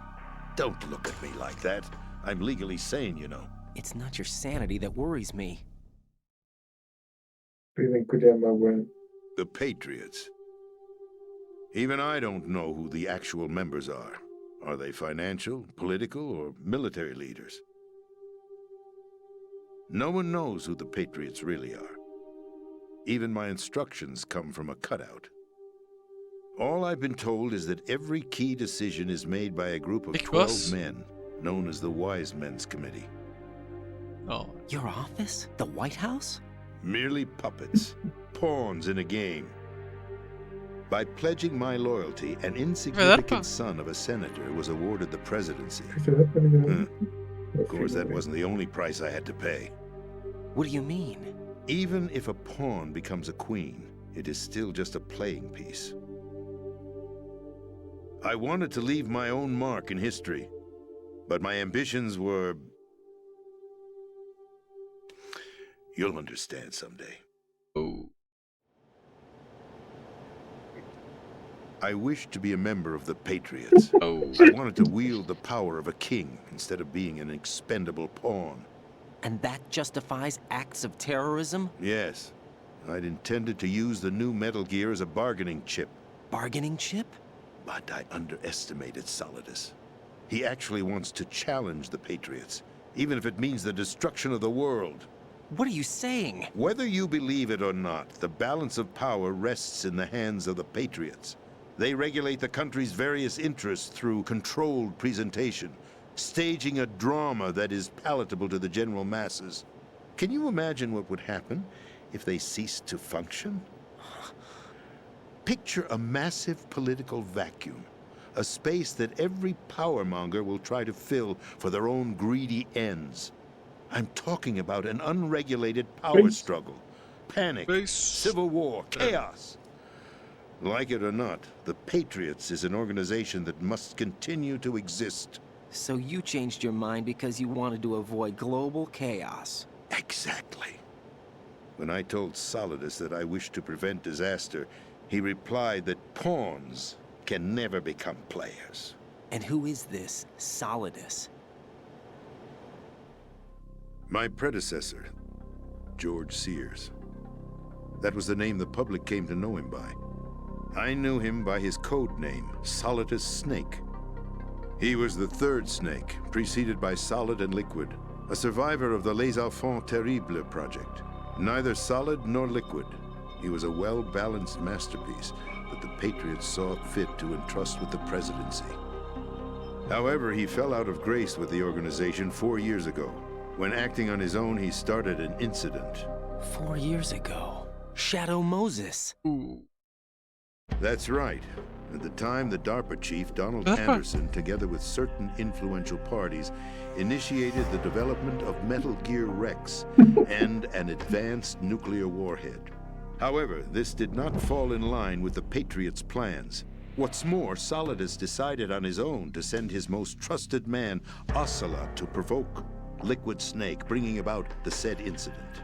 S14: Don't look at me like that. I'm legally sane, you know.
S5: It's not your sanity that worries me.
S14: The Patriots. Even I don't know who the actual members are. Are they financial, political, or military leaders? No one knows who the Patriots really are. Even my instructions come from a cutout. All I've been told is that every key decision is made by a group of
S2: Big
S14: 12
S2: boss.
S14: men, known as the Wise Men's Committee.
S2: Oh.
S5: Your office? The White House?
S14: Merely puppets, pawns in a game. By pledging my loyalty, an insignificant son of a senator was awarded the presidency. Of course, that wasn't the only price I had to pay.
S5: What do you mean?
S14: Even if a pawn becomes a queen, it is still just a playing piece. I wanted to leave my own mark in history, but my ambitions were... You'll understand someday.
S2: Oh.
S14: I wished to be a member of the Patriots.
S2: Oh.
S14: I wanted to wield the power of a king instead of being an expendable pawn.
S5: And that justifies acts of terrorism?
S14: Yes. I'd intended to use the new Metal Gear as a bargaining chip.
S5: Bargaining chip?
S14: But I underestimated Solidus. He actually wants to challenge the Patriots, even if it means the destruction of the world.
S5: What are you saying?
S14: Whether you believe it or not, the balance of power rests in the hands of the Patriots. They regulate the country's various interests through controlled presentation, staging a drama that is palatable to the general masses. Can you imagine what would happen if they ceased to function? Picture a massive political vacuum, a space that every powermonger will try to fill for their own greedy ends. I'm talking about an unregulated power struggle, panic, civil war, chaos. Like it or not, the Patriots is an organization that must continue to exist.
S5: So you changed your mind because you wanted to avoid global chaos.
S14: Exactly. When I told Solidus that I wished to prevent disaster, he replied that pawns can never become players.
S5: And who is this Solidus?
S14: My predecessor, George Sears. That was the name the public came to know him by. I knew him by his code name, Solidus Snake. He was the third snake, preceded by Solid and Liquid, a survivor of the Les Enfants Terribles project. Neither solid nor liquid, he was a well-balanced masterpiece that the Patriots saw fit to entrust with the presidency. However, he fell out of grace with the organization 4 years ago. When acting on his own, he started an incident.
S5: 4 years ago. Shadow Moses.
S2: Ooh.
S14: That's right. At the time, the DARPA chief, Donald Anderson, together with certain influential parties, initiated the development of Metal Gear Rex and an advanced nuclear warhead. However, this did not fall in line with the Patriots' plans. What's more, Solidus decided on his own to send his most trusted man, Ocelot, to provoke Liquid Snake, bringing about the said incident.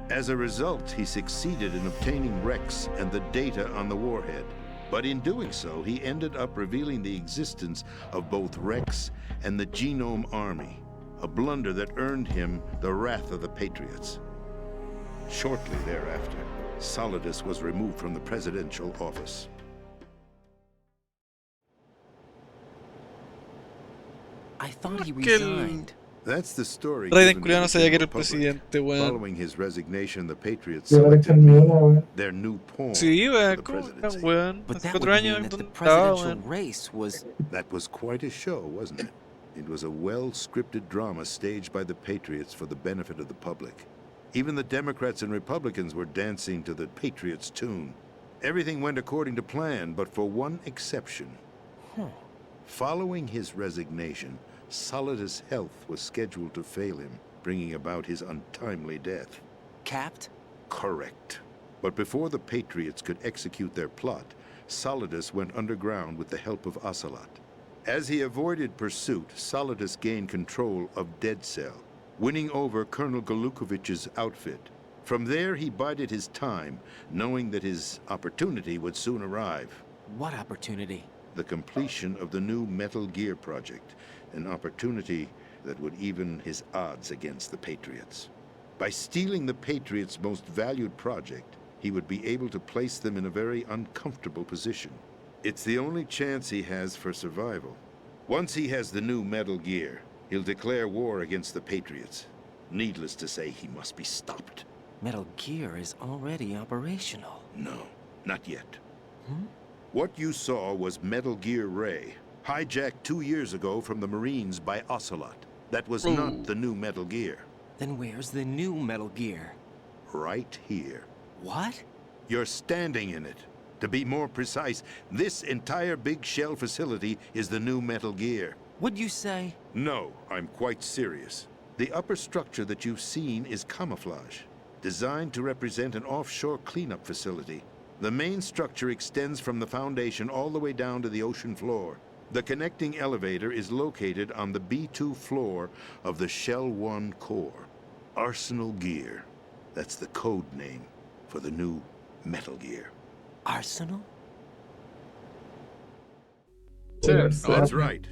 S14: As a result, he succeeded in obtaining Rex and the data on the warhead. But in doing so, he ended up revealing the existence of both Rex and the Genome Army, a blunder that earned him the wrath of the Patriots. Shortly thereafter, Solidus was removed from the presidential office.
S5: I thought he resigned.
S14: That's the story
S2: Raiden
S14: given to
S2: culiao no
S14: the
S2: sabía que era
S14: general
S2: el
S14: public.
S2: presidente, weón.
S14: Following his resignation, the Patriots
S1: Y ahora le
S14: selected
S1: echan mierda, weón.
S14: their new pawn
S2: Sí,
S14: for
S2: weón,
S14: the
S2: ¿cómo tan
S14: presidency.
S2: weón?
S5: But
S2: Hace
S5: that
S2: 4
S5: would
S2: años,
S5: mean that the
S2: ¿dónde estaba,
S5: presidential
S2: weón?
S5: race was...
S14: That was quite a show, wasn't it? It was a well-scripted drama staged by the Patriots for the benefit of the public. Even the Democrats and Republicans were dancing to the Patriots' tune. Everything went according to plan, but for one exception. Following his resignation, Solidus' health was scheduled to fail him, bringing about his untimely death.
S5: Capped?
S14: Correct. But before the Patriots could execute their plot, Solidus went underground with the help of Ocelot. As he avoided pursuit, Solidus gained control of Dead Cell, winning over Colonel Golukovich's outfit. From there, he bided his time, knowing that his opportunity would soon arrive.
S5: What opportunity?
S14: The completion of the new Metal Gear project, an opportunity that would even his odds against the Patriots. By stealing the Patriots' most valued project, he would be able to place them in a very uncomfortable position. It's the only chance he has for survival. Once he has the new Metal Gear, he'll declare war against the Patriots. Needless to say, he must be stopped.
S5: Metal Gear is already operational.
S14: No, not yet. What you saw was Metal Gear Ray, hijacked 2 years ago from the Marines by Ocelot. That was not the new Metal Gear.
S5: Then where's the new Metal Gear?
S14: Right here.
S5: What?
S14: You're standing in it. To be more precise, this entire big shell facility is the new Metal Gear.
S5: What'd you say?
S14: No, I'm quite serious. The upper structure that you've seen is camouflage, designed to represent an offshore cleanup facility. The main structure extends from the foundation all the way down to the ocean floor. The connecting elevator is located on the B2 floor of the Shell 1 core. Arsenal Gear. That's the code name for the new Metal Gear.
S5: Arsenal?
S14: That's right.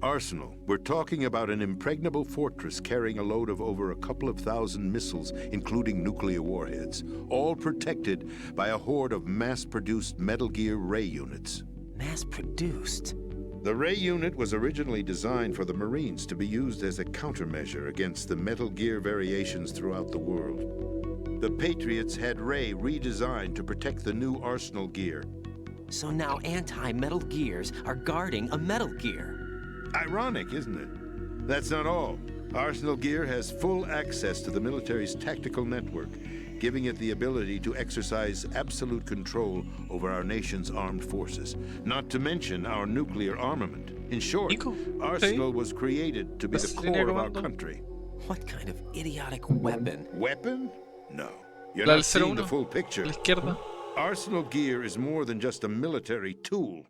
S14: Arsenal. We're talking about an impregnable fortress carrying a load of over a couple of thousand missiles, including nuclear warheads, all protected by a horde of mass-produced Metal Gear Ray units.
S5: Mass-produced?
S14: The Ray unit was originally designed for the Marines to be used as a countermeasure against the Metal Gear variations throughout the world. The Patriots had Ray redesigned to protect the new Arsenal Gear.
S5: So now anti-Metal Gears are guarding a Metal Gear.
S14: Ironic, isn't it? That's not all. Arsenal Gear has full access to the military's tactical network, giving it the ability to exercise absolute control over our nation's armed forces, not to mention our nuclear armament. In short, Arsenal was created to be the core of our country.
S5: What kind of idiotic weapon?
S14: Weapon? No. You're not seeing the full picture.
S2: Izquierda.
S14: Arsenal Gear is more than just a military tool.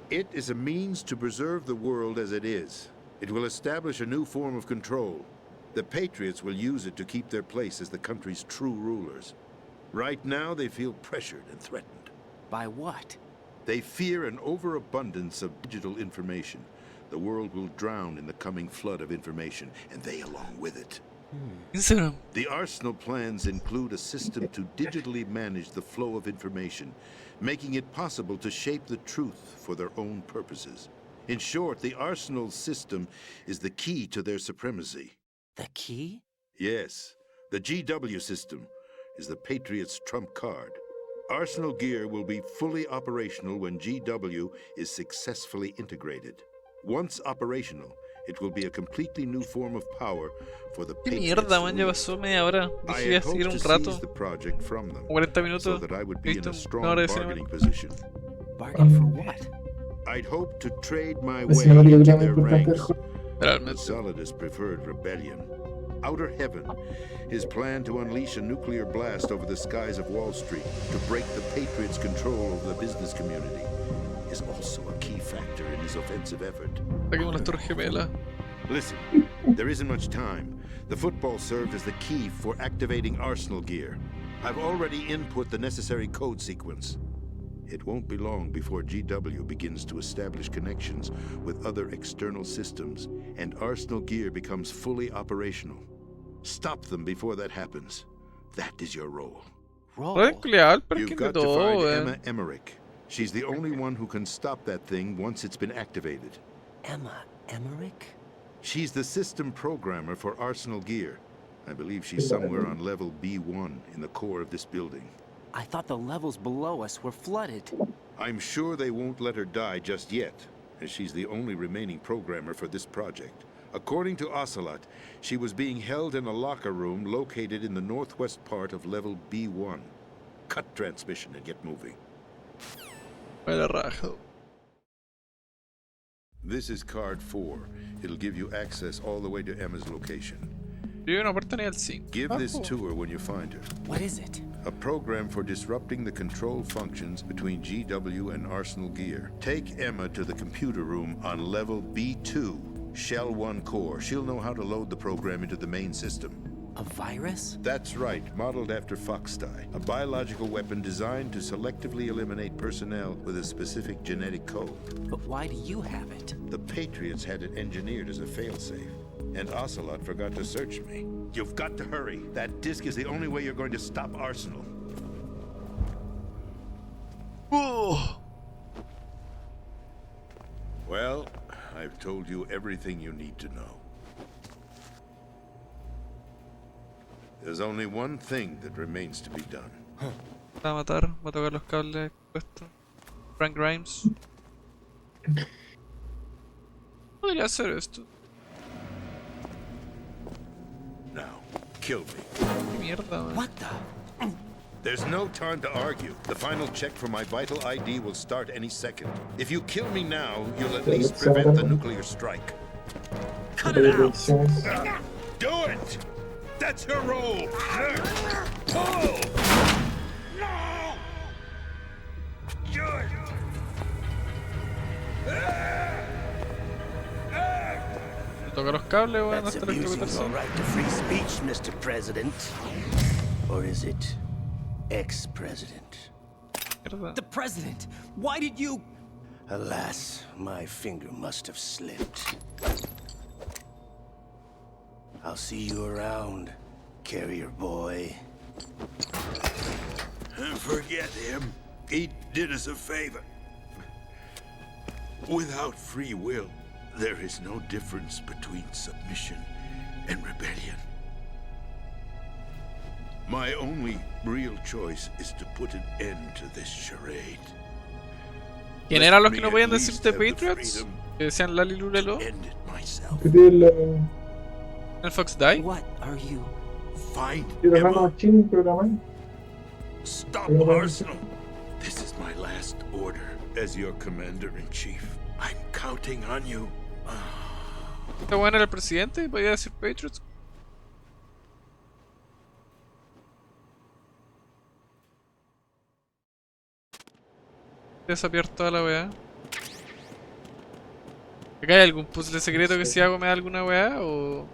S14: It is a means to preserve the world as it is. It will establish a new form of control. The Patriots will use it to keep their place as the country's true rulers. Right now, they feel pressured and threatened.
S5: By what?
S14: They fear an overabundance of digital information. The world will drown in the coming flood of information, and they along with it.
S2: Instagram.
S14: The Arsenal plans include a system to digitally manage the flow of information, making it possible to shape the truth for their own purposes. In short, the Arsenal system is the key to their supremacy.
S5: The key?
S14: Yes. The GW system is the Patriots' trump card. Arsenal Gear will be fully operational when GW is successfully integrated. Once operational, it will be a completely new form of power for the
S2: ¿Qué
S14: Patriots.
S2: mierda, man? Ya pasó media hora. Dije que iba a seguir un rato.
S14: The project from them,
S2: 40 minutos.
S14: so that I would be in a strong
S2: Una hora de
S14: bargaining
S2: cinema.
S14: position.
S5: Bargain for what?
S14: I'd hope to trade my
S1: La
S14: way
S1: cinemática
S14: into
S1: era muy
S14: their
S1: importante del
S14: ranks.
S1: juego.
S14: The Solidus preferred rebellion. Outer Heaven, his plan to unleash a nuclear blast over the skies of Wall Street to break the Patriots' control over the business community, is also a key factor in his offensive effort.
S2: Saquemos las torres gemelas.
S14: Listen, there isn't much time. The football served as the key for activating Arsenal Gear. I've already input the necessary code sequence. It won't be long before GW begins to establish connections with other external systems, and Arsenal Gear becomes fully operational. Stop them before that happens. That is your role. You've got to find Emma Emmerich. She's the only one who can stop that thing once it's been activated.
S5: Emma Emmerich?
S14: She's the system programmer for Arsenal Gear. I believe she's somewhere on level B1 in the core of this building.
S5: I thought the levels below us were flooded.
S14: I'm sure they won't let her die just yet, as she's the only remaining programmer for this project. According to Ocelot, she was being held in a locker room located in the northwest part of level B1. Cut transmission and get moving. This is card 4. It'll give you access all the way to Emma's location. Give this to her when you find her.
S5: What is it?
S14: A program for disrupting the control functions between GW and Arsenal Gear. Take Emma to the computer room on level B2, Shell 1 core. She'll know how to load the program into the main system.
S5: A virus?
S14: That's right, modeled after Foxdie. A biological weapon designed to selectively eliminate personnel with a specific genetic code.
S5: But why do you have it?
S14: The Patriots had it engineered as a failsafe. And Ocelot forgot to search me. You've got to hurry. That disk is the only way you're going to stop Arsenal.
S2: Oh.
S14: Well, I've told you everything you need to know. There's only one thing that remains to be done.
S2: Va a matar, va a tocar los cables puestos. Frank Grimes. Podría hacer esto.
S14: Now, kill me.
S2: Qué mierda, man.
S5: What the?
S14: There's no time to argue. The final check for my vital ID will start any second. If you kill me now, you'll at least prevent the nuclear strike.
S8: Cut it out!
S14: Do it! That's her role! Pull!
S8: No! Good!
S2: Toca los cables, weón,
S8: That's
S2: hasta
S8: abusing
S2: electrocutarse.
S8: your right to free speech, Mr. President. Or is it ex-president?
S5: The president! Why did you...
S8: Alas, my finger must have slipped. I'll see you around, carrier boy.
S14: Forget him. He did us a favor. Without free will, there is no difference between submission and rebellion. My only real choice is to put an end to this charade.
S2: ¿Quién eran los que no podían decirte Patriots? Que decían Lali Lulelo.
S1: ¿Qué tiene
S2: ¿El Fox Die?
S5: What are you?
S14: Find
S1: Emma.
S14: Stop Arsenal. This is my last order as your commander-in-chief. I'm counting on you.
S2: Este bueno era el presidente y podía decir Patriots. Desapiar toda la weá. ¿Acá hay algún puzzle secreto que si hago me da alguna weá o...?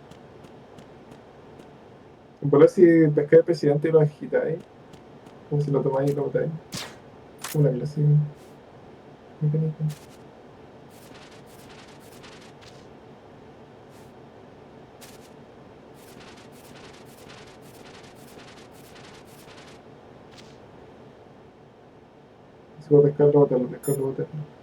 S1: En volar si pescáis al presidente y lo agitáis, como si lo tomáis y lo botáis. Una clase de mecánica. Si puedo pescarlo, botarlo, pescarlo, botarlo.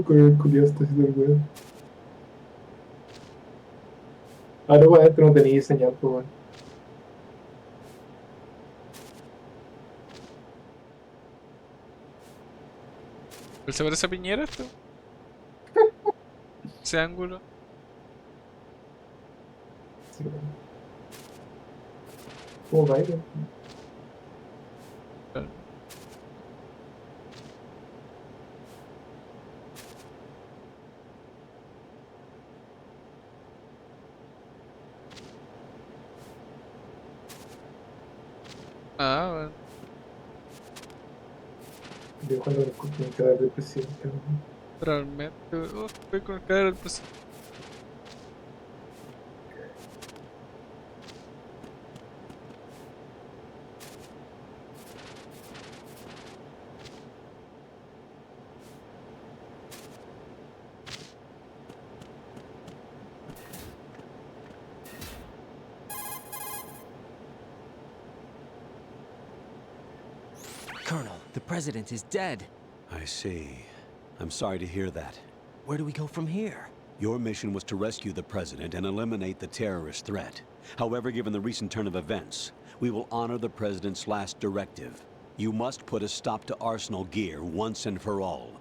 S1: Con el culiado está haciendo el weón. Ah, no, adentro no tenía señal, pues bueno.
S2: ¿Se parece a Piñera esto? Ese ángulo.
S1: Sí, bueno. ¿Cómo va a ir?
S2: Ah, bueno.
S1: Yo cuando me con el cadáver del presidente.
S2: Realmente. Oh, estoy con el cadáver del presidente.
S5: Colonel, the president is dead.
S4: I see. I'm sorry to hear that.
S5: Where do we go from here?
S4: Your mission was to rescue the president and eliminate the terrorist threat. However, given the recent turn of events, we will honor the president's last directive. You must put a stop to Arsenal Gear once and for all.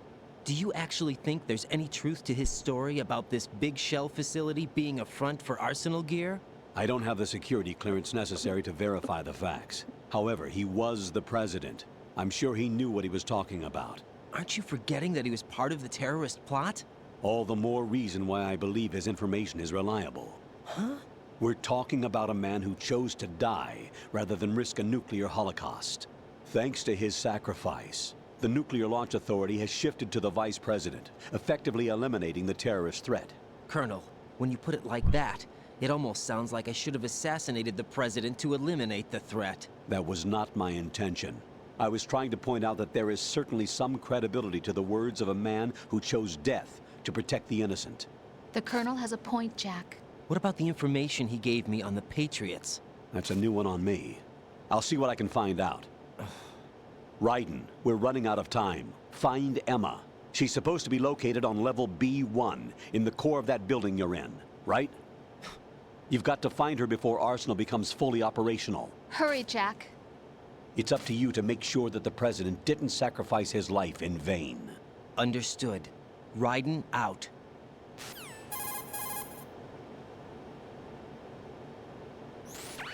S5: Do you actually think there's any truth to his story about this big shell facility being a front for Arsenal Gear?
S4: I don't have the security clearance necessary to verify the facts. However, he was the president. I'm sure he knew what he was talking about.
S5: Aren't you forgetting that he was part of the terrorist plot?
S4: All the more reason why I believe his information is reliable.
S5: Huh?
S4: We're talking about a man who chose to die rather than risk a nuclear holocaust. Thanks to his sacrifice, the Nuclear Launch Authority has shifted to the vice president, effectively eliminating the terrorist threat.
S5: Colonel, when you put it like that, it almost sounds like I should have assassinated the president to eliminate the threat.
S4: That was not my intention. I was trying to point out that there is certainly some credibility to the words of a man who chose death to protect the innocent.
S6: The Colonel has a point, Jack.
S5: What about the information he gave me on the Patriots?
S4: That's a new one on me. I'll see what I can find out. Raiden, we're running out of time. Find Emma. She's supposed to be located on level B1, in the core of that building you're in, right? You've got to find her before Arsenal becomes fully operational.
S6: Hurry, Jack.
S4: It's up to you to make sure that the president didn't sacrifice his life in vain.
S5: Understood. Raiden out.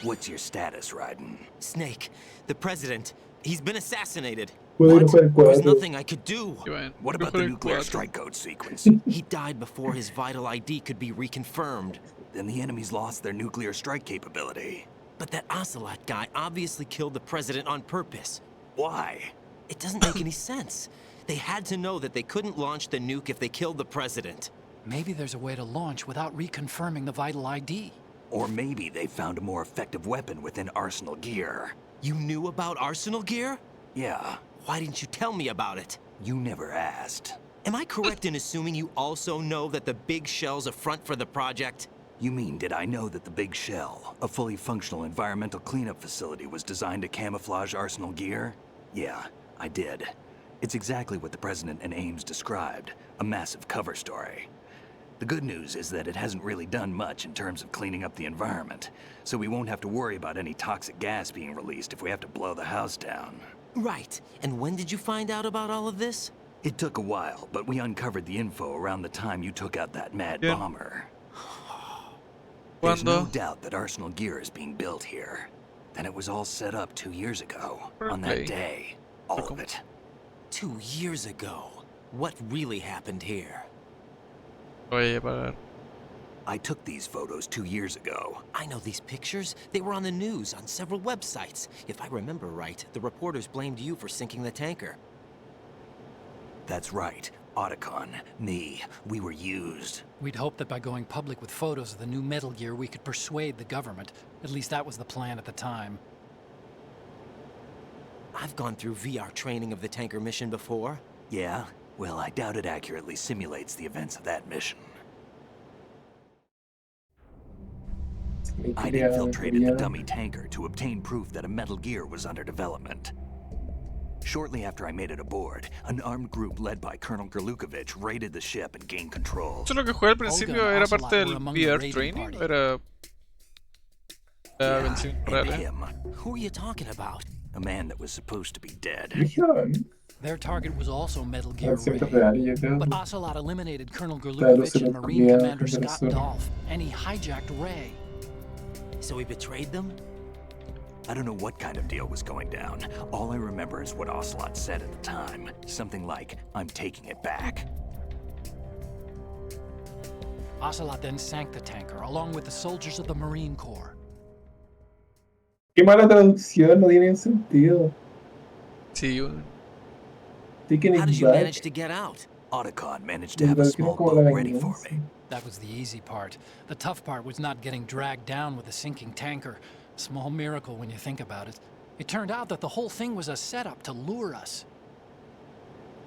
S12: What's your status, Raiden?
S5: Snake, the president, he's been assassinated.
S1: Puedo
S5: What?
S1: ir para el
S5: There was
S1: cuadro.
S5: nothing I could do.
S12: What about the nuclear strike code sequence?
S5: He died before his vital ID could be reconfirmed.
S12: Then the enemy's lost their nuclear strike capability.
S5: But that Ocelot guy obviously killed the president on purpose.
S12: Why?
S5: It doesn't make any sense. They had to know that they couldn't launch the nuke if they killed the president.
S13: Maybe there's a way to launch without reconfirming the vital ID.
S12: Or maybe they found a more effective weapon within Arsenal Gear.
S5: You knew about Arsenal Gear?
S12: Yeah,
S5: Why didn't you tell me about it?
S12: you never asked.
S5: Am I correct in assuming you also know that the big shell's a front for the project?
S12: You mean, did I know that the Big Shell, a fully functional environmental cleanup facility, was designed to camouflage Arsenal Gear? Yeah, I did. It's exactly what the President and Ames described, a massive cover story. The good news is that it hasn't really done much in terms of cleaning up the environment, so we won't have to worry about any toxic gas being released if we have to blow the house down.
S5: Right. And when did you find out about all of this?
S12: It took a while, but we uncovered the info around the time you took out that mad bomber. There's no doubt that Arsenal Gear is being built here. Then it was all set up 2 years ago, on that day. All of it.
S5: 2 years ago. What really happened here?
S12: I took these photos 2 years ago.
S5: I know these pictures. They were on the news on several websites. If I remember right, the reporters blamed you for sinking the tanker.
S12: That's right. Otacon, me, we were used.
S13: We'd hoped that by going public with photos of the new Metal Gear, we could persuade the government. At least that was the plan at the time.
S5: I've gone through VR training of the tanker mission before.
S12: Yeah? Well, I doubt it accurately simulates the events of that mission. I'd infiltrated the dummy tanker to obtain proof that a Metal Gear was under development. Shortly after I made it aboard, an armed group led by Colonel Gerlukovich raided the ship and gained control.
S2: ¿Eso lo que jugué al principio era parte del VR training? ¿O era la versión real?
S12: Him.
S5: Who are you talking about?
S12: A man that was supposed to be dead.
S13: Their target was also Metal Gear Ray. But Ocelot eliminated Colonel
S1: Claro,
S13: Gerlukovich
S1: se
S13: and
S1: lo
S13: Marine
S1: comía
S13: Commander
S1: en
S13: Scott
S1: Venezuela.
S13: Dolph, and he hijacked Ray.
S5: So he betrayed them?
S12: I don't know what kind of deal was going down. All I remember is what Ocelot said at the time. Something like, I'm taking it back.
S13: Ocelot then sank the tanker, along with the soldiers of the Marine Corps.
S1: Qué mala traducción, no tiene sentido.
S2: Sí,
S1: Taking
S5: How
S1: it
S5: did you
S1: back.
S5: manage to get out?
S12: Otacon managed to have a small boat ready for me.
S13: That was the easy part. The tough part was not getting dragged down with the sinking tanker. Small miracle when you think about it. It turned out that the whole thing was a setup to lure us.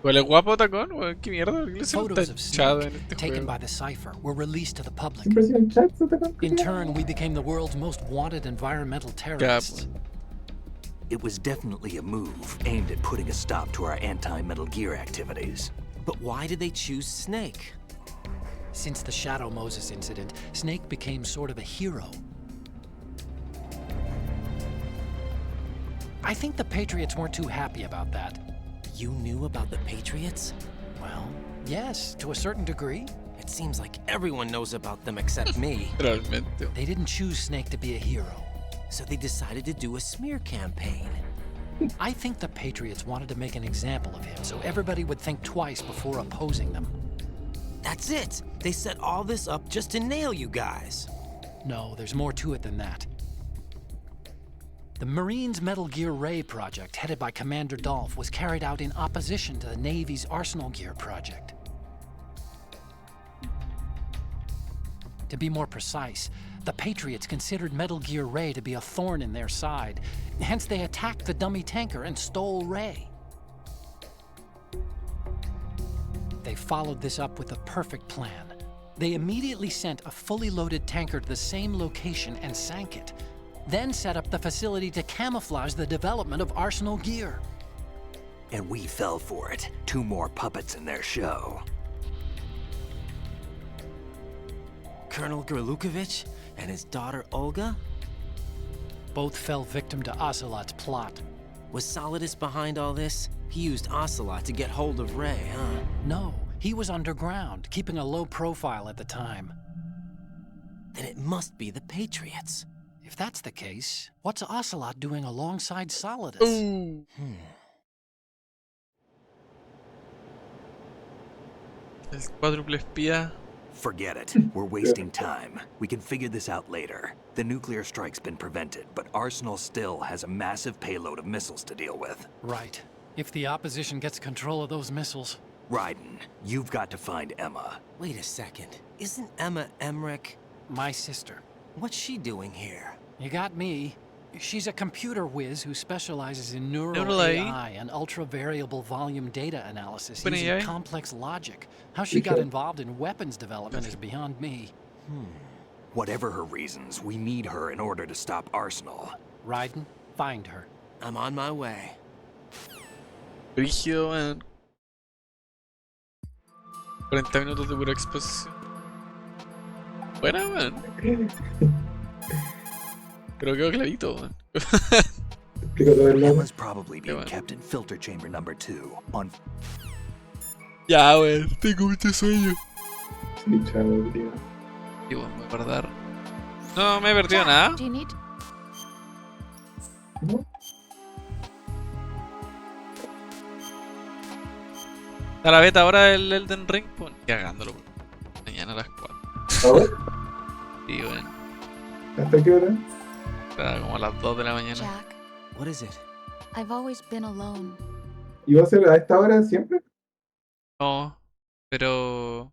S2: Huele guapo Tacón, weón. Qué mierda, ¿por qué le hacen
S13: Photos of
S2: tachado en
S13: Snake,
S2: este
S13: taken
S2: juego?
S13: by the Cypher, were released to the public.
S1: Siempre hacían chats, ¿te acuerdas?
S13: In turn, we became the world's most wanted environmental terrorists.
S5: It was definitely a move aimed at putting a stop to our anti-Metal Gear activities. But why did they choose Snake?
S13: Since the Shadow Moses incident, Snake became sort of a hero. I think the Patriots weren't too happy about that.
S5: You knew about the Patriots?
S13: Well, yes, to a certain degree.
S5: It seems like everyone knows about them except me.
S2: Realmente.
S13: They didn't choose Snake to be a hero.
S5: So they decided to do a smear campaign.
S13: I think the Patriots wanted to make an example of him so everybody would think twice before opposing them.
S5: That's it! They set all this up just to nail you guys.
S13: No, there's more to it than that. The Marines' Metal Gear Ray project, headed by Commander Dolph, was carried out in opposition to the Navy's Arsenal Gear project. To be more precise, the Patriots considered Metal Gear Ray to be a thorn in their side. Hence, they attacked the dummy tanker and stole Ray. They followed this up with a perfect plan. They immediately sent a fully loaded tanker to the same location and sank it. Then set up the facility to camouflage the development of Arsenal Gear.
S5: And we fell for it. 2 more puppets in their show. Colonel Gerlukovich and his daughter Olga?
S13: Both fell victim to Ocelot's plot.
S5: Was Solidus behind all this? He used Ocelot to get hold of Ray, huh?
S13: No, he was underground, keeping a low profile at the time.
S5: Then it must be the Patriots.
S13: If that's the case, what's Ocelot doing alongside Solidus?
S2: El cuádruple espía.
S12: Forget it. We're wasting time. We can figure this out later. The nuclear strike's been prevented, but Arsenal still has a massive payload of missiles to deal with.
S13: Right. If the opposition gets control of those missiles...
S12: Raiden, you've got to find Emma.
S5: Wait a second. Isn't Emma Emmerich...
S13: my sister?
S5: What's she doing here?
S13: You got me. She's a computer whiz who specializes in neural AI and ultra-variable volume data analysis using complex logic. How she got involved in weapons development is beyond me.
S12: Whatever her reasons, we need her in order to stop Arsenal.
S13: Raiden, find her.
S5: I'm on my way.
S2: Brígido, man. 40 minutos de pura exposición. Buena, man. Pero quedó clarito, man.
S12: Emma's probably being kept in filter chamber number 2 on...
S2: Ya, weón, tengo mucho sueño.
S1: Sí, chavo, tío.
S2: Y bueno, me voy a perder. No me he perdido nada.
S6: Do you need...
S1: ¿No?
S2: A la beta ahora del Elden Ring, pues cagándolo. Mañana a las 4.
S1: ¿Ahora?
S2: Sí, bueno.
S1: ¿Hasta qué hora?
S2: Era como a las 2 de la mañana.
S6: Jack,
S5: What is it?
S6: I've always been alone.
S1: ¿Y va a ser a esta hora siempre?
S2: No, pero...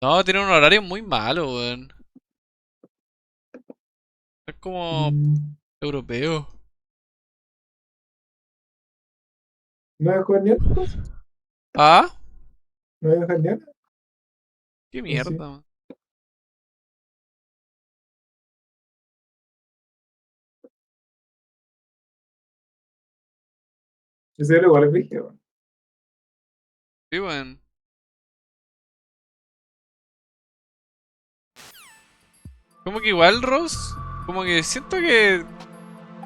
S2: No, tiene un horario muy malo, weón. Es como europeo.
S1: ¿No vas a jugar ni antes?
S2: ¿Ah?
S1: ¿No vas a jugar ni antes?
S2: Qué mierda,
S1: Sí.
S2: man.
S1: Ese era igual es brígido.
S2: Sí, weón. Como que igual, Rose, como que siento que...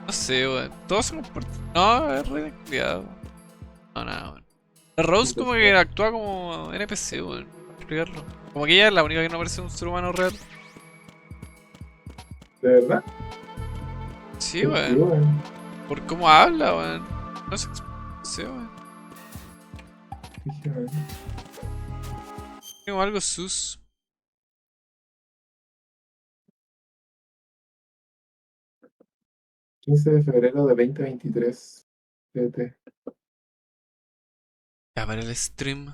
S2: No sé, weón. Todos se comportan... No, es re descuidado. No, nada, weón. La Rose como que actúa como NPC, weón. Para explicarlo. Como que ella es la única que no parece un ser humano real.
S1: ¿De verdad?
S2: Sí, weón. Por cómo habla, weón. No sé, no sé, weón. Tengo algo sus.
S1: ...15 de febrero de 2023. PT.
S2: Ya, para el stream.